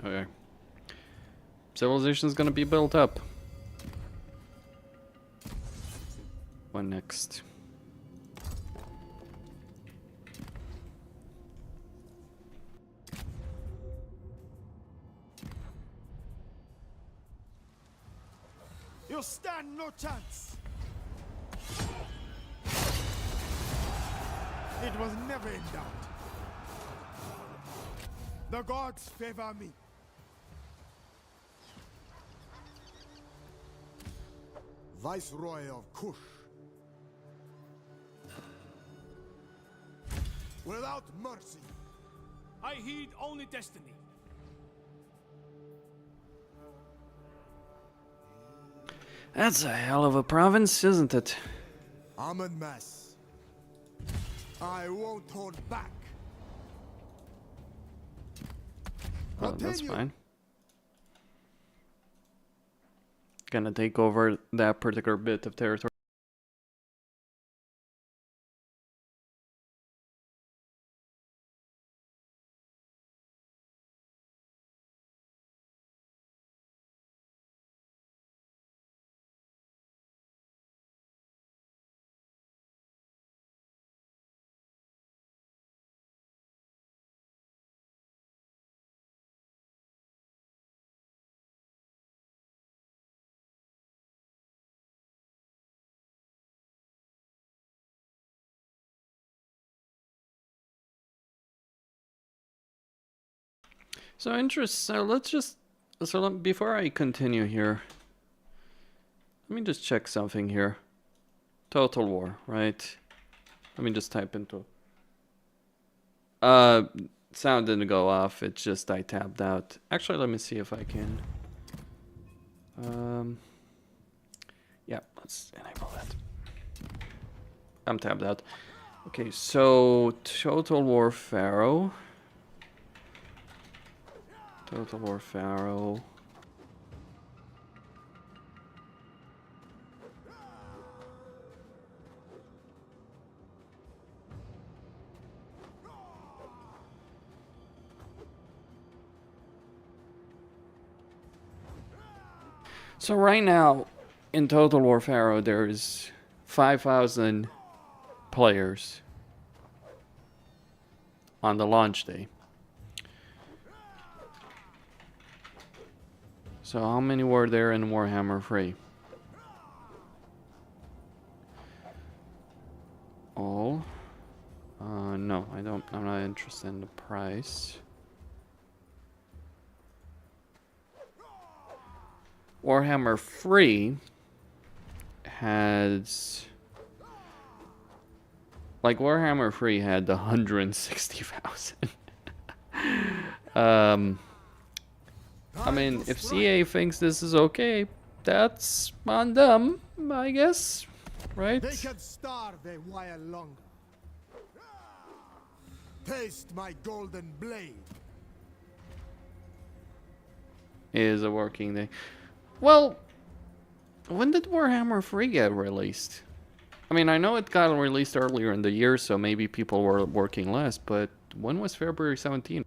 Speaker 1: Okay. Civilization's gonna be built up. one next?
Speaker 3: You stand no chance. It was never in doubt. The gods favor me. Viceroy of Kush. Without mercy.
Speaker 5: I heed only destiny.
Speaker 1: That's a hell of a province, isn't it?
Speaker 3: Amenmesse. I won't hold back.
Speaker 1: Oh, that's
Speaker 3: Continue.
Speaker 1: fine. Gonna take over that particular bit of territory. Before I continue here, let me just check something here. Total war, right? Let me just type into. Sound didn't go off. It's just I tabbed out. Actually, let me see if I can. Yeah, let's enable that. I'm tabbed out. Okay, so Total War Pharaoh. Total War Pharaoh. So right now, in Total War Pharaoh, there's 5,000 players on the launch day. So how many were there in Warhammer 3? All? No, I'm not interested in the price. Warhammer 3 has... Like, Warhammer 3 had 160,000. I mean, if CA thinks this is okay, that's on them, I guess, right?
Speaker 3: They can starve a while longer. Taste my golden blade.
Speaker 1: Is a working day. Well, when did Warhammer 3 get released? I mean, I know it got released earlier in the year, so maybe people were working less, but when was February 17th?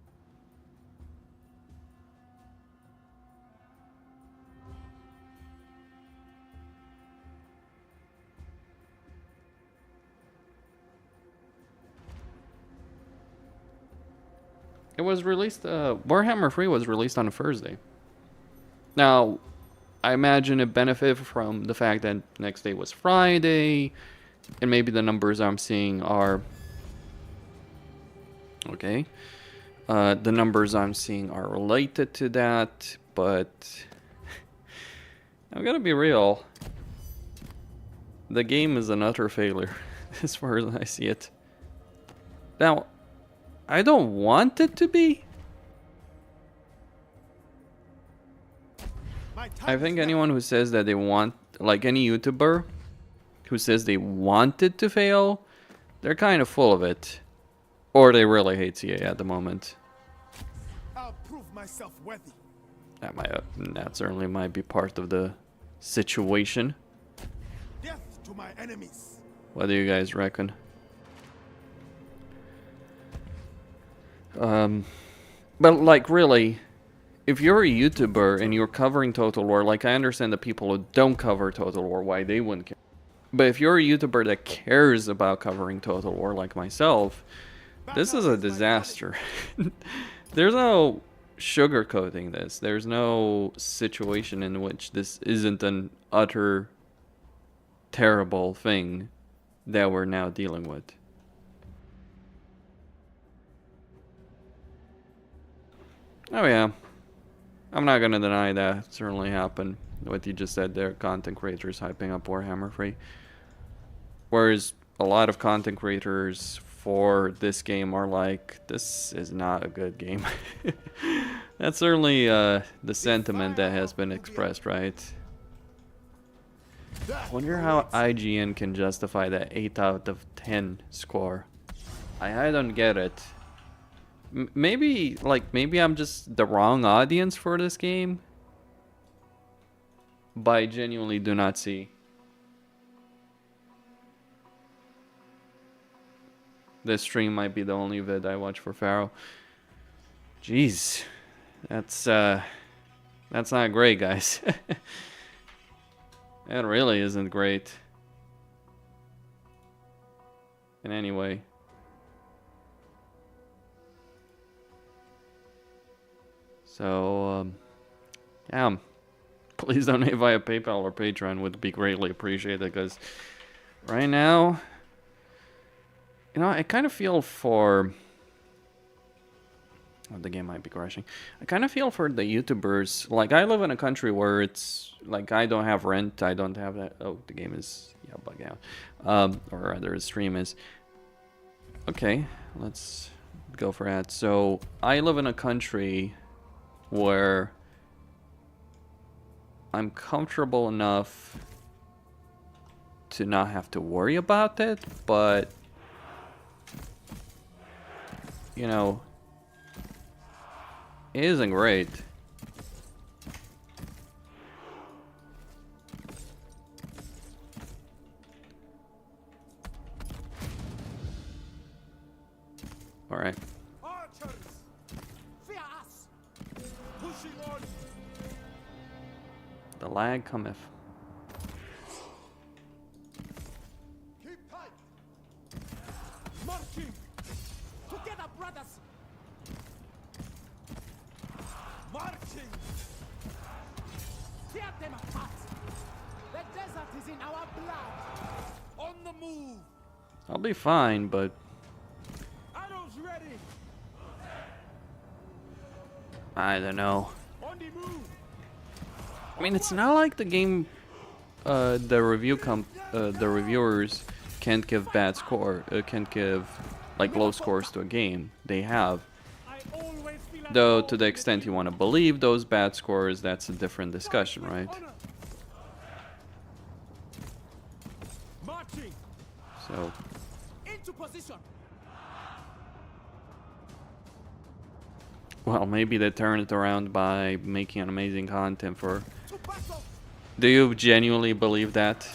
Speaker 1: It was released, Warhammer 3 was released on a Thursday. Now, I imagine it benefited from the fact that next day was Friday, and maybe the numbers I'm seeing are... Okay. The numbers I'm seeing are related to that, but... I'm gonna be real. The game is an utter failure, as far as I see it. Now, I don't want it to be. I think anyone who says that they want, like any YouTuber who says they want it to fail, they're kind of full of it. Or they really hate CA at the moment.
Speaker 3: I'll prove myself worthy.
Speaker 1: That certainly might be part of the situation.
Speaker 3: Death to my enemies.
Speaker 1: What do you guys reckon? But like really, if you're a YouTuber and you're covering Total War, like I understand the people who don't cover Total War, why they wouldn't care. But if you're a YouTuber that cares about covering Total War like myself, this is a disaster. There's no sugarcoating this. There's no situation in which this isn't an utter terrible thing that we're now dealing with. Oh yeah, I'm not gonna deny that certainly happened. What you just said there, content creators hyping up Warhammer 3. Whereas a lot of content creators for this game are like, this is not a good game. That's certainly the sentiment that has been expressed, right? I wonder how IGN can justify that 8 out of 10 score. I don't get it. Maybe I'm just the wrong audience for this game. But I genuinely do not see. This stream might be the only vid I watch for Pharaoh. Jeez. That's not great, guys. That really isn't great. And anyway. So, yeah. Please donate via PayPal or Patreon, would be greatly appreciated, because right now, you know, I kind of feel for... Oh, the game might be crashing. I kind of feel for the YouTubers. Like, I live in a country where it's, like, I don't have rent, I don't have that... Oh, the game is, yeah, bugging out. Or rather, the stream is. Okay, let's go for that. So, I live in a country where I'm comfortable enough to not have to worry about it, but, you know, it isn't great. All right.
Speaker 3: Archers, fear us. Pushing on.
Speaker 1: The lag cometh.
Speaker 3: Keep tight. Marching. Together, brothers. Marching. Tear them apart. The desert is in our blood. On the move.
Speaker 1: I'll be fine, but
Speaker 3: Arrows ready.
Speaker 1: I don't know.
Speaker 3: On the move.
Speaker 1: I mean, it's not like the game, the reviewers can't give bad score, can't give like low scores to a game. They have. Though to the extent you want to believe those bad scores, that's a different discussion, right?
Speaker 3: Marching.
Speaker 1: So.
Speaker 3: Into position.
Speaker 1: Well, maybe they turn it around by making an amazing content for... Do you genuinely believe that?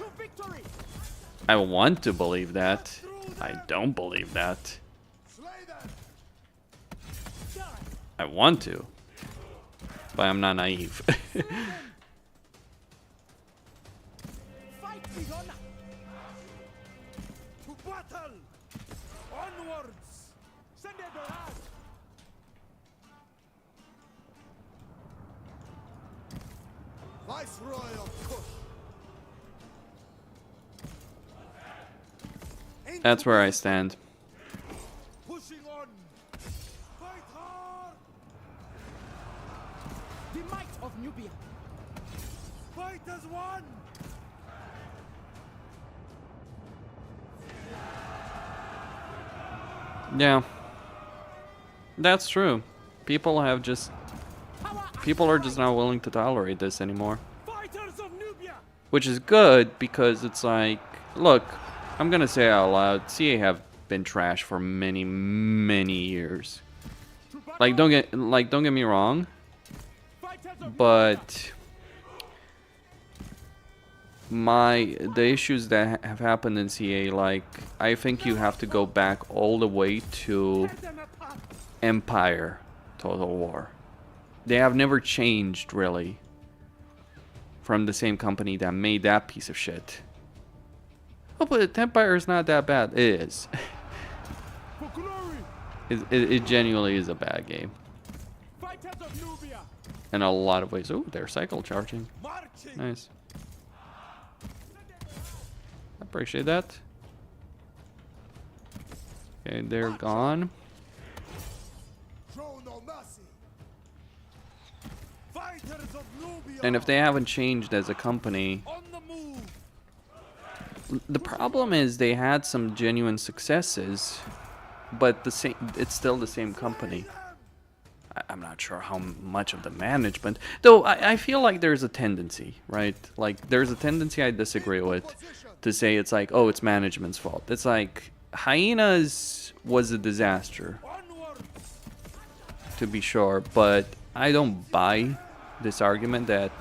Speaker 1: I want to believe that. I don't believe that. I want to. But I'm not naive.
Speaker 3: Viceroy of Kush.
Speaker 1: That's where I stand.
Speaker 3: Pushing on. Fight hard. The might of Nubia. Fight as one.
Speaker 1: Yeah. That's true. People are just not willing to tolerate this anymore. Which is good, because it's like, look, I'm gonna say it out loud, CA have been trash for many, many years. Like, don't get me wrong, but the issues that have happened in CA, like, I think you have to go back all the way to Empire Total War. They have never changed, really, from the same company that made that piece of shit. No, but Empire is not that bad. It is.
Speaker 5: For glory.
Speaker 1: It genuinely is a bad game.
Speaker 5: Fighters of Nubia.
Speaker 1: In a lot of ways. Oh, they're cycle charging.
Speaker 3: Marching.
Speaker 1: Nice. Appreciate that. Okay, they're gone.
Speaker 3: Show no mercy. Fighters of Nubia.
Speaker 1: And if they haven't changed as a company,
Speaker 3: On the move.
Speaker 1: the problem is they had some genuine successes, but it's still the same company. I'm not sure how much of the management, though I feel like there's a tendency, right? Like there's a tendency I disagree with to say it's like, oh, it's management's fault. It's like Hyenas was a disaster, to be sure, but I don't buy this argument that,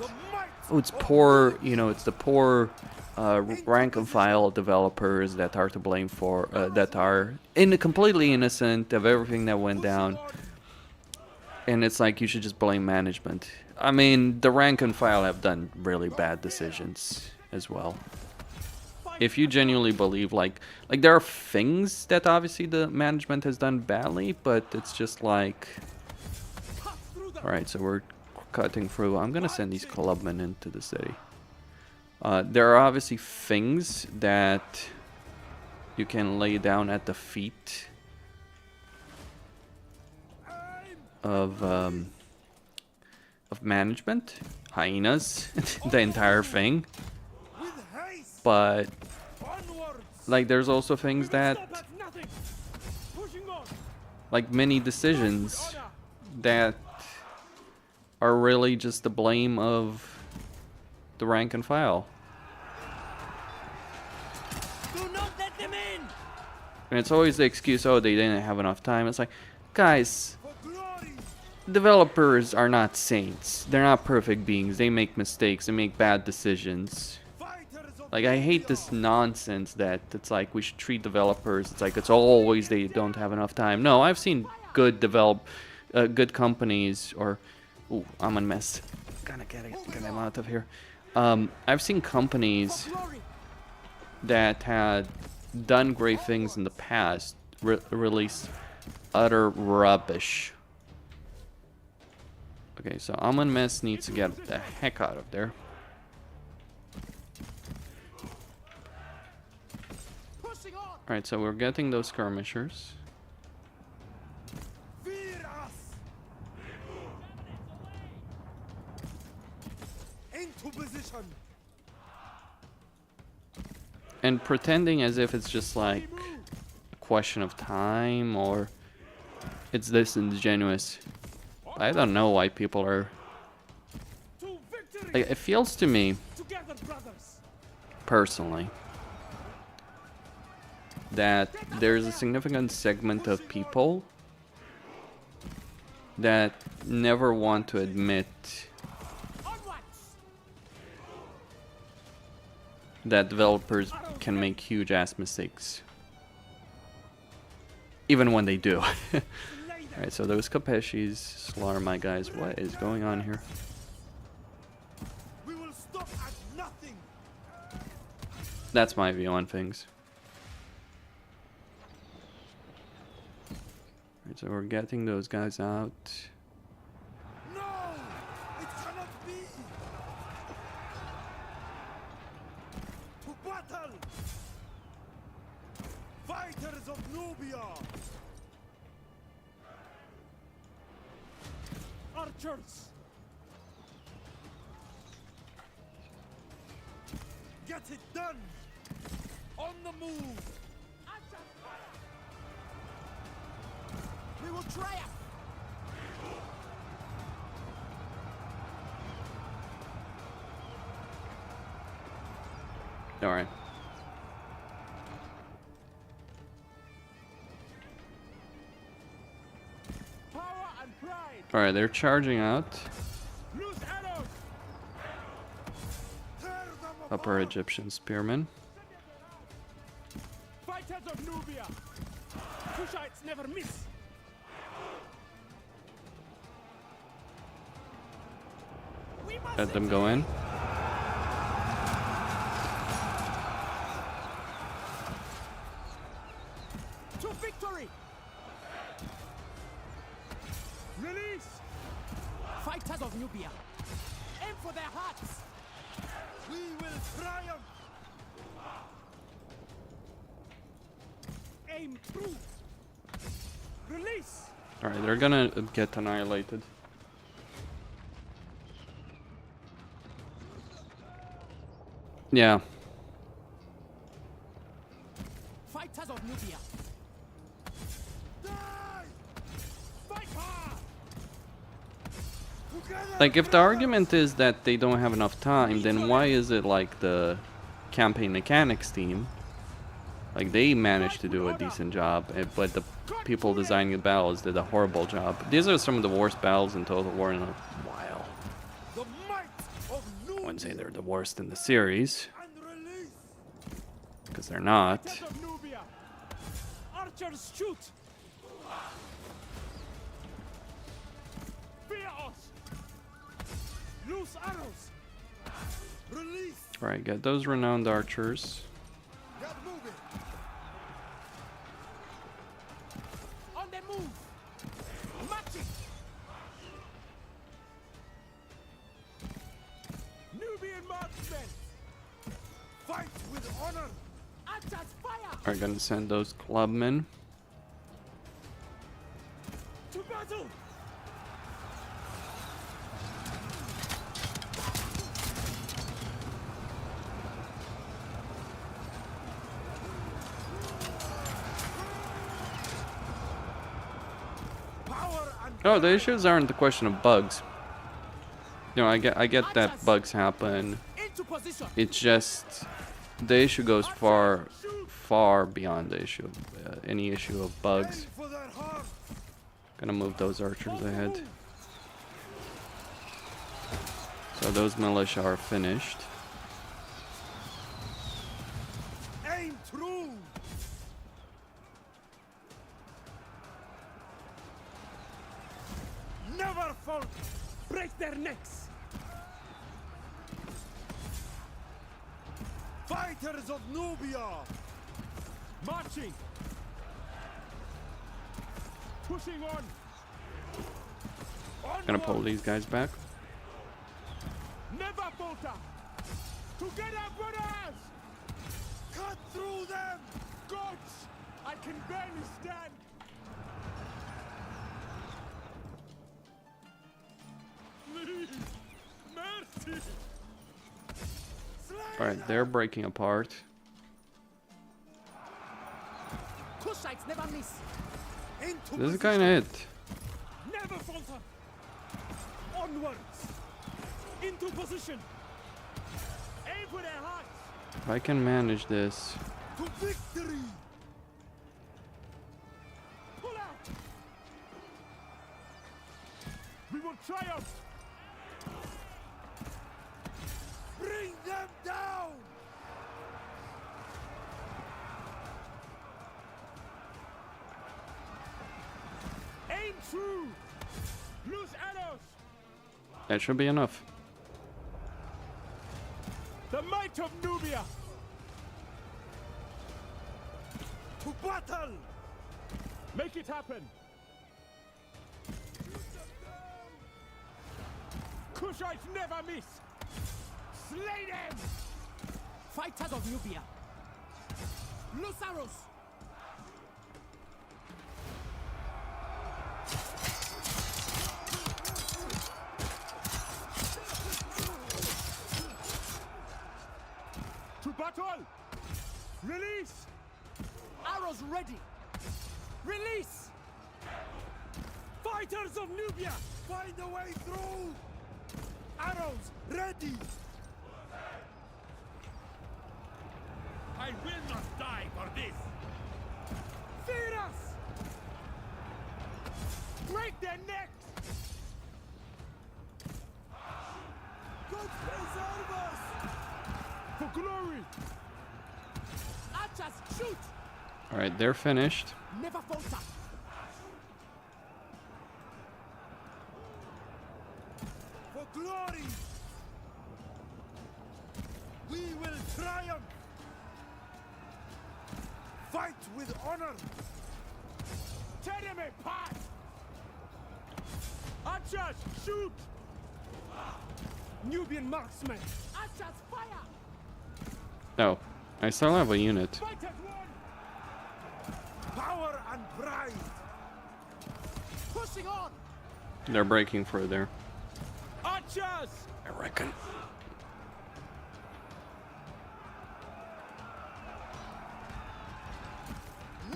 Speaker 1: oh, it's poor, you know, it's the poor rank and file developers that are to blame for, that are completely innocent of everything that went down. And it's like you should just blame management. I mean, the rank and file have done really bad decisions as well. If you genuinely believe, like there are things that obviously the management has done badly, but it's just like, all right, so we're cutting through. I'm gonna send these clubmen into the city. There are obviously things that you can lay down at the feet of management, hyenas, the entire thing. But like, there's also things that, like many decisions that are really just the blame of the rank and file.
Speaker 5: Do not let them in.
Speaker 1: And it's always the excuse, oh, they didn't have enough time. It's like, guys, developers are not saints. They're not perfect beings. They make mistakes. They make bad decisions. Like, I hate this nonsense that it's like we should treat developers. It's like it's always they don't have enough time. No, I've seen good good companies, or ooh, Amenmesse. Gotta get them out of here. I've seen companies that had done great things in the past release utter rubbish. Okay, so Amenmesse needs to get the heck out of there. Alright, so we're getting those skirmishers.
Speaker 3: Into position.
Speaker 1: And pretending as if it's just like a question of time, or it's disingenuous. I don't know why people are like, it feels to me personally that there's a significant segment of people that never want to admit that developers can make huge ass mistakes, even when they do. Alright, so those Capeshis slaughter my guys. What is going on here?
Speaker 3: We will stop at nothing.
Speaker 1: That's my view on things. Alright, so we're getting those guys out.
Speaker 3: No! It cannot be! To battle! Fighters of Nubia! Archers! Get it done! On the move! We will triumph!
Speaker 1: Alright. Alright, they're charging out. Upper Egyptian spearmen.
Speaker 5: Fighters of Nubia. Kushites never miss.
Speaker 1: Let them go in.
Speaker 3: victory! Release! Fighters of Nubia, aim for their hearts! We will triumph! Aim true! Release!
Speaker 1: Alright, they're gonna get annihilated. Yeah.
Speaker 3: Fighters of Nubia. Die! Fight hard! Together
Speaker 1: Like, if the argument is that they don't have enough time, then why is it like the campaign mechanics team, like, they managed to do a decent job, but the people designing the battles did a horrible job. These are some of the worst battles in Total War in a while.
Speaker 3: the might of
Speaker 1: I
Speaker 3: Nubia
Speaker 1: wouldn't say they're the worst in the series,
Speaker 3: and release!
Speaker 1: because they're not.
Speaker 5: Fighters of Nubia! Archers, shoot! Fear us! Loose arrows!
Speaker 3: Release!
Speaker 1: Alright, get those renowned archers.
Speaker 3: Get moving! On the move! Marching! Nubian marksmen! Fight with honor! Archers, fire!
Speaker 1: Alright, gonna send those clubmen.
Speaker 5: To battle!
Speaker 1: Oh, the issues aren't the question of bugs. You know, I get that bugs happen.
Speaker 3: Into position!
Speaker 1: It's just the issue goes far beyond the issue of any issue of bugs.
Speaker 3: For their heart!
Speaker 1: Gonna move those archers ahead. So those militia are finished.
Speaker 3: Aim true! Never fall! Break their necks! Fighters of Nubia!
Speaker 5: Marching! Pushing on!
Speaker 1: Gonna pull these guys back.
Speaker 5: Never falter! Together, brothers!
Speaker 3: Cut through them!
Speaker 5: Gods! I can barely stand! Please! Mercy!
Speaker 1: Alright, they're breaking apart.
Speaker 3: Kushites never miss! Into
Speaker 1: This is
Speaker 3: position.
Speaker 1: kinda it.
Speaker 5: Never falter! Onwards! Into position! Aim for their hearts!
Speaker 1: If I can manage this.
Speaker 3: To victory!
Speaker 5: Pull out! We will triumph!
Speaker 3: Bring them down!
Speaker 5: Aim true! Loose arrows!
Speaker 1: That should be enough.
Speaker 5: The might of Nubia!
Speaker 3: To battle!
Speaker 5: Make it happen! Kushites never miss! Slay them!
Speaker 3: Fighters of Nubia! Loose arrows!
Speaker 5: To battle! Release!
Speaker 3: Arrows ready! Release!
Speaker 5: Fighters of Nubia!
Speaker 3: Find a way through! Arrows ready!
Speaker 5: I will not die for this! Fear us! Break their necks!
Speaker 3: God preserve us!
Speaker 5: For glory!
Speaker 3: Archers, shoot!
Speaker 1: Alright, they're finished.
Speaker 3: Never falter! For glory! We will triumph! Fight with honor!
Speaker 5: Tear me apart! Archers, shoot! Nubian marksmen! Archers, fire!
Speaker 1: Oh, I still have a unit.
Speaker 5: Fight at one!
Speaker 3: Power and pride.
Speaker 5: Pushing on!
Speaker 1: They're breaking through there.
Speaker 5: Archers!
Speaker 1: I reckon.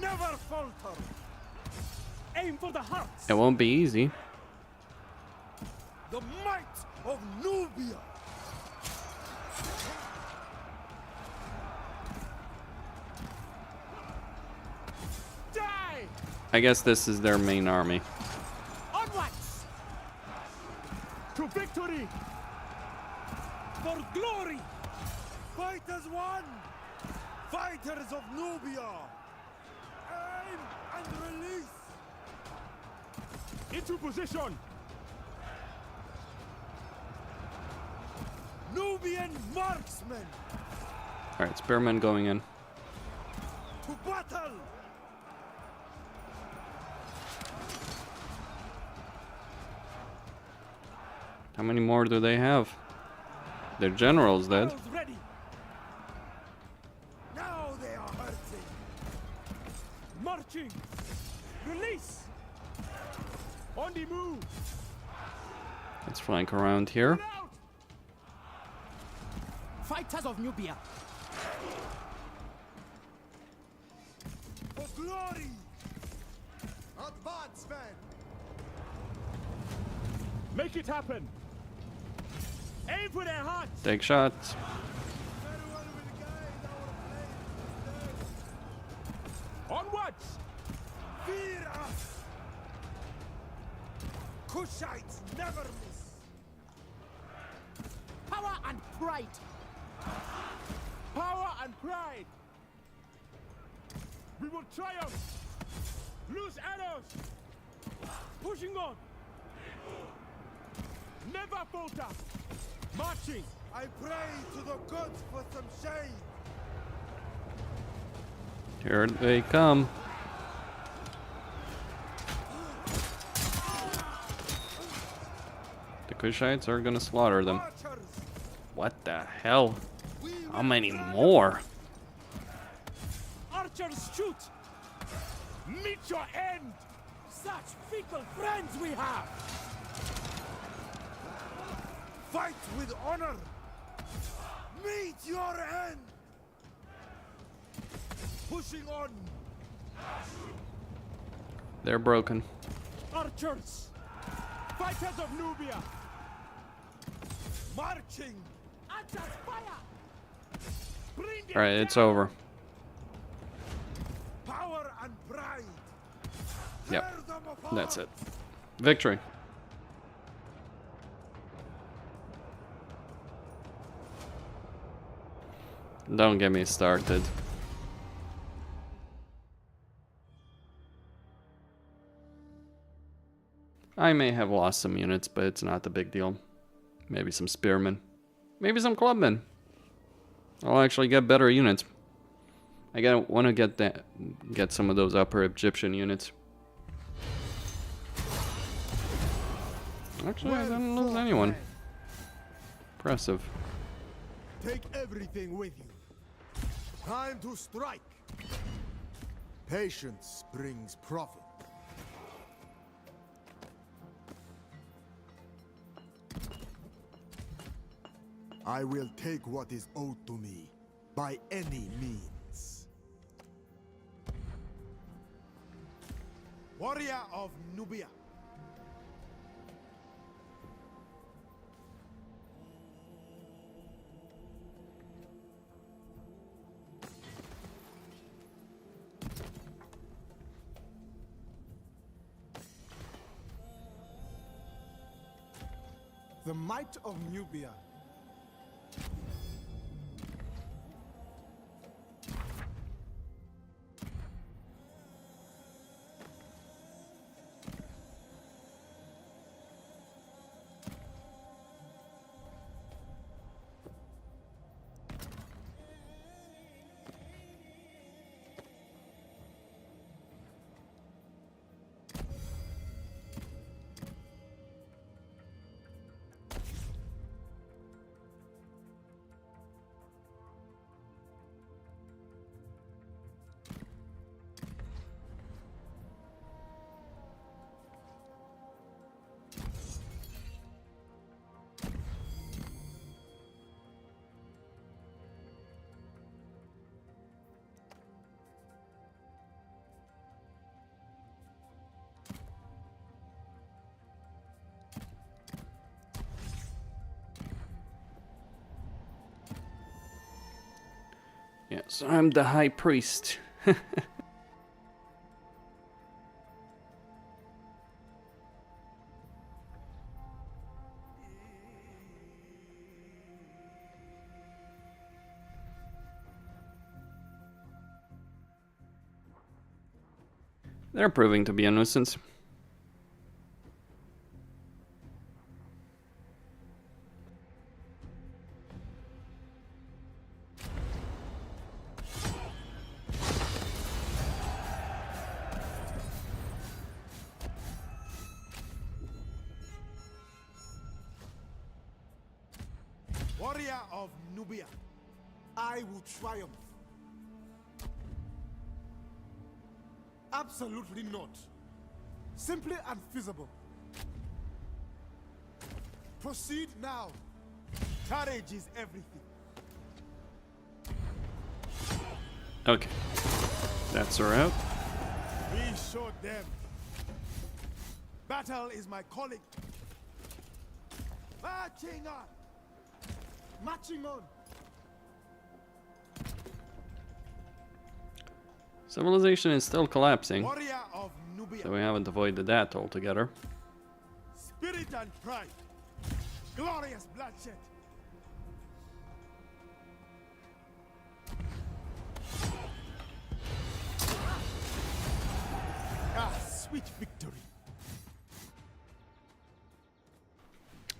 Speaker 3: Never falter.
Speaker 5: Aim for the hearts!
Speaker 1: It won't be easy.
Speaker 3: The might of Nubia.
Speaker 5: Die!
Speaker 1: I guess this is their main army.
Speaker 5: Onwards! To victory! For glory!
Speaker 3: Fight as one. Fighters of Nubia. Aim and release.
Speaker 5: Into position!
Speaker 3: Nubian marksmen.
Speaker 1: Alright, spearmen going in.
Speaker 3: To battle.
Speaker 1: How many more do they have? Their general's dead.
Speaker 5: Arrows ready!
Speaker 3: Now they are hurting.
Speaker 5: Marching! Release! On the move!
Speaker 1: Let's flank around here.
Speaker 5: Out! Fighters of Nubia!
Speaker 3: For glory. Advance, men.
Speaker 5: Make it happen! Aim for their hearts!
Speaker 1: Take shots.
Speaker 3: Everyone will guide our flames.
Speaker 5: Onwards!
Speaker 3: Fear us. Kushites never miss.
Speaker 5: Power and pride! Power and pride! We will triumph! Loose arrows! Pushing on! Never falter! Marching!
Speaker 3: I pray to the gods for some shade.
Speaker 1: Here they come. The Kushites are gonna slaughter them.
Speaker 3: Archers,
Speaker 1: What the hell?
Speaker 3: we
Speaker 1: How
Speaker 3: will
Speaker 1: many
Speaker 3: triumph.
Speaker 1: more?
Speaker 5: Archers, shoot! Meet your end! Such fickle friends we have!
Speaker 3: Fight with honor. Meet your end. Pushing on.
Speaker 1: They're broken.
Speaker 5: Archers! Fighters of Nubia!
Speaker 3: Marching.
Speaker 5: Archers, fire! Bring them
Speaker 1: Alright, it's
Speaker 5: down!
Speaker 1: over.
Speaker 3: Power and pride.
Speaker 1: Yep,
Speaker 3: Tear them apart.
Speaker 1: that's it. Victory. Don't get me started. I may have lost some units, but it's not the big deal. Maybe some spearmen. Maybe some clubmen. I'll actually get better units. I want to get some of those Upper Egyptian units. Actually, I didn't lose anyone. Impressive.
Speaker 3: Take everything with you. Time to strike. Patience brings profit. I will take what is owed to me by any means. Warrior of Nubia. The might of Nubia.
Speaker 1: Yes, I'm the high priest. They're proving to be a nuisance.
Speaker 3: Warrior of Nubia, I will triumph. Absolutely not. Simply unfeasible. Proceed now. Courage is everything.
Speaker 1: Okay. That's her out.
Speaker 3: We showed them. Battle is my calling. Marching on. Marching on.
Speaker 1: Civilization is still collapsing,
Speaker 3: Warrior of Nubia.
Speaker 1: so we haven't avoided that altogether.
Speaker 3: Spirit and pride. Glorious bloodshed. Ah, sweet victory.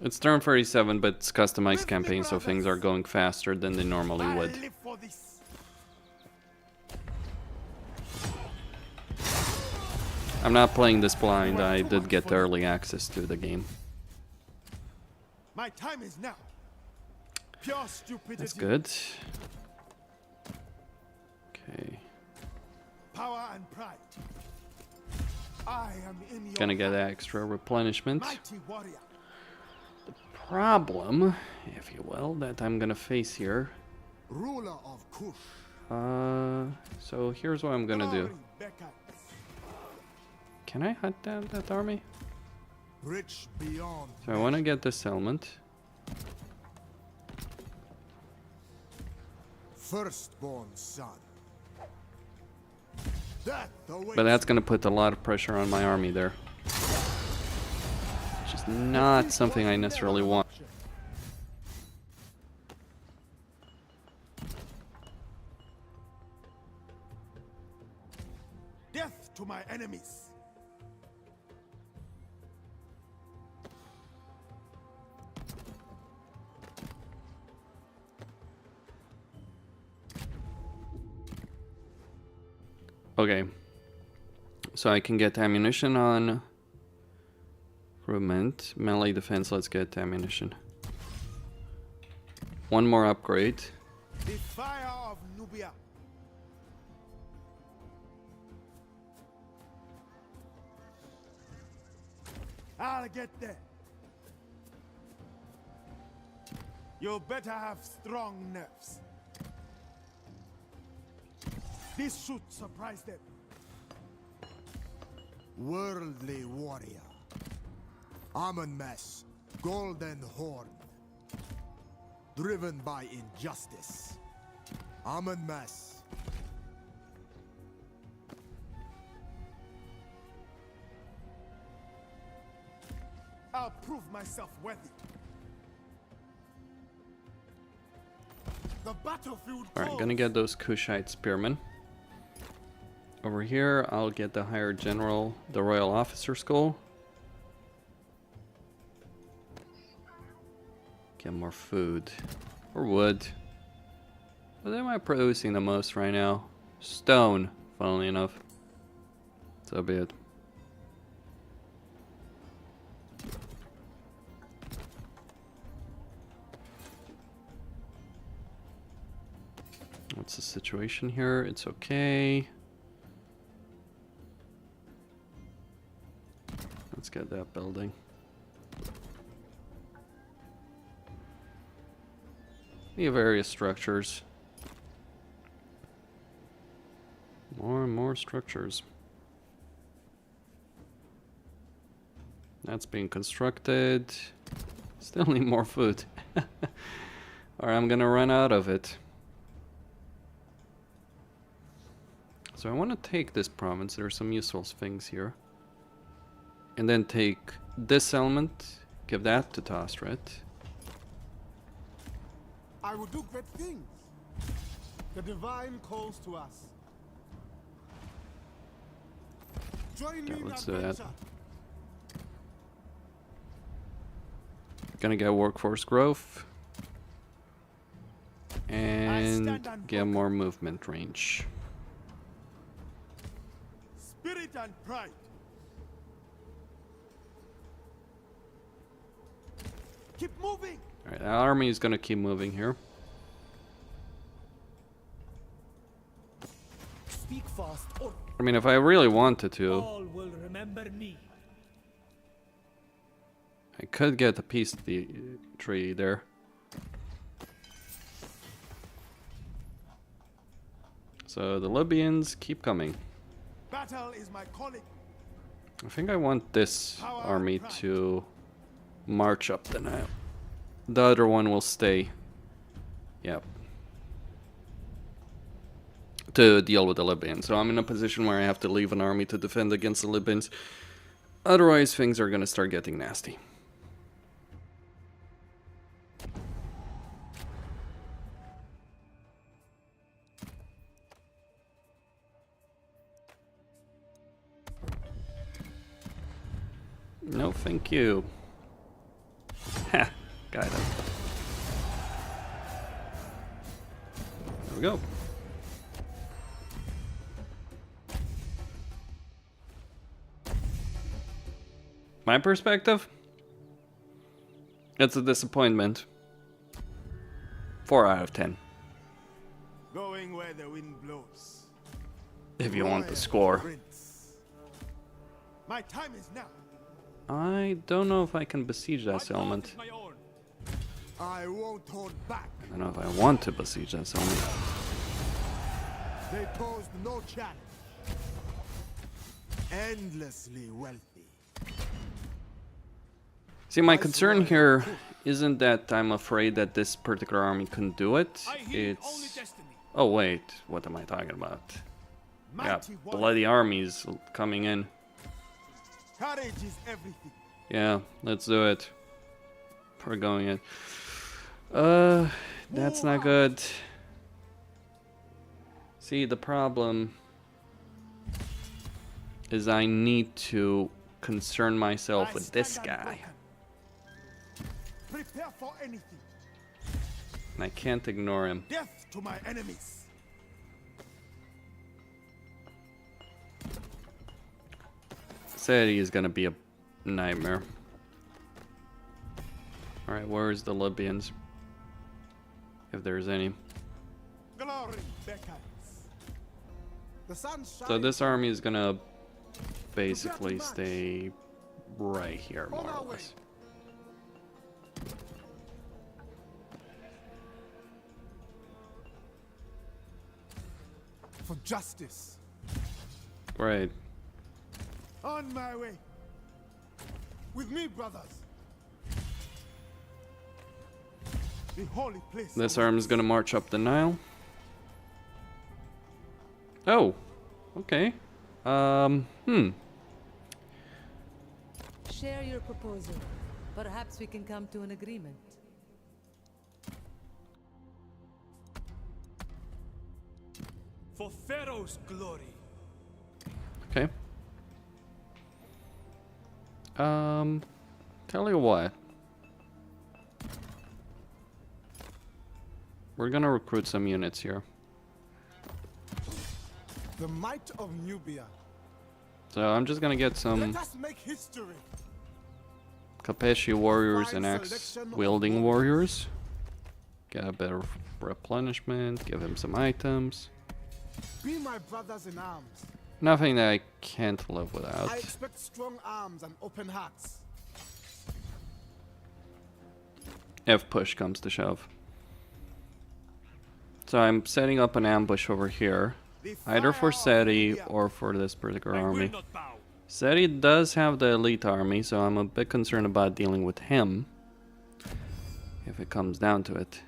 Speaker 1: It's turn 37, but it's customized campaign, so things are going faster than they normally
Speaker 3: I
Speaker 1: would.
Speaker 3: live for this.
Speaker 1: I'm not playing this blind, I did get early access to the game.
Speaker 3: My time is now. Pure stupidity.
Speaker 1: That's good. Okay.
Speaker 3: Power and pride. I am in your
Speaker 1: Gonna get
Speaker 3: hand.
Speaker 1: extra replenishment.
Speaker 3: Mighty warrior.
Speaker 1: Problem, if you will, that I'm gonna face here.
Speaker 3: Ruler of Kush.
Speaker 1: So here's what I'm gonna do.
Speaker 3: Glory beckons.
Speaker 1: Can I hunt down that army?
Speaker 3: Rich beyond.
Speaker 1: So I want to get this settlement.
Speaker 3: Firstborn son. Death awaits.
Speaker 1: But that's gonna put a lot of pressure on my army there. Which is not something I necessarily want.
Speaker 3: Death to my enemies.
Speaker 1: Okay. So I can get ammunition on recruitment. Melee defense, let's get ammunition. One more upgrade.
Speaker 3: The fire of Nubia. I'll get there. You better have strong nerves. This should surprise them. Worldly warrior. Amenmesse, golden horn. Driven by injustice. Amenmesse. I'll prove myself worthy. The battlefield.
Speaker 1: Alright, gonna get those Kushite spearmen. Over here, I'll get the higher general, the royal officer skull. Get more food. Or wood. What am I producing the most right now? Stone, funnily enough. So be it. What's the situation here? It's okay. Let's get that building. We have various structures. More and more structures. That's being constructed. Still need more food. Or I'm gonna run out of it. So I want to take this province. There are some useful things here. And then take this settlement, give that to Tostret.
Speaker 3: I will do great things. The divine calls to us. Join me in
Speaker 1: Let's do that.
Speaker 3: adventure.
Speaker 1: Gonna get workforce growth. And get more movement range.
Speaker 3: Spirit and pride. Keep moving.
Speaker 1: Alright, our army is gonna keep moving here.
Speaker 8: Speak fast or
Speaker 1: I mean, if I really wanted to,
Speaker 8: all will remember me.
Speaker 1: I could get a peace tree there. So the Libyans keep coming.
Speaker 3: Battle is my calling.
Speaker 1: I think I want this army to march up the Nile. The other one will stay. Yep. To deal with the Libyans. So I'm in a position where I have to leave an army to defend against the Libyans. Otherwise, things are gonna start getting nasty. No, thank you. Ha! Got it. There we go. My perspective? It's a disappointment. 4 out of 10.
Speaker 3: Going where the wind blows.
Speaker 1: If you want the score.
Speaker 3: Prince. My time is now.
Speaker 1: I don't know if I can besiege that settlement.
Speaker 5: My own.
Speaker 3: I won't hold back.
Speaker 1: I don't know if I want to besiege that settlement.
Speaker 3: They posed no challenge. Endlessly wealthy.
Speaker 1: See, my concern here isn't that I'm afraid that this particular army couldn't do it.
Speaker 5: I heed only
Speaker 1: It's...
Speaker 5: destiny.
Speaker 1: Oh wait, what am I talking about? Yeah,
Speaker 3: Mighty warrior.
Speaker 1: bloody armies coming in.
Speaker 3: Courage is everything.
Speaker 1: Yeah, let's do it. We're going in. That's not good. See, the problem is I need to concern myself with this guy.
Speaker 3: Prepare for anything.
Speaker 1: And I can't ignore him.
Speaker 3: Death to my enemies.
Speaker 1: City is gonna be a nightmare. Alright, where's the Libyans? If there's any.
Speaker 3: Glory beckons. The sun shines.
Speaker 1: So this army is gonna basically stay right here, more or less.
Speaker 3: For justice.
Speaker 1: Right.
Speaker 3: On my way. With me, brothers. The holy place.
Speaker 1: This army is gonna march up the Nile. Oh, okay.
Speaker 6: Share your proposal. Perhaps we can come to an agreement.
Speaker 5: For Pharaoh's glory.
Speaker 1: Okay. Tell you what. We're gonna recruit some units here.
Speaker 3: The might of Nubia.
Speaker 1: So I'm just gonna get some
Speaker 3: Let us make history.
Speaker 1: Kapeshi warriors and axe-wielding warriors. Get a better replenishment, give him some items.
Speaker 3: Be my brothers in arms.
Speaker 1: Nothing that I can't live without.
Speaker 3: I expect strong arms and open hearts.
Speaker 1: If push comes to shove. So I'm setting up an ambush over here. Either for Seti or for this particular
Speaker 5: I will
Speaker 1: army.
Speaker 5: not bow.
Speaker 1: Seti does have the elite army, so I'm a bit concerned about dealing with him. If it comes down to it.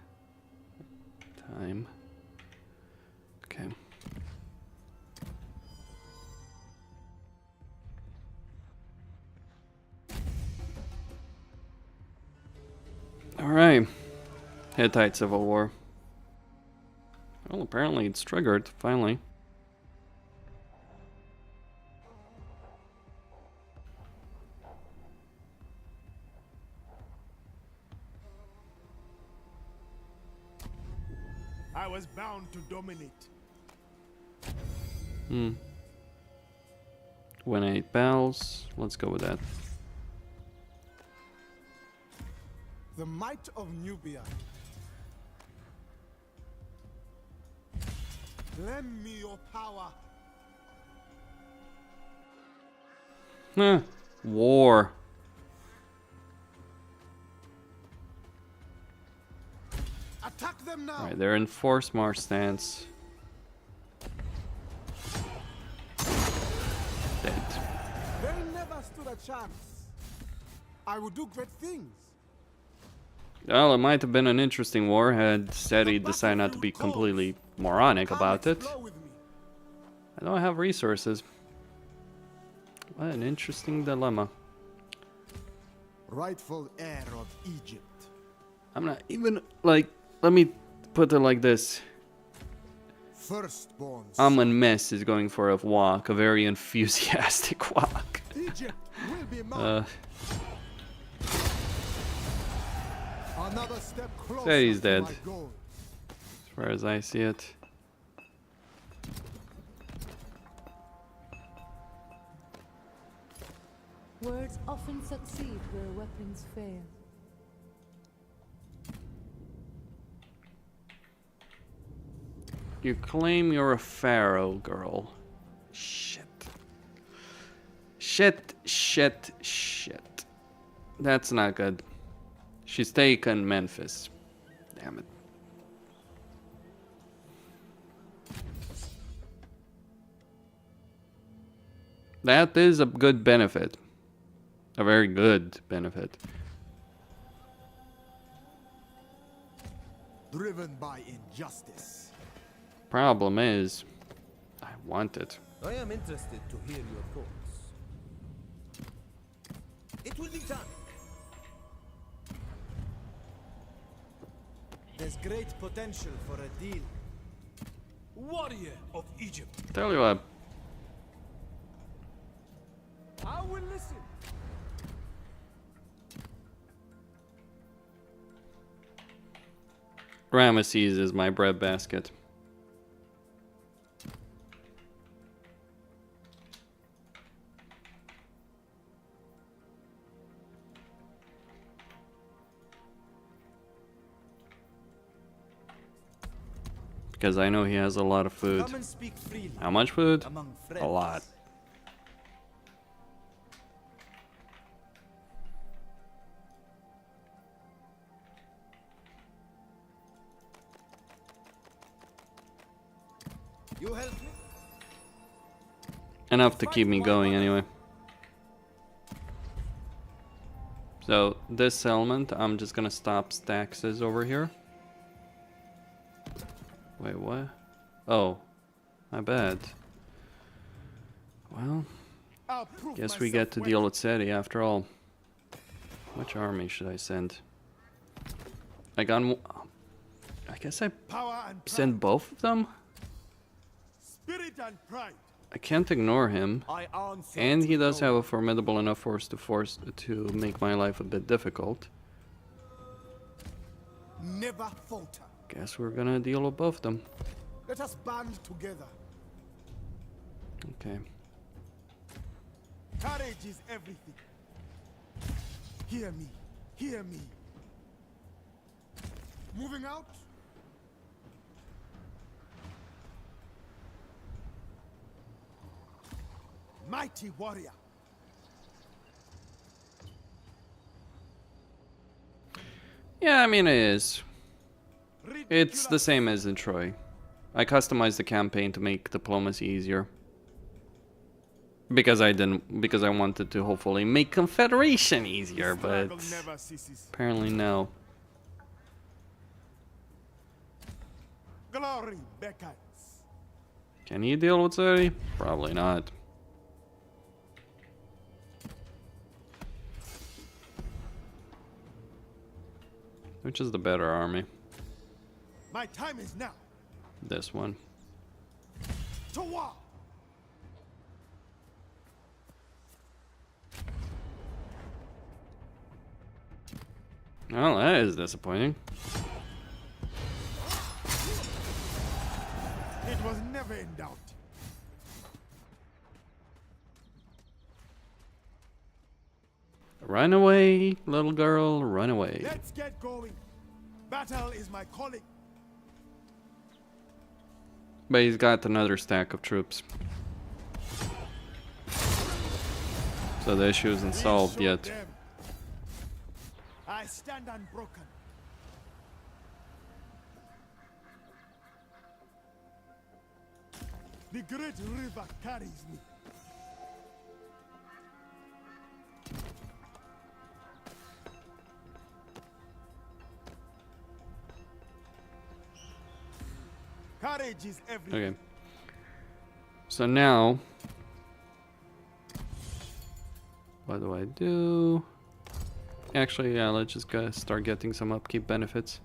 Speaker 1: Hittite Civil War. Well, apparently it's triggered, finally.
Speaker 2: I was bound to dominate.
Speaker 1: Win 8 battles. Let's go with that.
Speaker 3: The might of Nubia. Lend me your power.
Speaker 1: War.
Speaker 3: Attack them now.
Speaker 1: Alright, they're in force march stance. Dead.
Speaker 3: They never stood a chance. I will do great things.
Speaker 1: Well, it might have been an interesting war had Seti decided not to be completely moronic about it. I don't have resources. What an interesting dilemma.
Speaker 3: Rightful heir of Egypt.
Speaker 1: I'm not even, like, let me put it like this.
Speaker 3: Firstborn.
Speaker 1: Amenmesse is going for a walk, a very enthusiastic walk.
Speaker 3: Egypt will be mine. Another step closer
Speaker 1: Seti's
Speaker 3: to
Speaker 1: dead.
Speaker 3: my goal.
Speaker 1: As far as I see it.
Speaker 6: Words often succeed where weapons fail.
Speaker 1: You claim you're a pharaoh girl. Shit. Shit, shit, shit. That's not good. She's taken Memphis. Damn it. That is a good benefit. A very good benefit.
Speaker 3: Driven by injustice.
Speaker 1: Problem is, I want it.
Speaker 7: I am interested to hear your thoughts. It will be done.
Speaker 8: There's great potential for a deal.
Speaker 5: Warrior of Egypt.
Speaker 1: Tell you what.
Speaker 5: I will listen.
Speaker 1: Ramesses is my breadbasket. Because I know he has a lot of food.
Speaker 8: Come and speak freely
Speaker 1: How much food?
Speaker 8: among
Speaker 1: A
Speaker 8: friends.
Speaker 1: lot.
Speaker 8: You help me?
Speaker 1: Enough to keep me going anyway. So this settlement, I'm just gonna stop taxes over here. Wait, what? Oh, my bad. Well,
Speaker 2: I'll prove
Speaker 1: guess we
Speaker 2: myself
Speaker 1: get to
Speaker 2: well.
Speaker 1: deal with Seti after all. Which army should I send? I guess I
Speaker 2: Power and pride.
Speaker 1: send both of them?
Speaker 2: Spirit and pride.
Speaker 1: I can't ignore him.
Speaker 2: I answer
Speaker 1: And he
Speaker 2: to
Speaker 1: does
Speaker 2: no
Speaker 1: have a formidable enough force to make my life a bit difficult.
Speaker 3: Never falter.
Speaker 1: Guess we're gonna deal with both of them.
Speaker 3: Let us band together.
Speaker 1: Okay.
Speaker 2: Courage is everything.
Speaker 3: Hear me. Hear me. Moving out.
Speaker 2: Mighty warrior.
Speaker 1: Yeah, I mean it is. It's the same as in Troy. I customized the campaign to make diplomacy easier. Because I wanted to hopefully make Confederation easier, but
Speaker 2: Struggle never ceases.
Speaker 1: apparently no.
Speaker 2: Glory beckons.
Speaker 1: Can he deal with Seti? Probably not. Which is the better army?
Speaker 3: My time is now.
Speaker 1: This one.
Speaker 3: To war.
Speaker 1: Well, that is disappointing.
Speaker 3: It was never in doubt.
Speaker 1: Run away, little girl, run away.
Speaker 3: Let's get going. Battle is my calling.
Speaker 1: But he's got another stack of troops. So the issue isn't solved
Speaker 3: We show
Speaker 1: yet.
Speaker 3: them. I stand unbroken. The great river carries me. Courage is everything.
Speaker 1: Okay. So now, what do I do? Actually, yeah, let's just go start getting some upkeep benefits.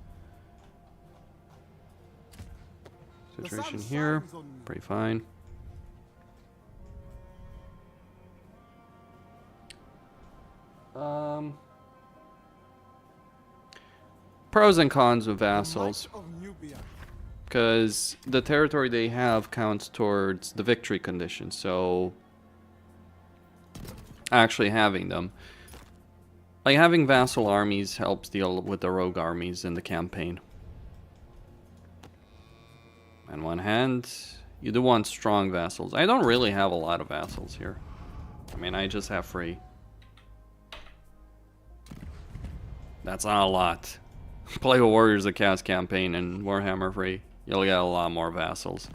Speaker 1: Situation here, pretty fine. Pros and cons of vassals.
Speaker 3: Of Nubia.
Speaker 1: Because the territory they have counts towards the victory condition, so actually having them. Like, having vassal armies helps deal with the rogue armies in the campaign. On one hand, you do want strong vassals. I don't really have a lot of vassals here. I mean, I just have 3. That's not a lot. Play a Warriors of Chaos campaign in Warhammer 3. You'll get a lot more vassals.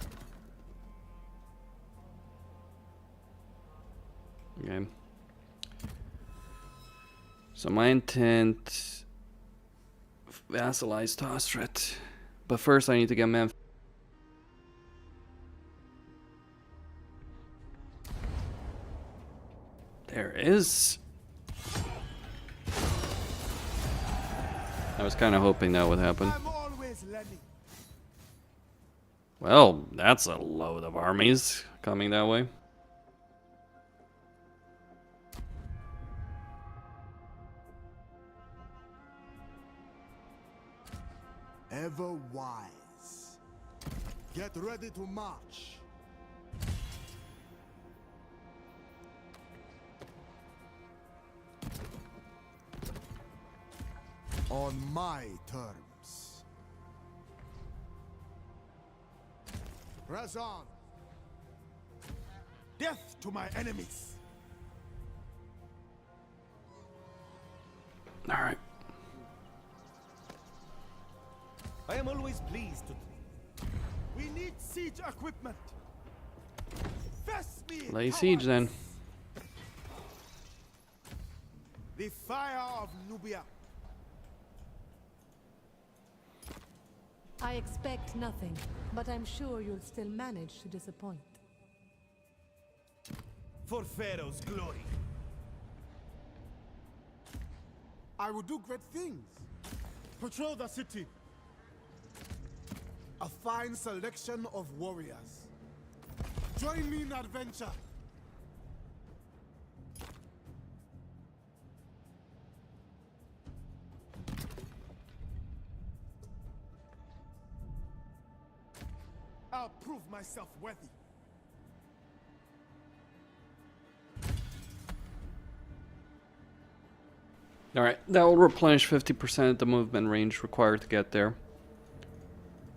Speaker 1: Okay. So my intent... vassalize Tostret. But first I need to get Memphis. There is. I was kind of hoping that would happen.
Speaker 3: I'm always learning.
Speaker 1: Well, that's a load of armies coming that way.
Speaker 3: Ever wise. Get ready to march. On my terms. Press on. Death to my enemies.
Speaker 1: All right.
Speaker 7: I am always pleased to.
Speaker 3: We need siege equipment. Fess me,
Speaker 1: Lay siege then.
Speaker 3: The fire of Nubia.
Speaker 6: I expect nothing, but I'm sure you'll still manage to disappoint.
Speaker 7: For Pharaoh's glory.
Speaker 3: I will do great things. Patrol the city. A fine selection of warriors. Join me in adventure. I'll prove myself worthy.
Speaker 1: Alright, that will replenish 50% of the movement range required to get there.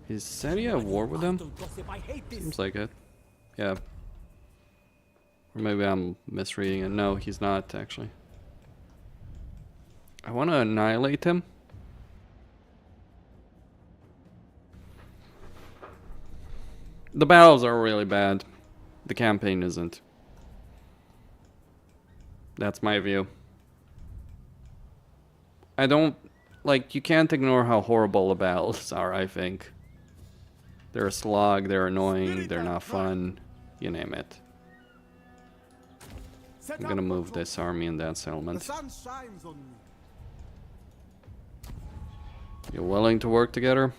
Speaker 1: Is Sadia at war with them? Seems like it. Yeah. Or maybe I'm misreading it. No, he's not, actually. I want to annihilate him. The battles are really bad. The campaign isn't. That's my view. I don't... Like, you can't ignore how horrible the battles are, I think. They're a slog, they're annoying, they're not fun. You name it. I'm gonna move this army in that
Speaker 3: The
Speaker 1: settlement.
Speaker 3: sun shines on me.
Speaker 1: You willing to work together?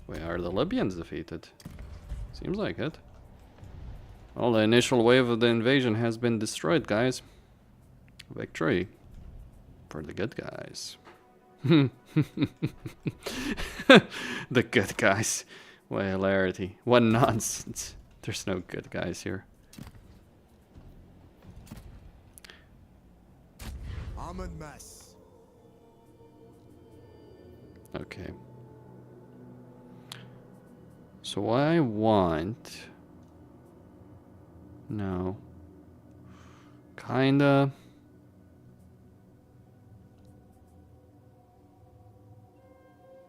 Speaker 1: Wait, are the Libyans defeated? Seems like it. Well, the initial wave of the invasion has been destroyed, guys. Victory for the good guys. The good guys. What hilarity. What nonsense. There's no good guys here.
Speaker 3: Amenmesse.
Speaker 1: Okay. So I want... No. Kinda.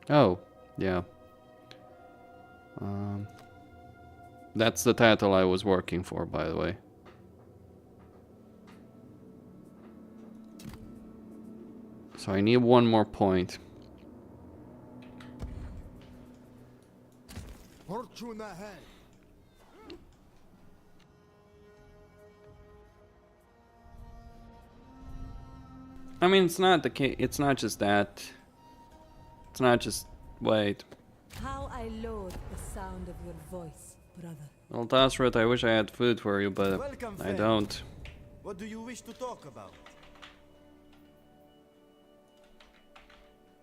Speaker 1: Oh, yeah. That's the title I was working for, by the way. So I need one more point.
Speaker 3: Fortune ahead.
Speaker 1: I mean, it's not the case. It's not just that. It's not just. Wait.
Speaker 6: How I loathe the sound of your voice, brother.
Speaker 1: Well, Tasrit, I wish I had food for you, but
Speaker 8: Welcome,
Speaker 1: I
Speaker 8: friend.
Speaker 1: don't.
Speaker 8: What do you wish to talk about?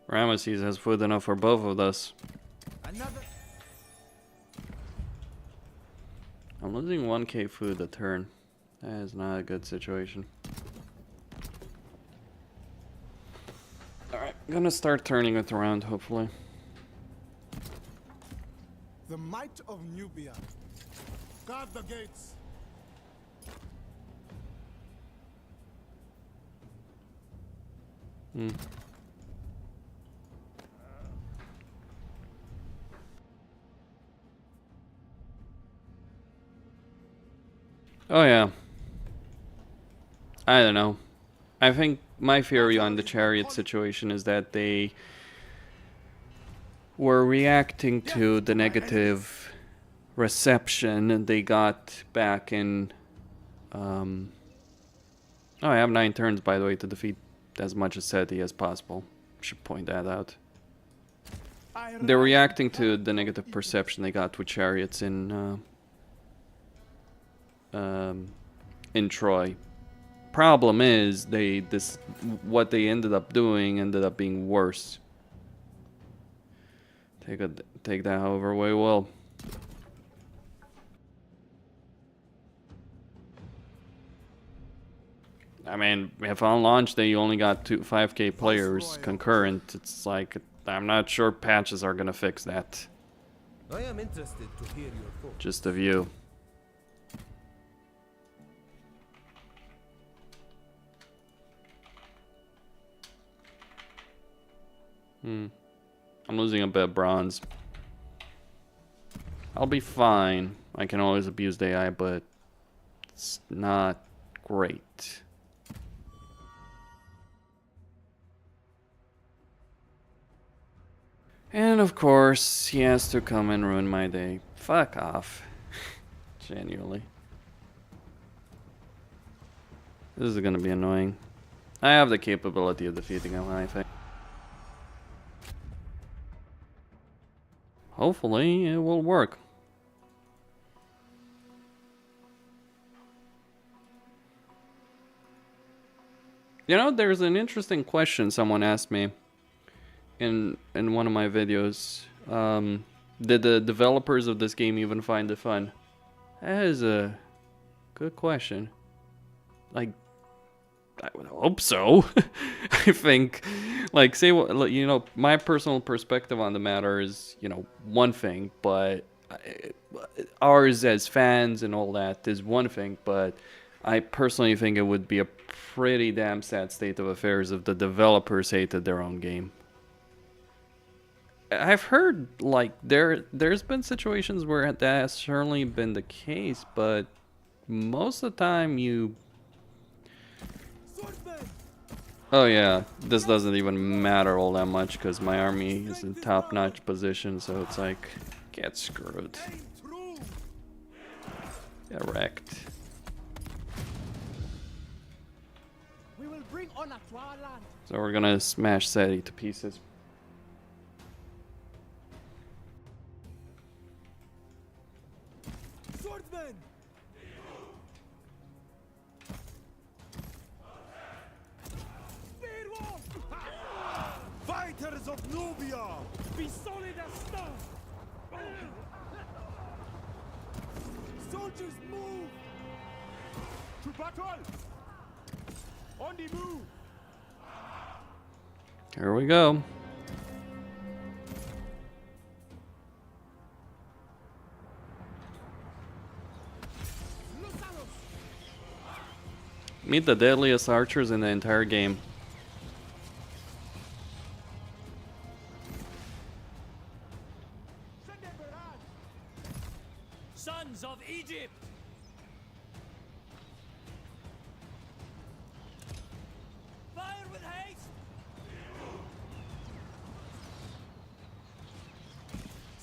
Speaker 1: Ramesses has food enough for both of us.
Speaker 8: Another.
Speaker 1: I'm losing 1k food a turn. That is not a good situation. Alright, gonna start turning it around, hopefully.
Speaker 3: The might of Nubia. Guard the gates.
Speaker 1: Hmm. Oh yeah. I don't know. I think my theory on the chariot situation is that they were reacting to the negative reception they got back in... Oh, I have 9 turns, by the way, to defeat as much as SETI as possible. Should point that out. They're reacting to the negative perception they got with chariots in Troy. Problem is, what they ended up doing ended up being worse. Take that however way well. I mean, if on launch day you only got 5k players concurrent, it's like, I'm not sure patches are gonna fix that.
Speaker 7: I am interested to hear your thoughts.
Speaker 1: Just a view. I'm losing a bit of bronze. I'll be fine. I can always abuse the AI, but it's not great. And of course, he has to come and ruin my day. Fuck off. Genuinely. This is gonna be annoying. I have the capability of defeating him, I think. Hopefully, it will work. You know, there's an interesting question someone asked me in one of my videos. Did the developers of this game even find it fun? That is a good question. Like, I would hope so. I think, like, say what, you know, my personal perspective on the matter is, you know, one thing, but ours as fans and all that is one thing, but I personally think it would be a pretty damn sad state of affairs if the developers hated their own game. I've heard, like, there's been situations where that has certainly been the case, but most of the time you... Oh yeah, this doesn't even matter all that much because my army is in top-notch position, so it's like, get screwed. Get wrecked.
Speaker 5: We will bring honor to our land.
Speaker 1: So we're gonna smash SETI to pieces.
Speaker 3: Swordsman! Fighters of Nubia!
Speaker 5: Be solid as stone!
Speaker 3: Soldiers move!
Speaker 5: To battle! On the move!
Speaker 1: Here we go. Meet the deadliest archers in the entire game.
Speaker 5: Sons of Egypt! Fire with haste!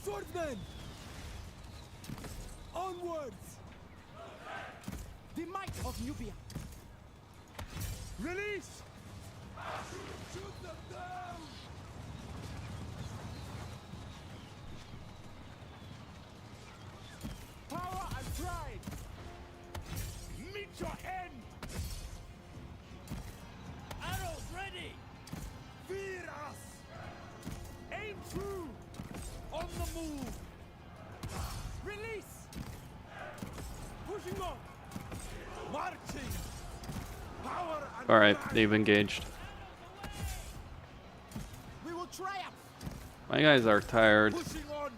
Speaker 3: Swordsmen! Onwards! The might of Nubia!
Speaker 5: Release!
Speaker 3: Shoot them down!
Speaker 5: Power and pride! Meet your end! Arrows ready!
Speaker 3: Fear us!
Speaker 5: Aim true!
Speaker 3: On the move!
Speaker 5: Release! Pushing on!
Speaker 3: Marching! Power and
Speaker 1: Alright,
Speaker 3: pride!
Speaker 1: they've engaged.
Speaker 3: We will triumph!
Speaker 1: My guys are tired.
Speaker 3: Pushing on!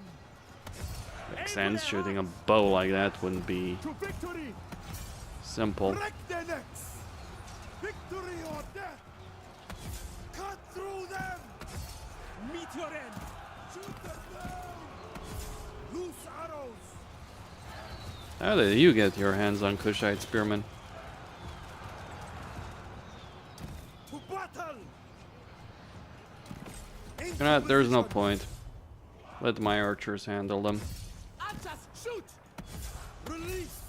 Speaker 1: Makes sense, shooting a bow like that wouldn't be
Speaker 5: To victory!
Speaker 1: simple.
Speaker 3: Break their necks! Victory or death! Cut through them!
Speaker 5: Meet your end!
Speaker 3: Shoot them down! Loose arrows!
Speaker 1: How did you get your hands on Kushite spearmen?
Speaker 3: To battle!
Speaker 1: You know what, there's no point. Let my archers handle them.
Speaker 3: Archers, shoot! Release!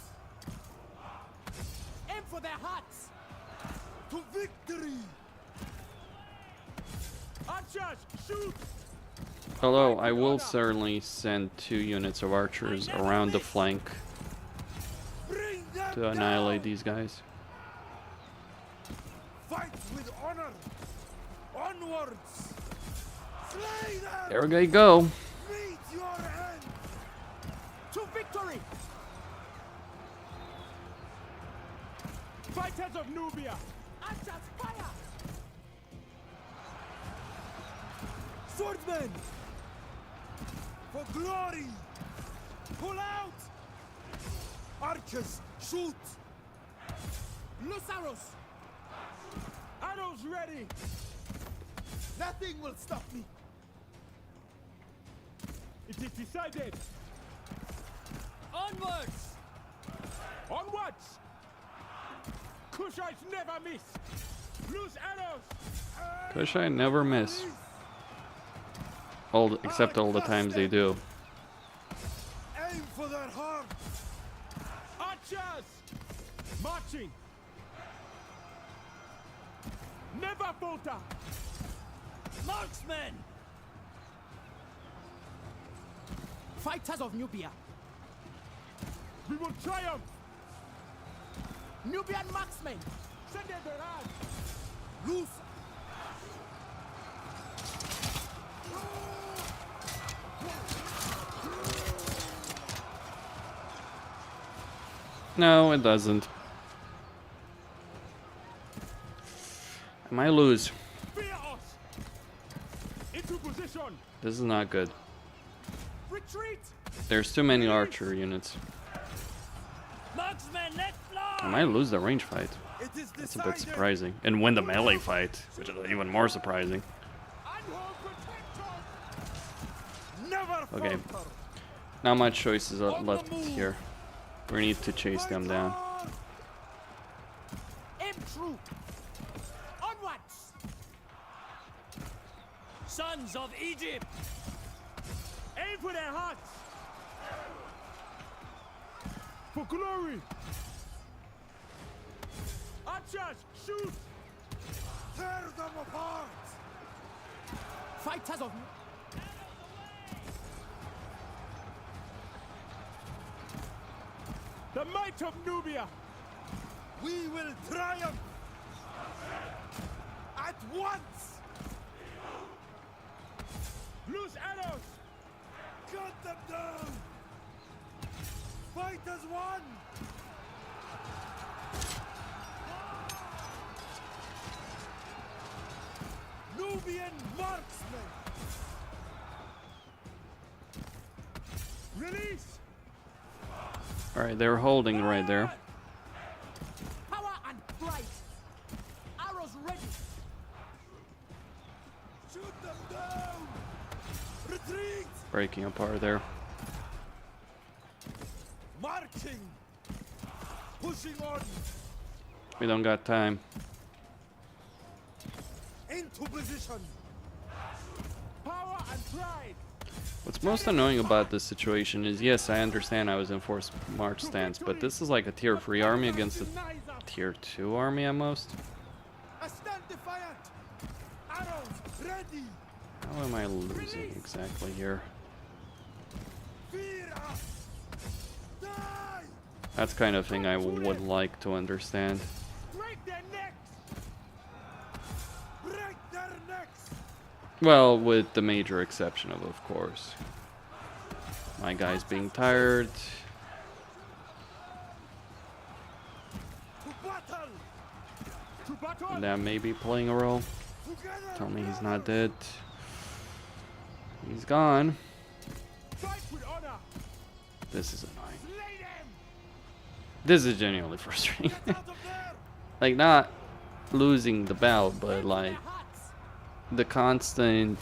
Speaker 3: Aim for their hearts! To victory!
Speaker 5: Archers, shoot!
Speaker 1: Although I will certainly send 2 units of archers around the flank
Speaker 3: Bring them
Speaker 1: to annihilate these guys.
Speaker 3: Fight with honor! Onwards! Slay them!
Speaker 1: There they go.
Speaker 3: Meet your end! To victory!
Speaker 5: Fighters of Nubia!
Speaker 3: Archers, fire! Swordsmen! For glory! Pull out! Archers, shoot! Loose arrows!
Speaker 5: Arrows ready!
Speaker 3: Nothing will stop me!
Speaker 5: It is decided!
Speaker 3: Onwards!
Speaker 5: Onwards! Kushites never miss! Loose arrows!
Speaker 1: Kushite never miss. Except all the times they do.
Speaker 3: Aim for their hearts!
Speaker 5: Archers! Marching! Never falter!
Speaker 3: Marksmen! Fighters of Nubia!
Speaker 5: We will triumph!
Speaker 3: Nubian marksmen!
Speaker 5: Sinnelleos!
Speaker 3: Loose!
Speaker 1: No, it doesn't. I might lose.
Speaker 5: Fear us! Into position!
Speaker 1: This is not good.
Speaker 5: Retreat!
Speaker 1: There's too many archer units.
Speaker 5: Marksmen, let fly!
Speaker 1: I might lose the range fight.
Speaker 3: It is
Speaker 1: That's a bit surprising. And win the melee fight, which is even more surprising.
Speaker 3: Never
Speaker 1: Okay.
Speaker 3: falter.
Speaker 1: Not much choices left here. We need to chase them down.
Speaker 3: Aim true! Onwards!
Speaker 5: Sons of Egypt! Aim for their hearts! For glory! Archers, shoot!
Speaker 3: Tear them apart! Fighters of...
Speaker 5: The might of Nubia!
Speaker 3: We will triumph! At once!
Speaker 5: Loose arrows!
Speaker 3: Cut them down! Fight as one! Nubian marksmen!
Speaker 5: Release!
Speaker 1: Alright, they're holding right there.
Speaker 3: Power and flight! Arrows ready! Shoot them down! Retreat!
Speaker 1: Breaking apart there.
Speaker 3: Marching! Pushing on!
Speaker 1: We don't got time.
Speaker 3: Into position!
Speaker 5: Power and pride!
Speaker 1: What's most annoying about this situation is, yes, I understand I was in forced march stance, but this is like a tier 3 army against a tier 2 army at most.
Speaker 3: I stand defiant! Arrows ready!
Speaker 1: How am I losing exactly here?
Speaker 3: Fear us! Die!
Speaker 1: That's the kind of thing I would like to understand.
Speaker 5: Break their necks!
Speaker 3: Break their necks!
Speaker 1: Well, with the major exception of course, my guys being tired.
Speaker 3: To battle!
Speaker 5: To battle!
Speaker 1: That may be playing a role.
Speaker 3: Together!
Speaker 1: Tell me he's not dead. He's gone.
Speaker 5: Fight with honor!
Speaker 1: This is annoying.
Speaker 5: Slay them!
Speaker 1: This is genuinely frustrating.
Speaker 3: Get out of there!
Speaker 1: Like, not losing the battle, but like the constant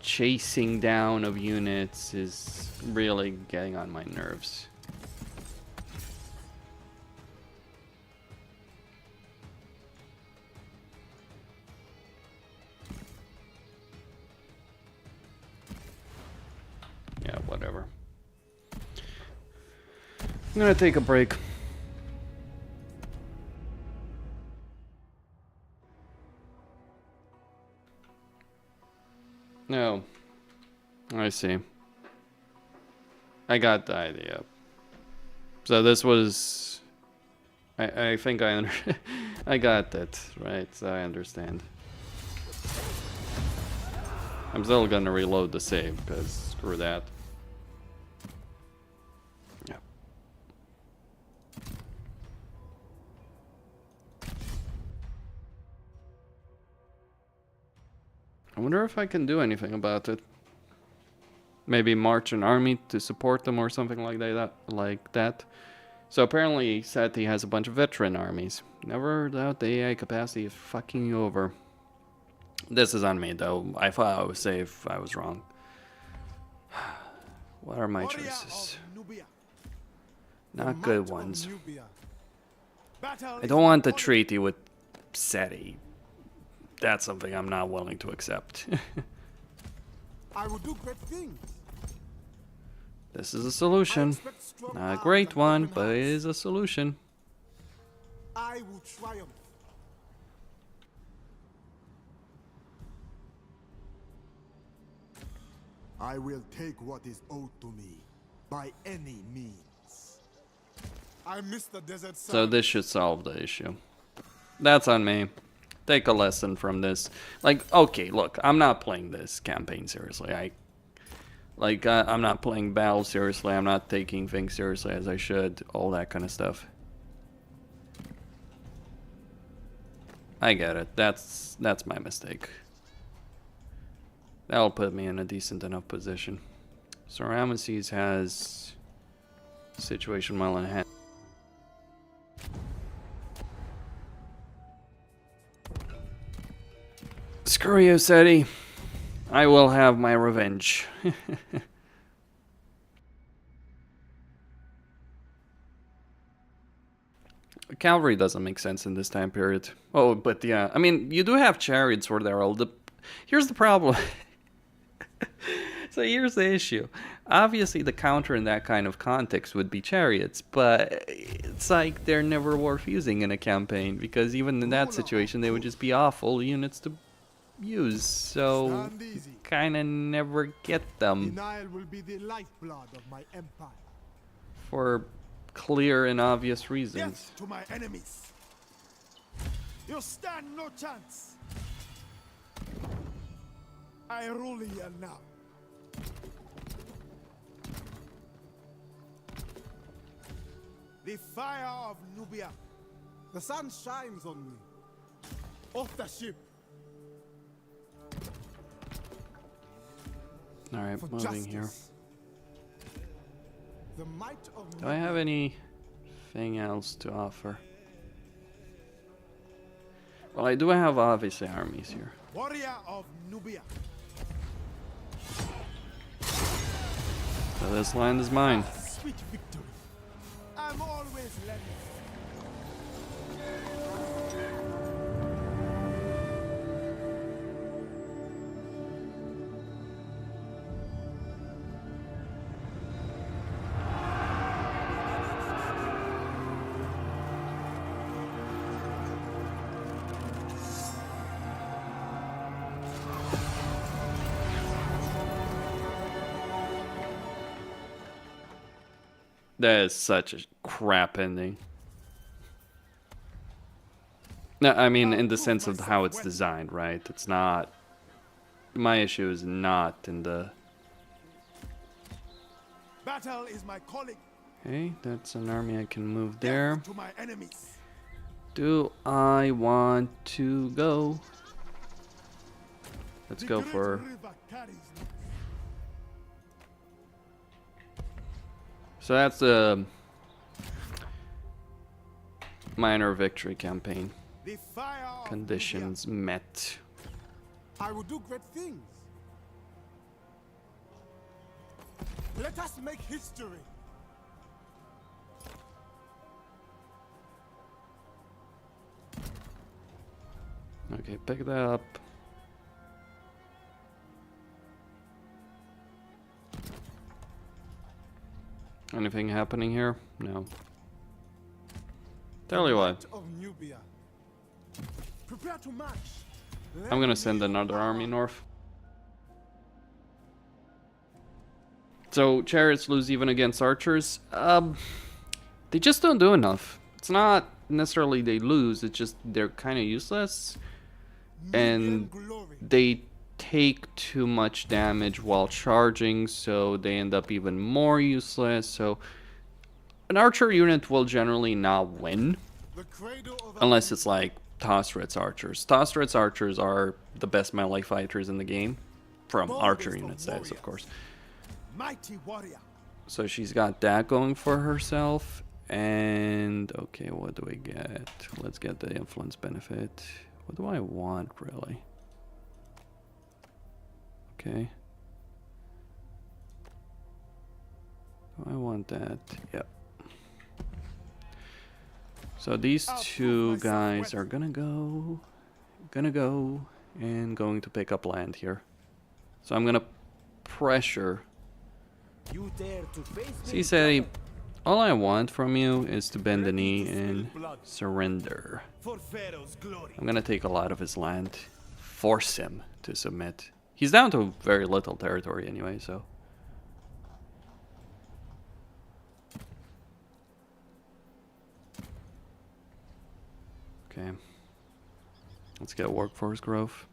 Speaker 1: chasing down of units is really getting on my nerves. Yeah, whatever. I'm gonna take a break. No. I see. I got the idea. So this was... I think I I got that, right? So I understand. I'm still gonna reload the save, because screw that. Yeah. I wonder if I can do anything about it. Maybe march an army to support them or something like that. So apparently Seti has a bunch of veteran armies. Never doubt the AI capacity is fucking you over. This is on me though. I thought I was safe. I was wrong. What are my choices? Not good ones. I don't want the treaty with Seti. That's something I'm not willing to accept.
Speaker 3: I will do great things.
Speaker 1: This is a solution. Not a great one, but it is a solution.
Speaker 3: I will triumph. I will take what is owed to me by any means. I miss the desert sun.
Speaker 1: So this should solve the issue. That's on me. Take a lesson from this. Like, okay, look, I'm not playing this campaign seriously. I'm not playing battle seriously. I'm not taking things seriously as I should. All that kind of stuff. I get it. That's my mistake. That'll put me in a decent enough position. So Ramesses has situation well in hand. Screw you, Seti. I will have my revenge. Cavalry doesn't make sense in this time period. Oh, but yeah, I mean, you do have chariots where they're all Here's the problem. So here's the issue. Obviously, the counter in that kind of context would be chariots, but it's like they're never worth using in a campaign, because even in that situation, they would just be awful units to use, so kind of never get them.
Speaker 3: Denial will be the lifeblood of my empire.
Speaker 1: for clear and obvious reasons.
Speaker 3: Death to my enemies. You stand no chance. I rule here now. The fire of Nubia. The sun shines on me. Off the ship.
Speaker 1: Alright,
Speaker 3: For
Speaker 1: moving here.
Speaker 3: justice. The might of
Speaker 1: Do I have anything else to offer? Well, I do have obviously armies here.
Speaker 3: Warrior of Nubia.
Speaker 1: So this land is mine.
Speaker 3: Sweet victory. I'm always learning.
Speaker 1: That is such a crap ending. No, I mean in the sense of how it's designed, right? It's not... My issue is not in the...
Speaker 3: Battle is my calling.
Speaker 1: Okay, that's an army I can move there.
Speaker 3: Death to my enemies.
Speaker 1: Do I want to go? Let's
Speaker 3: The
Speaker 1: go
Speaker 3: great
Speaker 1: for...
Speaker 3: river carries me.
Speaker 1: So that's a minor victory campaign.
Speaker 3: The fire of
Speaker 1: Conditions met.
Speaker 3: Nubia. I will do great things. Let us make history.
Speaker 1: Okay, pick that up. Anything happening here? No. Tell you what,
Speaker 3: Of Nubia. Prepare to march.
Speaker 1: I'm gonna send another army north. So chariots lose even against archers. They just don't do enough. It's not necessarily they lose, it's just they're kind of useless. And
Speaker 3: Glory.
Speaker 1: they take too much damage while charging, so they end up even more useless. So an archer unit will generally not win
Speaker 3: The cradle of
Speaker 1: unless it's like Tosred's archers. Tosred's archers are the best melee fighters in the game, from archer unit stats, of course.
Speaker 3: mighty warrior.
Speaker 1: So she's got that going for herself. And okay, what do we get? Let's get the influence benefit. What do I want, really? Okay. Do I want that? Yep. So these two guys are gonna go, and going to pick up land here. So I'm gonna pressure.
Speaker 8: You dare to face
Speaker 1: So
Speaker 8: me?
Speaker 1: you say, all I want from you is to bend the knee and surrender.
Speaker 7: For Pharaoh's glory.
Speaker 1: I'm gonna take a lot of his land, force him to submit. He's down to very little territory anyway, so. Okay. Let's get workforce growth.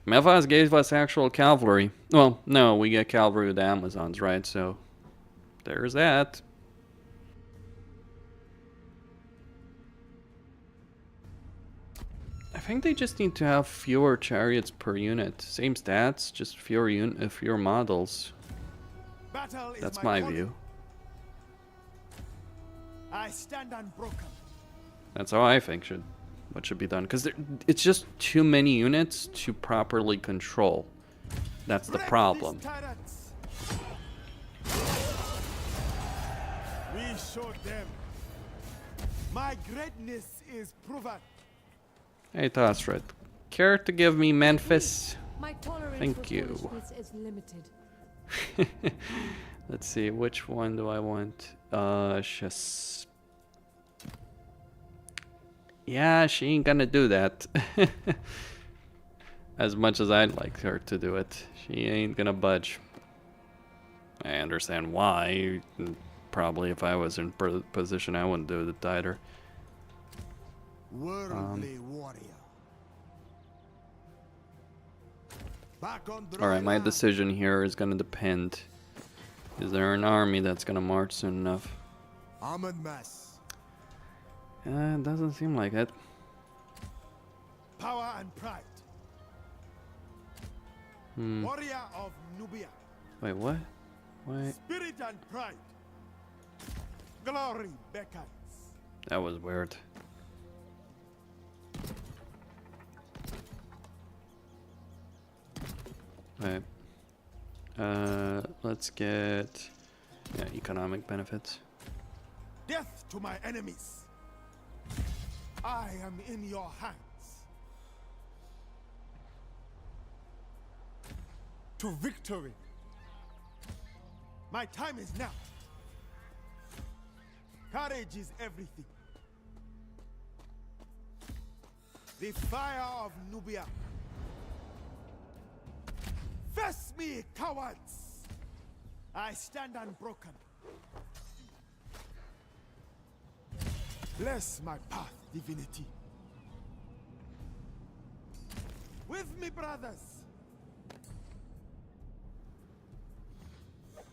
Speaker 1: Melphas gave us actual cavalry. Well, no, we get cavalry with the Amazons, right? So, there's that. I think they just need to have fewer chariots per unit. Same stats, just fewer models.
Speaker 3: Battle is
Speaker 1: That's my
Speaker 3: calling.
Speaker 1: view.
Speaker 3: I stand unbroken.
Speaker 1: That's how I think what should be done. Because it's just too many units to properly control. That's the
Speaker 3: Break
Speaker 1: problem.
Speaker 3: these tyrants. We showed them. My greatness is proven.
Speaker 1: Hey, Tosred. Care to give me Memphis?
Speaker 6: My tolerance
Speaker 1: Thank
Speaker 6: for
Speaker 1: you.
Speaker 6: foolishness is limited.
Speaker 1: Let's see, which one do I want? Just... Yeah, she ain't gonna do that. As much as I'd like her to do it, she ain't gonna budge. I understand why. Probably if I was in position, I wouldn't do it either.
Speaker 3: Worldly warrior. Back on dry
Speaker 1: Alright, my
Speaker 3: land.
Speaker 1: decision here is gonna depend. Is there an army that's gonna march soon enough?
Speaker 3: Amenmesse.
Speaker 1: It doesn't seem like it.
Speaker 3: Power and pride. Warrior of Nubia.
Speaker 1: Wait, what? Wait,
Speaker 3: Spirit and pride. Glory beckons.
Speaker 1: that was weird. Wait. Let's get economic benefits.
Speaker 3: Death to my enemies. I am in your hands. To victory. My time is now. Courage is everything. The fire of Nubia. Face me, cowards! I stand unbroken. Bless my path, divinity. With me, brothers.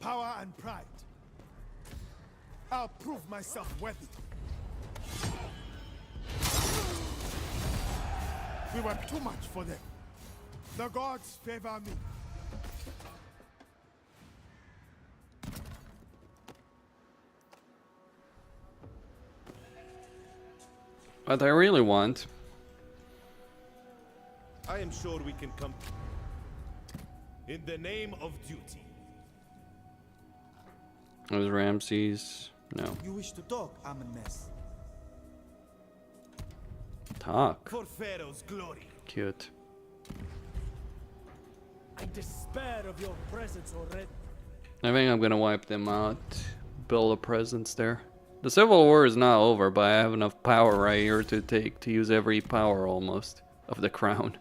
Speaker 3: Power and pride. I'll prove myself worthy. We were too much for them. The gods favor me.
Speaker 1: What I really want.
Speaker 7: I am sure we can come in the name of duty.
Speaker 1: Was Ramses? No.
Speaker 8: You wish to talk, Amenmesse?
Speaker 1: Talk.
Speaker 7: For Pharaoh's glory.
Speaker 1: Cute.
Speaker 5: I despair of your presence already.
Speaker 1: I think I'm gonna wipe them out. Build a presence there. The Civil War is not over, but I have enough power right here to use every power almost of the crown.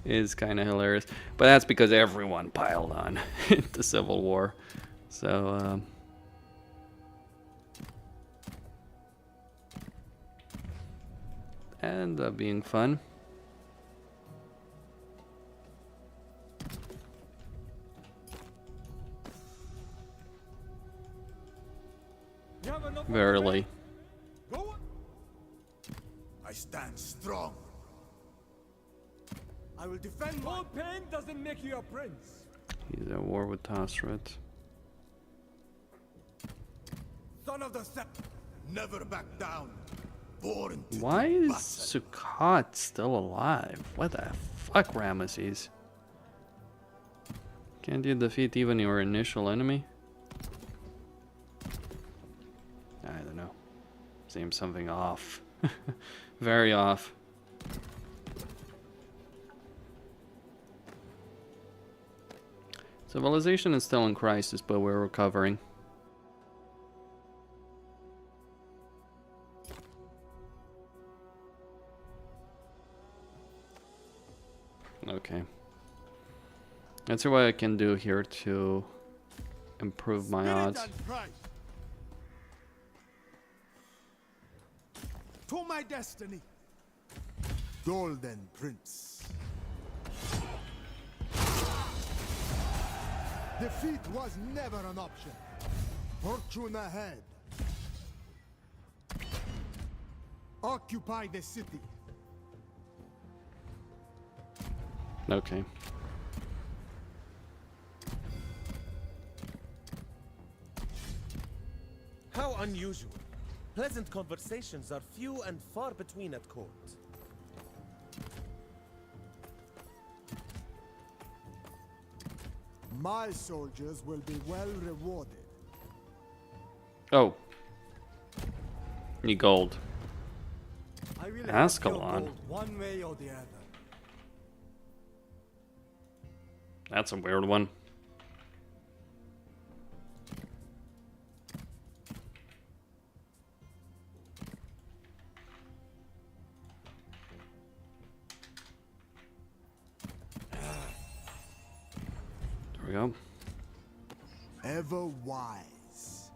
Speaker 1: It's kind of hilarious, but that's because everyone piled on the Civil War. So ended up being fun.
Speaker 5: You have enough.
Speaker 1: Verily.
Speaker 3: Go on. I stand strong. I will defend my...
Speaker 5: More pain doesn't make you a prince.
Speaker 1: He's at war with Tasret.
Speaker 3: Son of the scepter. Never back down. Born to
Speaker 1: Why
Speaker 3: do
Speaker 1: is
Speaker 3: battle.
Speaker 1: Sukkot still alive? What the fuck, Ramesses? Can't you defeat even your initial enemy? I don't know. Seems something off. Very off. Civilization is still in crisis, but we're recovering. Okay. Let's see what I can do here to improve my
Speaker 3: Spirit
Speaker 1: odds.
Speaker 3: and pride. To my destiny. Golden Prince. Defeat was never an option. Fortune ahead. Occupy the city.
Speaker 1: Okay.
Speaker 7: How unusual. Pleasant conversations are few and far between at court.
Speaker 3: My soldiers will be well rewarded.
Speaker 1: Oh. Need gold.
Speaker 3: I will
Speaker 1: Ascalon.
Speaker 3: one way or the other.
Speaker 1: That's a weird one. we go.
Speaker 3: Ever wise.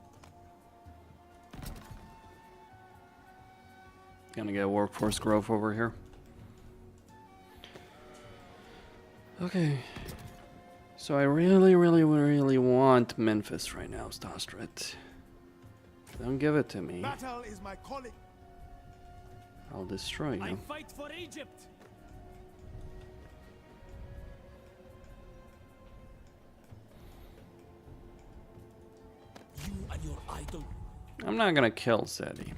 Speaker 1: Gonna get workforce growth over here. Okay. So I really want Memphis right now, Stastret. Don't give it to me.
Speaker 3: Battle is my calling.
Speaker 1: I'll destroy
Speaker 5: I
Speaker 1: you.
Speaker 5: fight for Egypt. You and your idol.
Speaker 1: I'm not gonna kill Seti.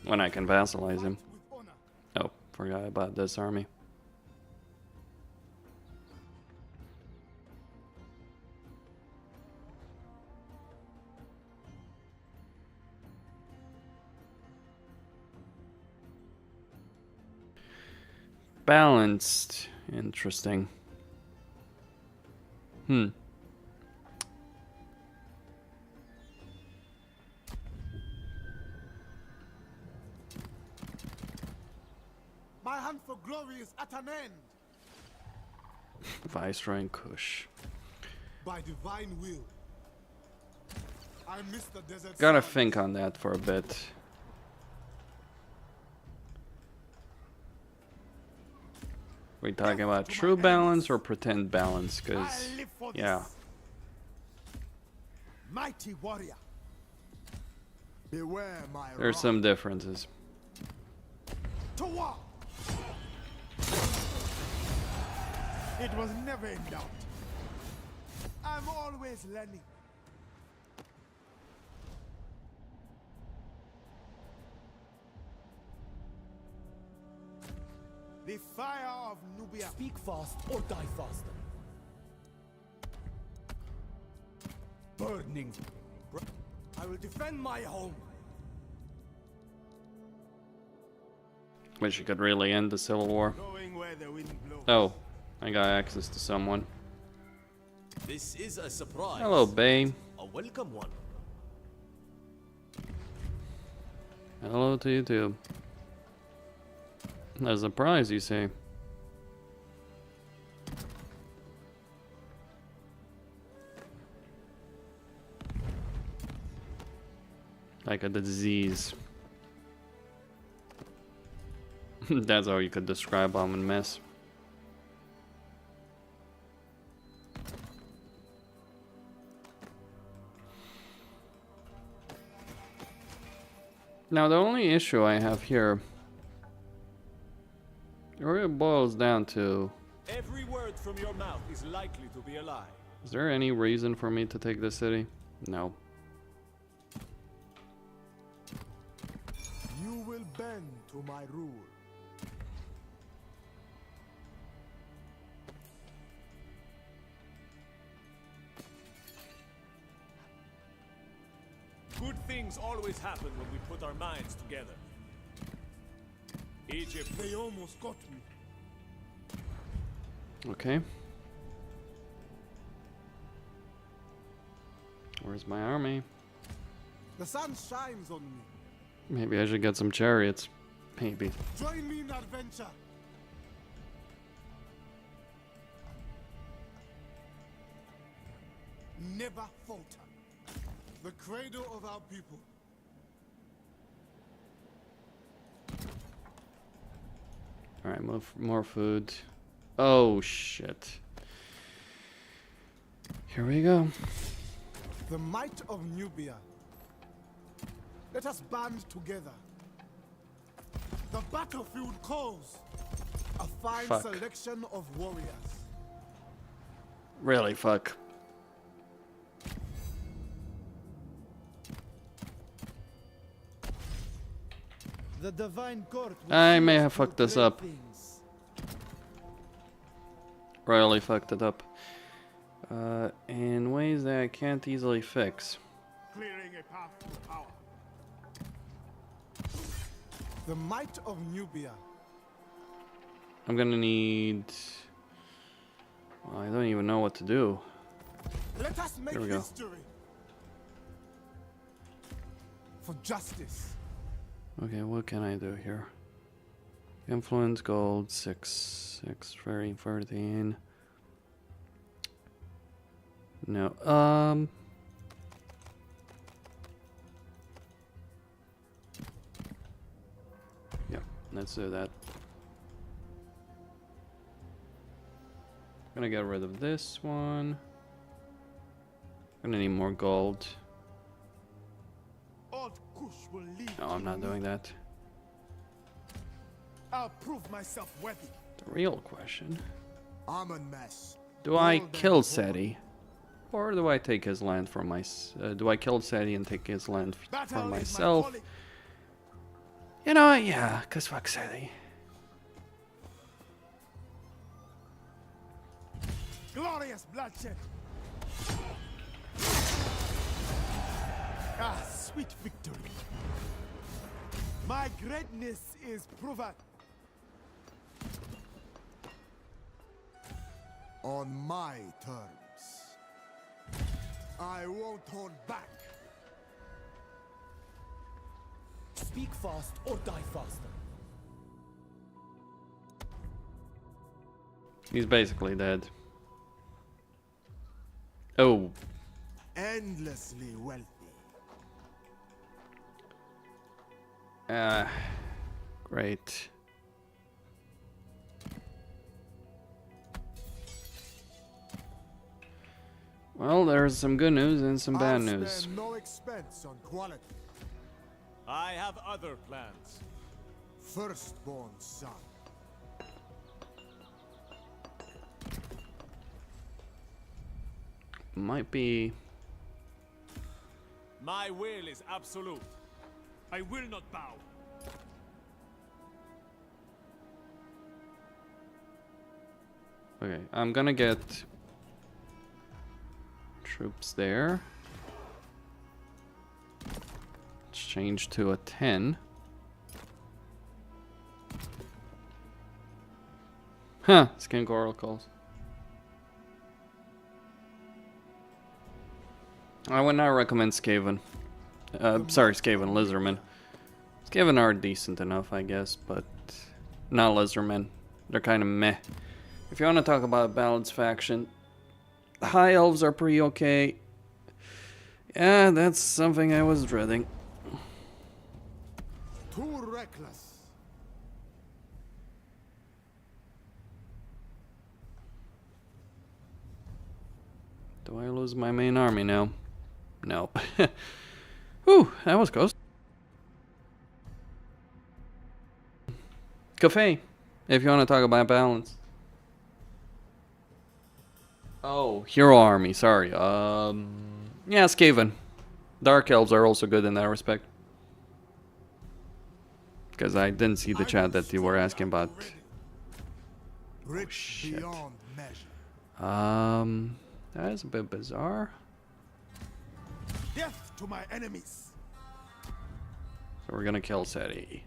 Speaker 1: When I can vassalize him.
Speaker 3: With honor.
Speaker 1: Oh, forgot about this army. Balanced. Interesting.
Speaker 3: My hunt for glory is at an end.
Speaker 1: Viceroy and Kush.
Speaker 3: By divine will. I miss the desert.
Speaker 1: Gotta
Speaker 3: sun.
Speaker 1: think on that for a bit. We talking about true balance or pretend balance?
Speaker 3: I
Speaker 1: Cause
Speaker 3: live for
Speaker 1: yeah,
Speaker 3: this. Mighty warrior. Beware my
Speaker 1: there's
Speaker 3: wrath.
Speaker 1: some differences.
Speaker 3: To war. It was never in doubt. I'm always learning. The fire of Nubia.
Speaker 5: Speak fast or die faster.
Speaker 3: Burning.
Speaker 5: I will defend my home.
Speaker 1: Wish you could really end the civil war.
Speaker 3: Knowing where the wind blows.
Speaker 1: Oh, I got access to someone.
Speaker 7: This is a surprise.
Speaker 1: Hello, Bay.
Speaker 7: A welcome one.
Speaker 1: Hello to you too. A surprise, you say? Like a disease. That's how you could describe Amenmesse. Now the only issue I have here, it really boils down to,
Speaker 4: Every word from your mouth is likely to be a lie.
Speaker 1: is there any reason for me to take this city? No.
Speaker 3: You will bend to my rule.
Speaker 4: Good things always happen when we put our minds together. Egypt.
Speaker 3: They almost got me.
Speaker 1: Okay. Where's my army?
Speaker 3: The sun shines on me.
Speaker 1: Maybe I should get some chariots. Maybe.
Speaker 3: Join me in adventure. Never falter. The cradle of our people.
Speaker 1: Alright, more food. Oh shit. Here we go.
Speaker 3: The might of Nubia. Let us band together. The battlefield calls. A fine
Speaker 1: Fuck.
Speaker 3: selection of warriors.
Speaker 1: Really, fuck.
Speaker 8: The divine court will
Speaker 1: I
Speaker 8: see
Speaker 1: may
Speaker 8: us
Speaker 1: have
Speaker 8: do
Speaker 1: fucked this
Speaker 8: great
Speaker 1: up.
Speaker 8: things.
Speaker 1: Royally fucked it up. In ways that I can't easily fix.
Speaker 2: Clearing a path to power.
Speaker 3: The might of Nubia.
Speaker 1: I'm gonna need... Well, I don't even know what to do.
Speaker 3: Let us make
Speaker 1: Here we go.
Speaker 3: history. For justice.
Speaker 1: Okay, what can I do here? Influence gold 6, 13. No. Yeah, let's do that. Gonna get rid of this one. Gonna need more gold.
Speaker 3: Old Kush will lead.
Speaker 1: No, I'm not doing that.
Speaker 3: I'll prove myself worthy.
Speaker 1: The real question:
Speaker 3: Amenmesse.
Speaker 1: do I kill Seti, or do I take his land for my? Do I kill Seti and take his land for myself? You know, yeah, cause fuck Seti.
Speaker 3: Glorious bloodshed. Ah, sweet victory. My greatness is proven. On my terms. I won't hold back.
Speaker 8: Speak fast or die faster.
Speaker 1: He's basically dead. Oh.
Speaker 3: Endlessly wealthy.
Speaker 1: Great. Well, there's some good news and some bad news.
Speaker 3: Spend no expense on quality.
Speaker 4: I have other plans.
Speaker 3: Firstborn son.
Speaker 1: Might be.
Speaker 4: My will is absolute.
Speaker 5: I will not bow.
Speaker 1: Okay, I'm gonna get troops there. Let's change to a 10. Huh, Skink Oracles. I would not recommend Skaven. Sorry, Skaven, Lizardmen. Skaven are decent enough, I guess, but not Lizardmen. They're kind of meh. If you want to talk about a balanced faction, High Elves are pretty okay. Yeah, that's something I was dreading.
Speaker 3: Too reckless.
Speaker 1: Do I lose my main army now? No. Whew, that was close. Cafe, if you want to talk about balance. Oh, hero army, sorry. Yeah, Skaven. Dark Elves are also good in that respect. Because I didn't see the chat that you were asking about.
Speaker 3: Rich
Speaker 1: shit.
Speaker 3: beyond measure.
Speaker 1: That is a bit bizarre.
Speaker 3: Death to my enemies.
Speaker 1: So we're gonna kill Seti.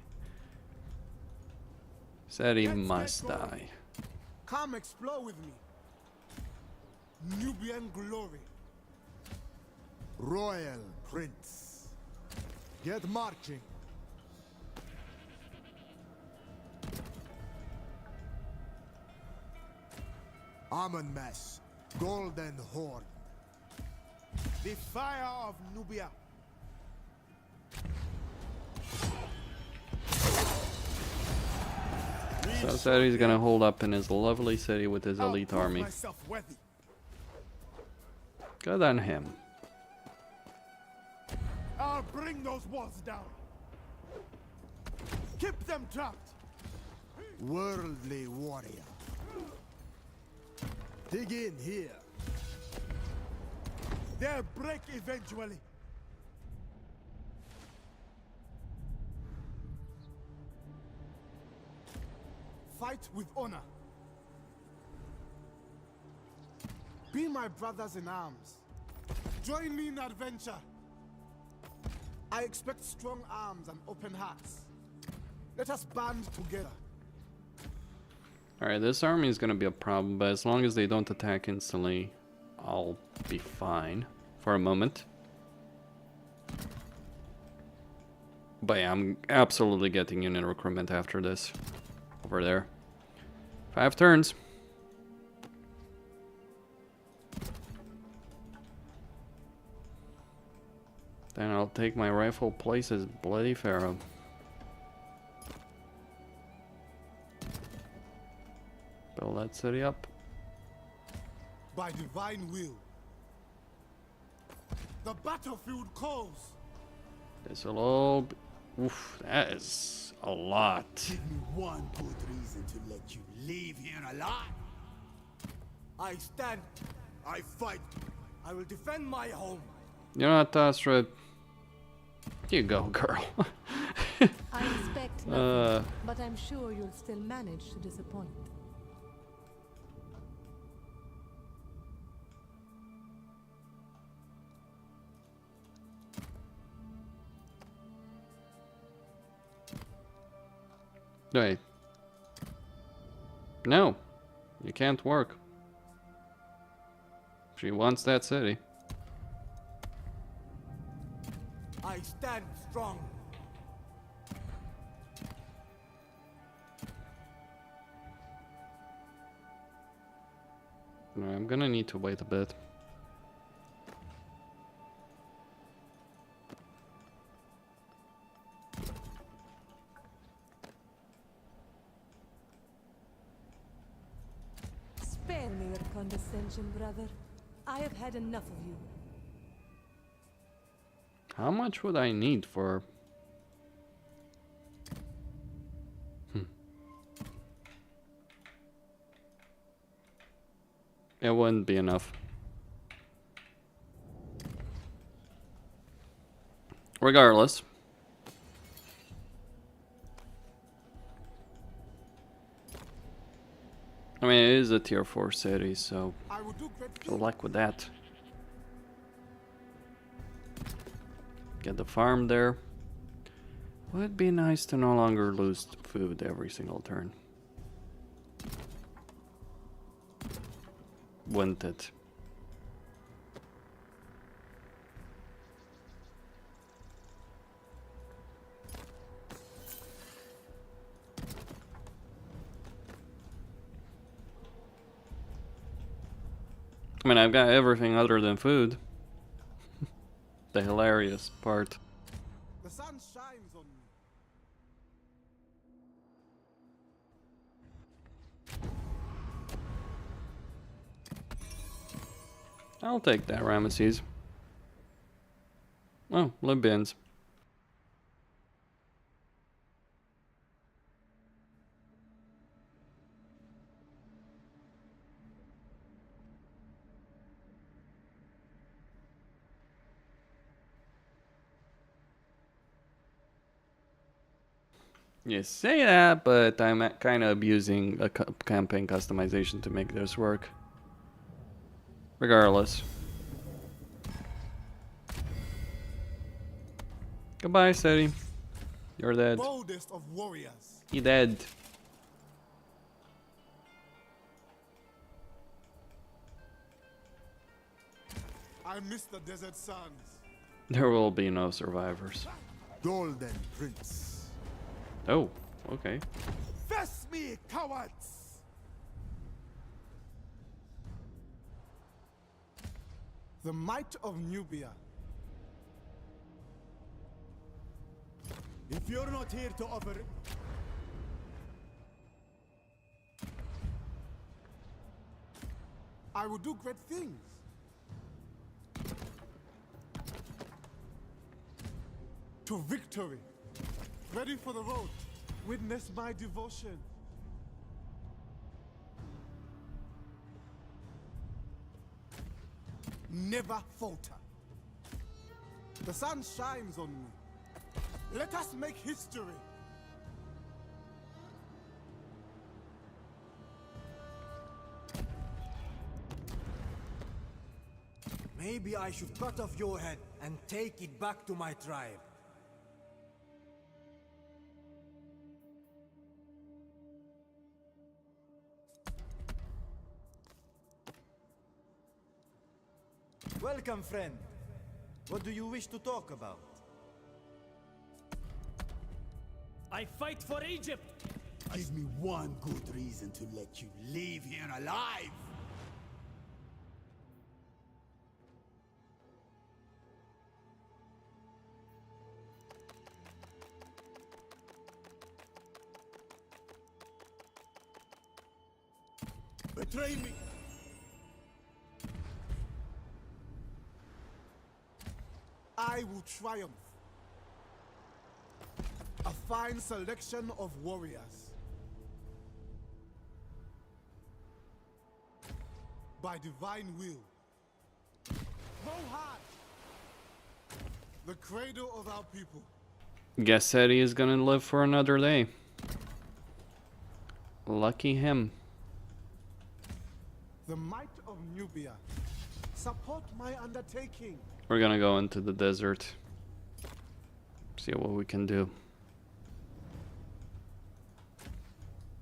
Speaker 1: Seti must die.
Speaker 3: Come explore with me. Nubian glory. Royal Prince. Get marching. Amenmesse. Golden Horn. The fire of Nubia.
Speaker 1: So Seti's gonna hold up in his lovely city with his elite army. Good on him.
Speaker 3: I'll bring those walls down. Keep them trapped. Worldly warrior. Dig in here. They'll break eventually. Fight with honor. Be my brothers in arms. Join me in adventure. I expect strong arms and open hearts. Let us band together.
Speaker 1: Alright, this army is gonna be a problem, but as long as they don't attack instantly, I'll be fine for a moment. But yeah, I'm absolutely getting unit recruitment after this. Over there. 5 turns. Then I'll take my rightful place as Bloody Pharaoh. Build that city up.
Speaker 3: By divine will. The battlefield calls.
Speaker 1: This'll all be... Oof, that is a lot.
Speaker 2: Give me one good reason to let you leave here alive.
Speaker 8: I stand.
Speaker 2: I fight.
Speaker 8: I will defend my home.
Speaker 1: You know what, Astrid? You go, girl.
Speaker 6: I expect nothing, but I'm sure you'll still manage to disappoint.
Speaker 1: Wait. No. You can't work. She wants that city.
Speaker 8: I stand strong.
Speaker 1: No, I'm gonna need to wait a bit.
Speaker 6: Spare me your condescension, brother. I have had enough of you.
Speaker 1: How much would I need for... It wouldn't be enough. Regardless. I mean, it is a tier 4 city, so
Speaker 3: I will do great
Speaker 1: good luck with that. Get the farm there. Would be nice to no longer lose food every single turn. Wouldn't it? I mean, I've got everything other than food. The hilarious part.
Speaker 3: The sun shines on me.
Speaker 1: I'll take that, Ramesses. Oh, Libyans. You say that, but I'm kind of abusing a campaign customization to make this work. Regardless. Goodbye, city. You're dead.
Speaker 3: Boldest of warriors.
Speaker 1: He dead.
Speaker 3: I miss the desert sands.
Speaker 1: There will be no survivors.
Speaker 2: Golden Prince.
Speaker 1: Oh, okay.
Speaker 2: Face me, cowards!
Speaker 3: The might of Nubia.
Speaker 2: If you're not here to offer...
Speaker 3: I will do great things. To victory. Ready for the road. Witness my devotion. Never falter. The sun shines on me. Let us make history.
Speaker 8: Maybe I should cut off your head and take it back to my tribe. Welcome, friend. What do you wish to talk about?
Speaker 5: I fight for Egypt!
Speaker 2: Give me one good reason to let you leave here alive! Betray me.
Speaker 3: I will triumph. A fine selection of warriors. By divine will. Mohad! The cradle of our people.
Speaker 1: Guess said he is gonna live for another day. Lucky him.
Speaker 3: The might of Nubia. Support my undertaking.
Speaker 1: We're gonna go into the desert. See what we can do.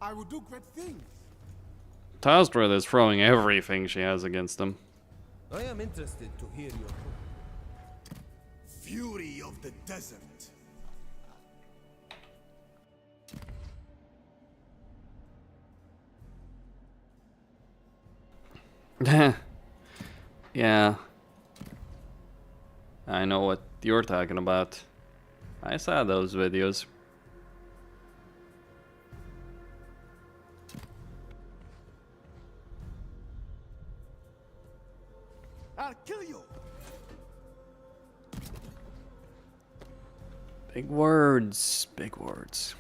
Speaker 3: I will do great things.
Speaker 1: Tastrid is throwing everything she has against him.
Speaker 7: I am interested to hear your
Speaker 2: Fury of the desert.
Speaker 1: Yeah. I know what you're talking about. I saw those videos.
Speaker 2: I'll kill you.
Speaker 1: Big words, big words.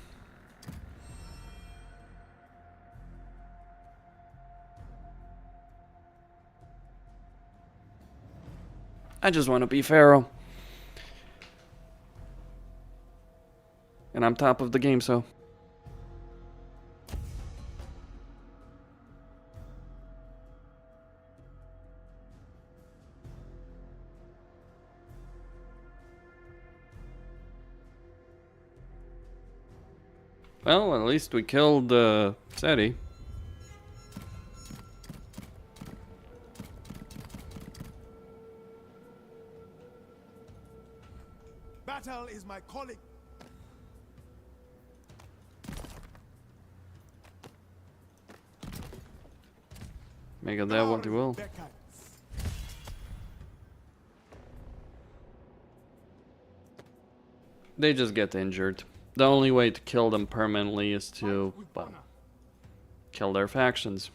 Speaker 1: I just want to be Pharaoh. And I'm top of the game, so. Well, at least we killed Seti.
Speaker 2: Battle is my calling.
Speaker 1: Make it that what you will. They just get injured. The only way to kill them permanently is to, well, kill their factions.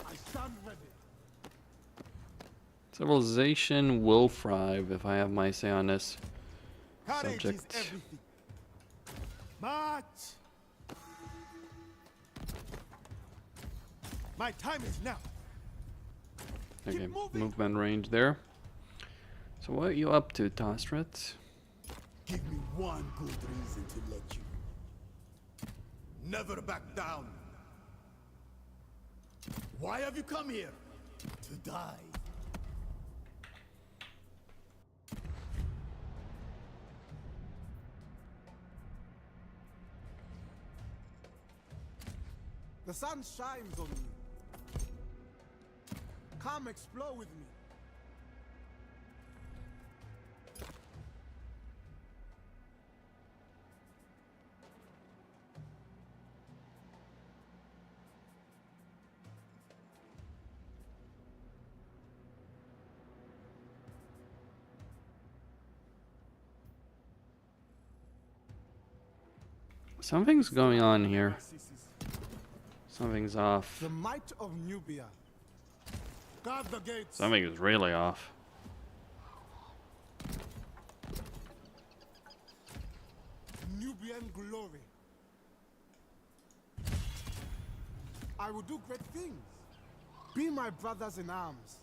Speaker 3: I stand ready.
Speaker 1: Civilization will thrive if I have my say on this subject.
Speaker 2: March. My time is now.
Speaker 1: Okay, movement range there. So what are you up to, Tastrid?
Speaker 2: Give me one good reason to let you. Never back down. Why have you come here? To die.
Speaker 3: The sun shines on me. Come explore with me.
Speaker 1: Something's going on here. Something's off.
Speaker 3: The might of Nubia. Guard the gates.
Speaker 1: Something is really off.
Speaker 3: Nubian glory. I will do great things. Be my brothers in arms.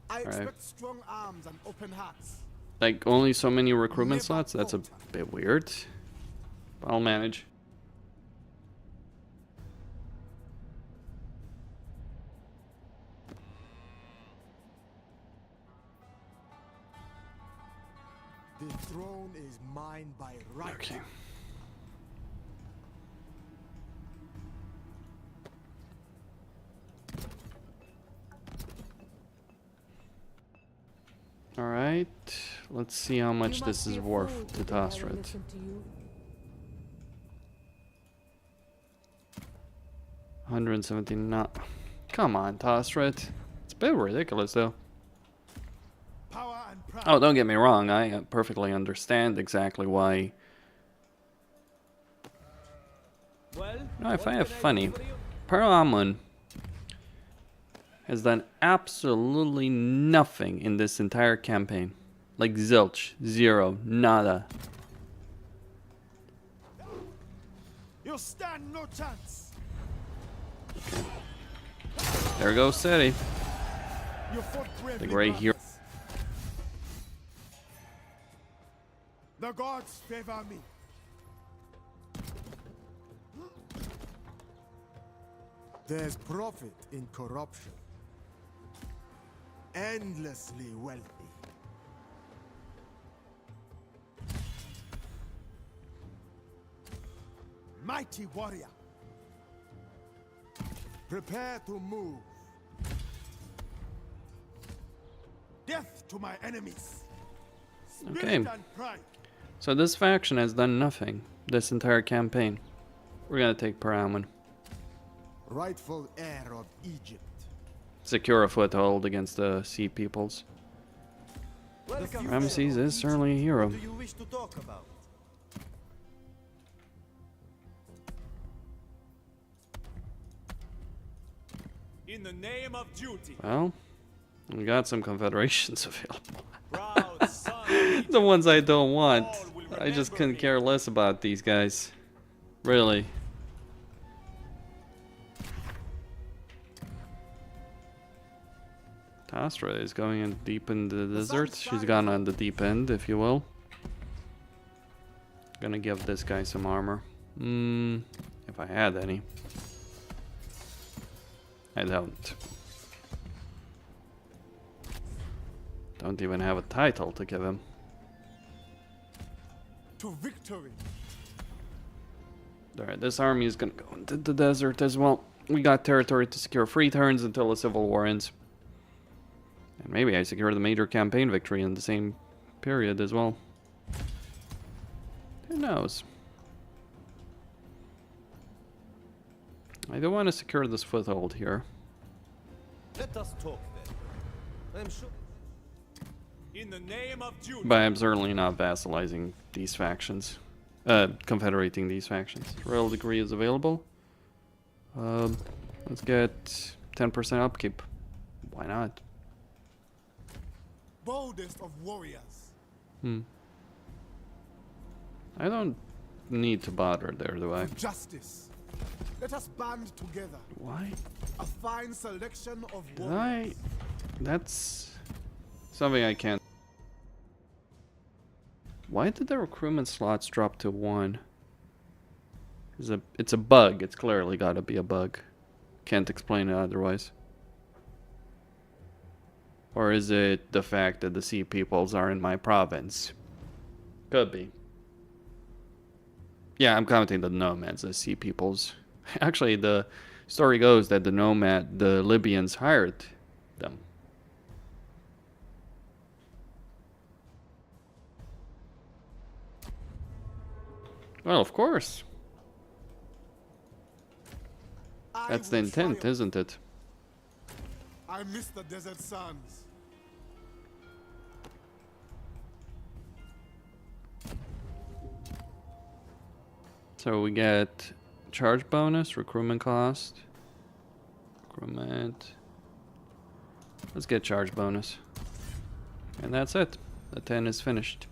Speaker 3: I expect strong arms and open hearts.
Speaker 1: Like, only so many recruitment slots? That's a bit weird. I'll manage.
Speaker 2: The throne is mine by right.
Speaker 1: Okay. Alright, let's see how much this is worth to Tastrid. 179. Come on, Tastrid. It's a bit ridiculous, though.
Speaker 2: Power and pride.
Speaker 1: Oh, don't get me wrong. I perfectly understand exactly why I find it funny. Pharaoh has done absolutely nothing in this entire campaign. Like zilch, zero, nada.
Speaker 2: You stand no chance.
Speaker 1: There goes City,
Speaker 2: You fought bravely,
Speaker 1: the great hero.
Speaker 2: brothers. The gods favor me. There's profit in corruption. Endlessly wealthy. Mighty warrior. Prepare to move. Death to my enemies. Spirit
Speaker 1: Okay.
Speaker 2: and pride.
Speaker 1: So this faction has done nothing this entire campaign. We're gonna take Pharaoh.
Speaker 2: Rightful heir of Egypt.
Speaker 1: Secure a foothold against the sea peoples.
Speaker 8: Welcome,
Speaker 1: Ramses
Speaker 8: Pharaoh of
Speaker 1: is certainly a hero.
Speaker 8: What do you wish to talk about?
Speaker 4: In the name of duty,
Speaker 1: Well, we got some confederations available.
Speaker 4: proud son of Egypt,
Speaker 1: The ones I don't want.
Speaker 4: all will
Speaker 1: I just
Speaker 4: remember
Speaker 1: couldn't
Speaker 4: me.
Speaker 1: care less about these guys. Really. Tastra is going in deep in the desert. She's gone on the deep end, if you will. Gonna give this guy some armor. If I had any. I don't. Don't even have a title to give him.
Speaker 3: To victory.
Speaker 1: Alright, this army is gonna go into the desert as well. We got territory to secure 3 turns until the civil war ends. And maybe I secure the major campaign victory in the same period as well. Who knows? I do want to secure this foothold here.
Speaker 8: Let us talk then. I'm sure.
Speaker 4: in the name of duty,
Speaker 1: But I'm certainly not vassalizing these factions. Confederating these factions. Royal degree is available. Let's get 10% upkeep. Why not?
Speaker 3: Boldest of warriors.
Speaker 1: I don't need to bother there, do I?
Speaker 3: Justice. Let us band together.
Speaker 1: Why?
Speaker 3: A fine selection of
Speaker 1: Did
Speaker 3: warriors.
Speaker 1: That's something I can't. Why did the recruitment slots drop to 1? It's a bug. It's clearly got to be a bug. Can't explain it otherwise. Or is it the fact that the sea peoples are in my province? Could be. Yeah, I'm counting the nomads as sea peoples. Actually, the story goes that the Libyans hired them. Well, of course.
Speaker 3: I
Speaker 1: That's the
Speaker 3: will
Speaker 1: intent,
Speaker 3: triumph.
Speaker 1: isn't it?
Speaker 3: I miss the desert sands.
Speaker 1: So we get charge bonus, recruitment cost, recruitment. Let's get charge bonus. And that's it. The 10 is finished.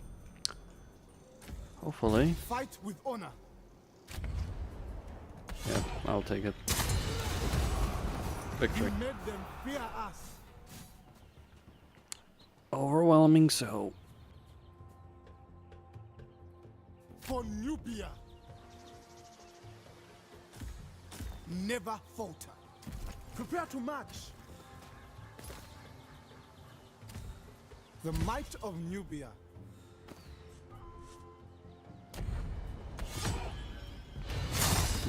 Speaker 1: Hopefully.
Speaker 3: Fight with honor.
Speaker 1: Yeah, I'll take it. Victory.
Speaker 3: We made them fear us.
Speaker 1: Overwhelming so.
Speaker 3: For Nubia. Never falter. Prepare to march. The might of Nubia.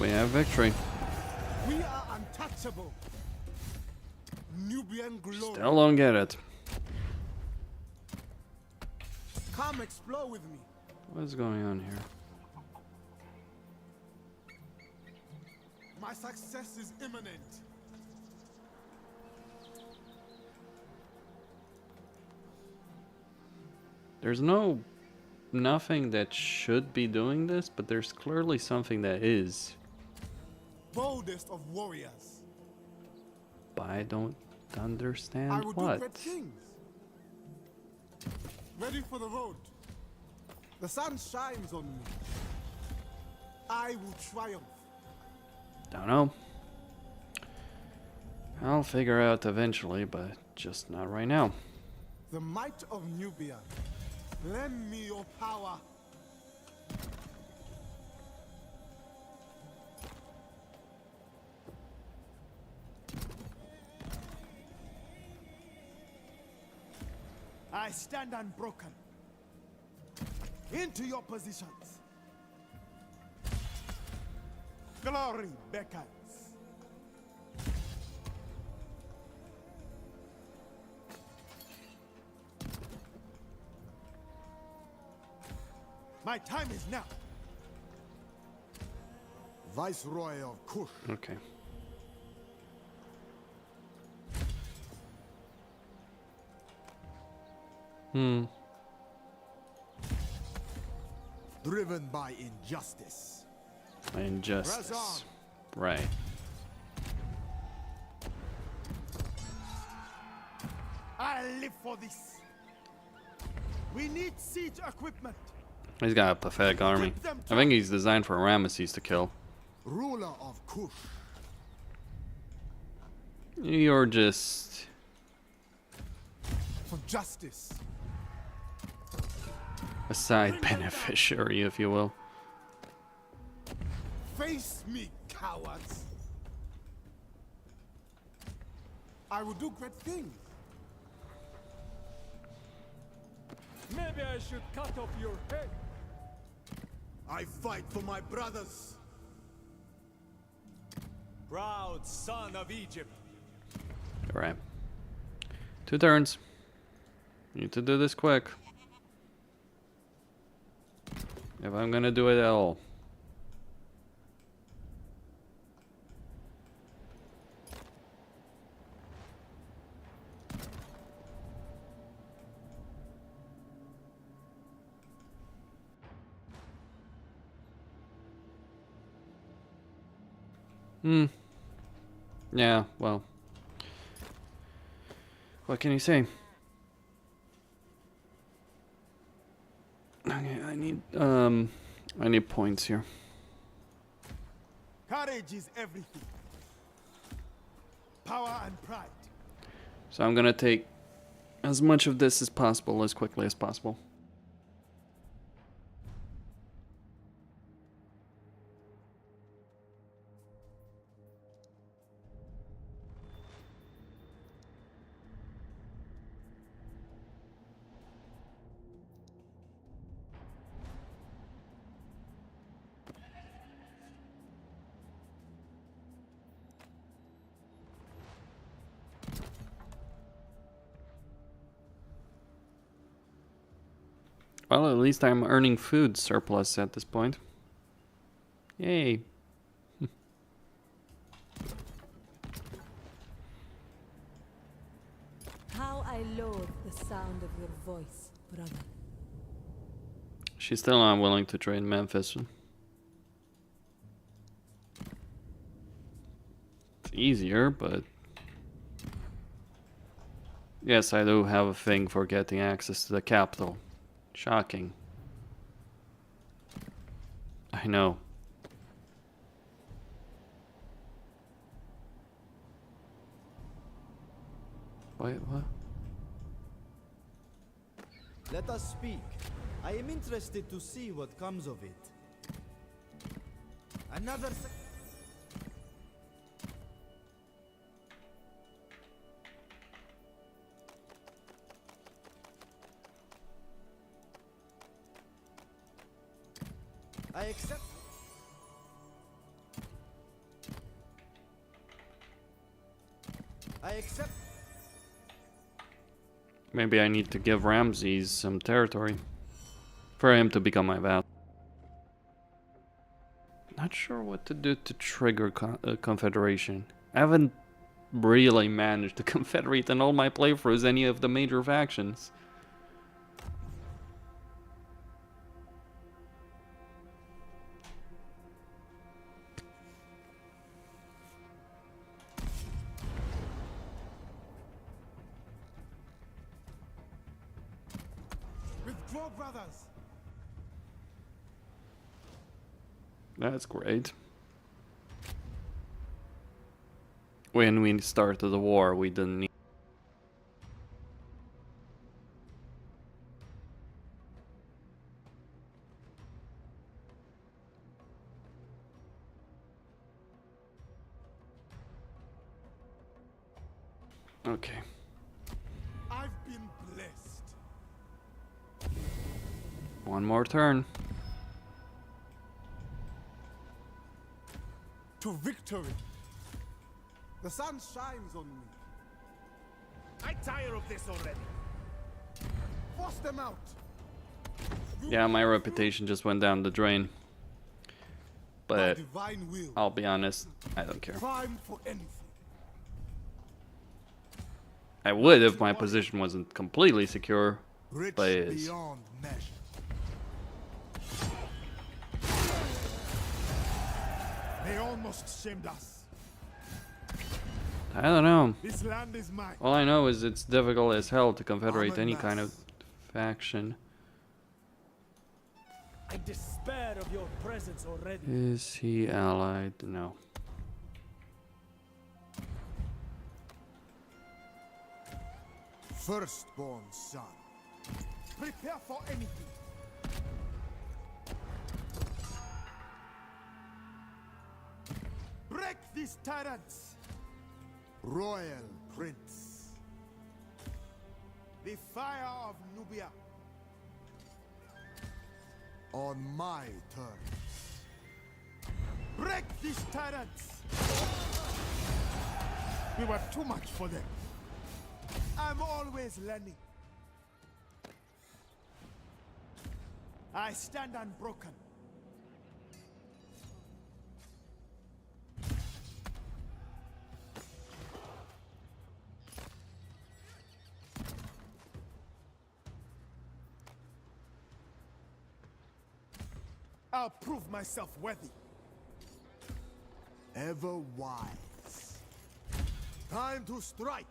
Speaker 1: We have victory.
Speaker 3: We are untouchable. Nubian glory.
Speaker 1: Still don't get it.
Speaker 3: Come explore with me.
Speaker 1: What is going on here?
Speaker 3: My success is imminent.
Speaker 1: There's nothing that should be doing this, but there's clearly something that is.
Speaker 3: boldest of warriors.
Speaker 1: But I don't
Speaker 3: I
Speaker 1: understand
Speaker 3: will do
Speaker 1: what.
Speaker 3: great things. Ready for the road. The sun shines on me. I will triumph.
Speaker 1: Don't know. I'll figure out eventually, but just not right now.
Speaker 3: The might of Nubia. Lend me your power.
Speaker 2: I stand unbroken. Into your positions. Glory beckons. My time is now.
Speaker 3: Viceroy of Kush.
Speaker 1: Okay.
Speaker 3: Driven by injustice.
Speaker 1: Injustice. Right.
Speaker 2: I live for this. We need siege equipment.
Speaker 1: He's got a pathetic army. I think he's designed for Ramesses to kill.
Speaker 3: Ruler of Kush.
Speaker 1: You're just...
Speaker 3: For justice.
Speaker 1: a side beneficiary, if you will.
Speaker 3: Face me, cowards. I will do great things.
Speaker 5: Maybe I should cut off your head.
Speaker 2: I fight for my brothers.
Speaker 4: Proud son of Egypt.
Speaker 1: Alright. 2 turns. Need to do this quick. If I'm gonna do it at all. Yeah, well. What can you say? Okay, I need points here.
Speaker 2: Courage is everything. Power and pride.
Speaker 1: So I'm gonna take as much of this as possible, as quickly as possible. Well, at least I'm earning food surplus at this point. Yay.
Speaker 6: How I loathe the sound of your voice, brother.
Speaker 1: She's still not willing to trade Memphis. It's easier, but... Yes, I do have a thing for getting access to the capital. Shocking. I know. Wait, what?
Speaker 8: Let us speak. I am interested to see what comes of it. Another I accept. I accept.
Speaker 1: Maybe I need to give Ramses some territory for him to become my vassal. Not sure what to do to trigger confederation. I haven't really managed to confederate in all my playthroughs any of the major factions.
Speaker 3: more brothers.
Speaker 1: That's great. When we started the war, we didn't need. Okay.
Speaker 3: I've been blessed.
Speaker 1: One more turn.
Speaker 3: To victory. The sun shines on me.
Speaker 7: I'm tired of this already.
Speaker 3: Force them out.
Speaker 1: Yeah, my reputation just went down the drain.
Speaker 3: By
Speaker 1: But
Speaker 3: divine will.
Speaker 1: I'll be honest, I don't care.
Speaker 3: Prime for anything.
Speaker 1: I would if my position wasn't completely secure,
Speaker 2: Rich
Speaker 1: but it is.
Speaker 2: beyond measure. They almost shamed us.
Speaker 1: I don't know.
Speaker 2: This land is mine.
Speaker 1: All I know is it's difficult as hell to confederate any kind of faction.
Speaker 5: I despair of your presence already.
Speaker 1: Is he allied? No.
Speaker 2: Firstborn son. Prepare for anything. Break these tyrants. Royal Prince. The fire of Nubia. On my terms. Break these tyrants. We were too much for them. I'm always learning. I stand unbroken. I'll prove myself worthy. Ever wise. Time to strike.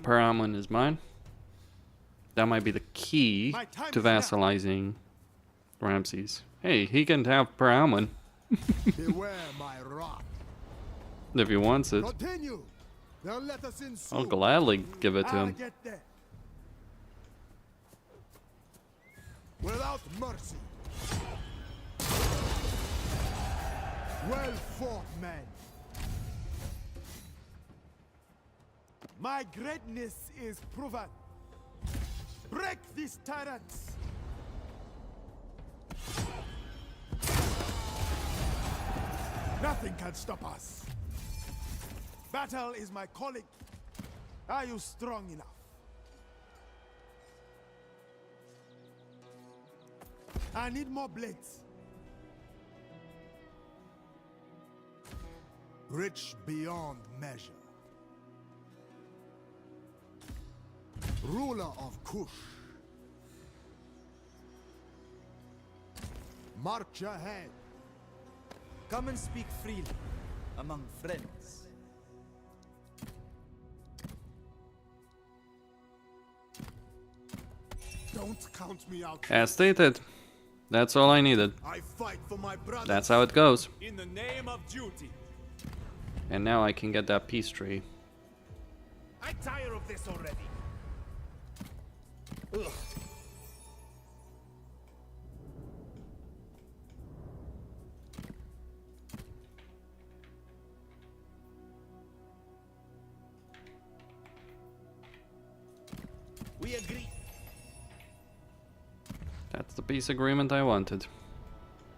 Speaker 1: Paramount is mine. That might be the key to vassalizing Ramses. Hey, he can have Paramount
Speaker 2: Beware my wrath.
Speaker 1: if he wants it.
Speaker 2: Continue. They'll let us in soon.
Speaker 1: I'll gladly give it to
Speaker 2: I'll
Speaker 1: him.
Speaker 2: get there. Without mercy. Well fought, men. My greatness is proven. Break these tyrants. Nothing can stop us. Battle is my calling. Are you strong enough? I need more blades. Rich beyond measure. Ruler of Kush. March ahead.
Speaker 8: Come and speak freely among friends.
Speaker 3: Don't count me out.
Speaker 1: As stated, that's all I needed.
Speaker 2: I fight for my brother.
Speaker 1: That's how it goes.
Speaker 4: In the name of duty.
Speaker 1: And now I can get that peace tree.
Speaker 7: I'm tired of this already.
Speaker 2: Ugh.
Speaker 8: We agree.
Speaker 1: That's the peace agreement I wanted.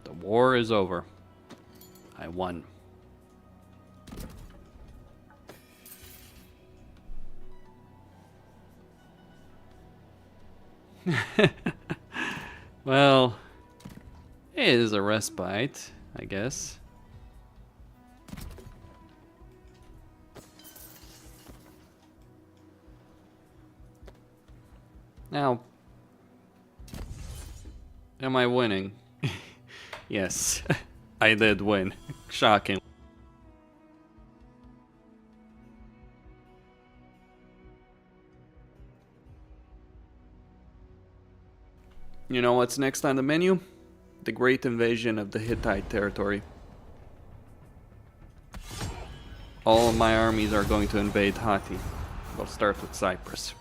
Speaker 1: The war is over. I won. Well, it is a respite, I guess. Now, am I winning? Yes, I did win. Shocking. You know what's next on the menu? The great invasion of the Hittite territory. All of my armies are going to invade Hatti. We'll start with Cyprus.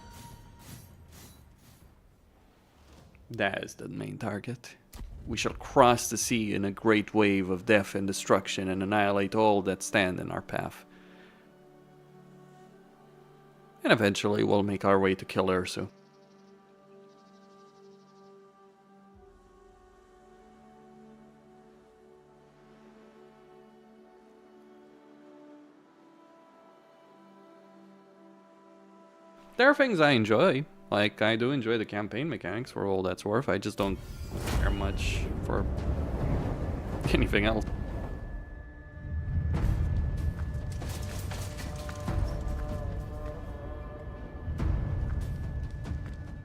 Speaker 1: That is the main target. We shall cross the sea in a great wave of death and destruction and annihilate all that stand in our path. And eventually we'll make our way to kill Ursu. There are things I enjoy. Like, I do enjoy the campaign mechanics for all that's worth. I just don't care much for anything else.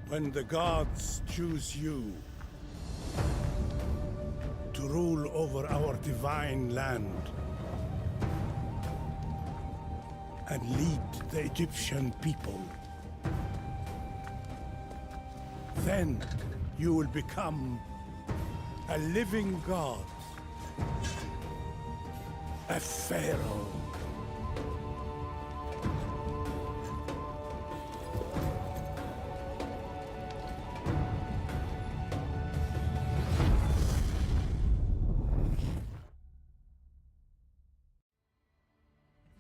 Speaker 2: When the gods choose you to rule over our divine land and lead the Egyptian people, then you will become a living god, a pharaoh.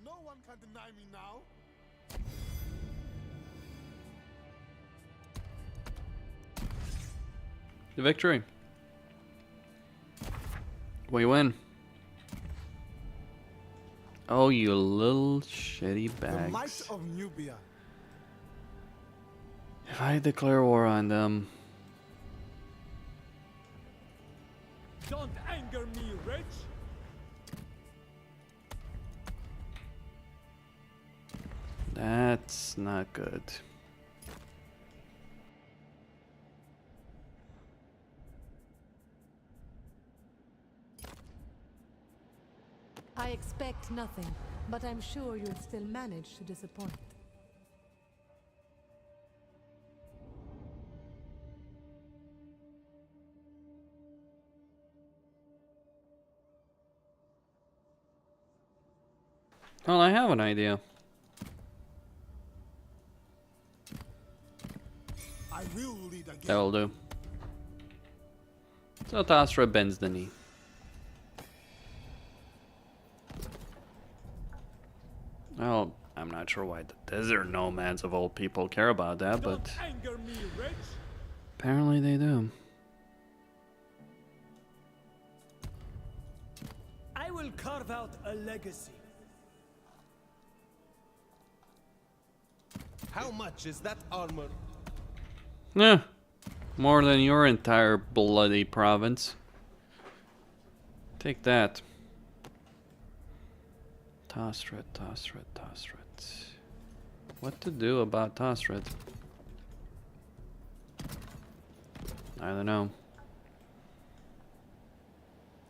Speaker 3: No one can deny me now.
Speaker 1: The victory. We win. Oh, you little shitty
Speaker 3: The might
Speaker 1: bags.
Speaker 3: of Nubia.
Speaker 1: If I declare war on them...
Speaker 5: Don't anger me, Rich.
Speaker 1: That's not good.
Speaker 6: I expect nothing, but I'm sure you'll still manage to disappoint.
Speaker 1: Well, I have an idea.
Speaker 3: I will lead again.
Speaker 1: That'll do. So Tasra bends the knee. Well, I'm not sure why the desert nomads of old people care about that, but
Speaker 5: Don't anger me, Rich.
Speaker 1: apparently they do.
Speaker 5: I will carve out a legacy.
Speaker 7: How much is that armor?
Speaker 1: Yeah, more than your entire bloody province. Take that. Tosret, Tosret, Tosret. What to do about Tosret? I don't know.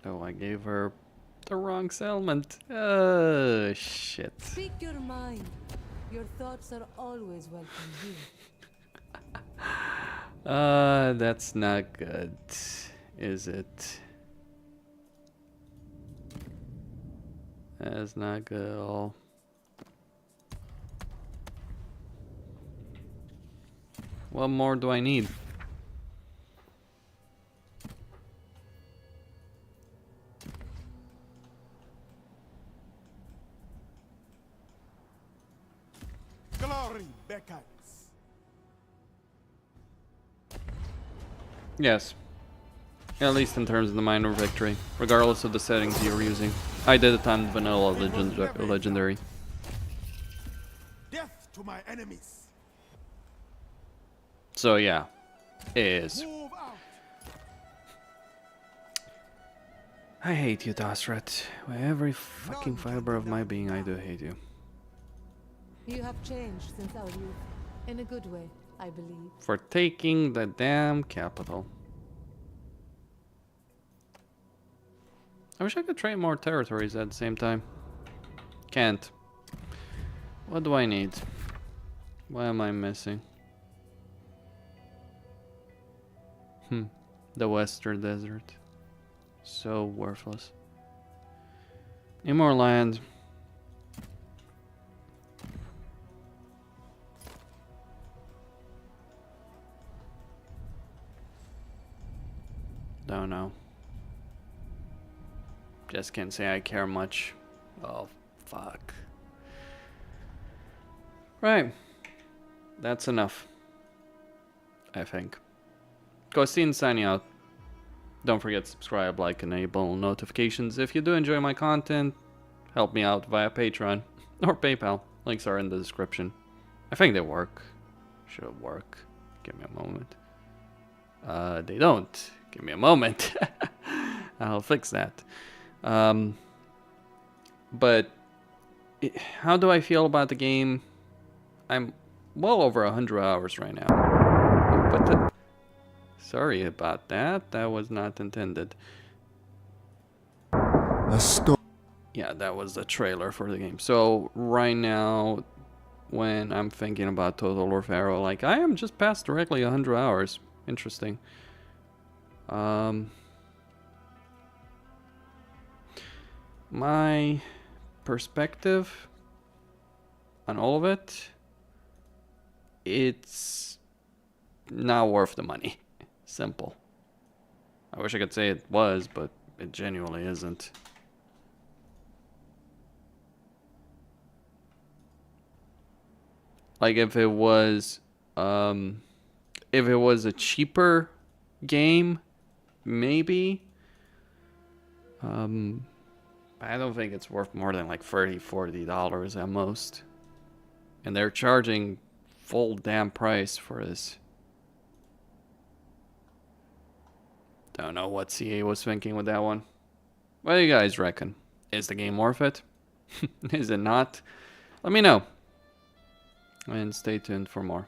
Speaker 1: Oh, I gave her the wrong settlement. Oh, shit.
Speaker 6: Speak your mind. Your thoughts are always welcome here.
Speaker 1: That's not good, is it? That's not good at all. What more do I need?
Speaker 3: Glory beckons.
Speaker 1: Yes. At least in terms of the minor victory, regardless of the settings you're using. I did it on vanilla legendary.
Speaker 3: Death to my enemies.
Speaker 1: So yeah, it is.
Speaker 3: Move out.
Speaker 1: I hate you, Dasret. With every fucking fiber of my being, I do hate you.
Speaker 6: You have changed since our youth. In a good way, I believe.
Speaker 1: For taking the damn capital. I wish I could trade more territories at the same time. Can't. What do I need? What am I missing? The Western Desert. So worthless. Need more land. Don't know. Just can't say I care much. Oh, fuck. Right. That's enough. I think. Kostin signing out. Don't forget to subscribe, like, enable notifications. If you do enjoy my content, help me out via Patreon or PayPal. Links are in the description. I think they work. Should work. Give me a moment. They don't. Give me a moment. I'll fix that. But how do I feel about the game? I'm well over 100 hours right now. But sorry about that. That was not intended. Yeah, that was the trailer for the game. So right now, when I'm thinking about Total or Pharaoh, like I am just past directly 100 hours. Interesting. My perspective on all of it, it's not worth the money. Simple. I wish I could say it was, but it genuinely isn't. Like if it was a cheaper game, maybe. I don't think it's worth more than like $30-40 at most. And they're charging full damn price for this. Don't know what CA was thinking with that one. What do you guys reckon? Is the game worth it? Is it not? Let me know. And stay tuned for more.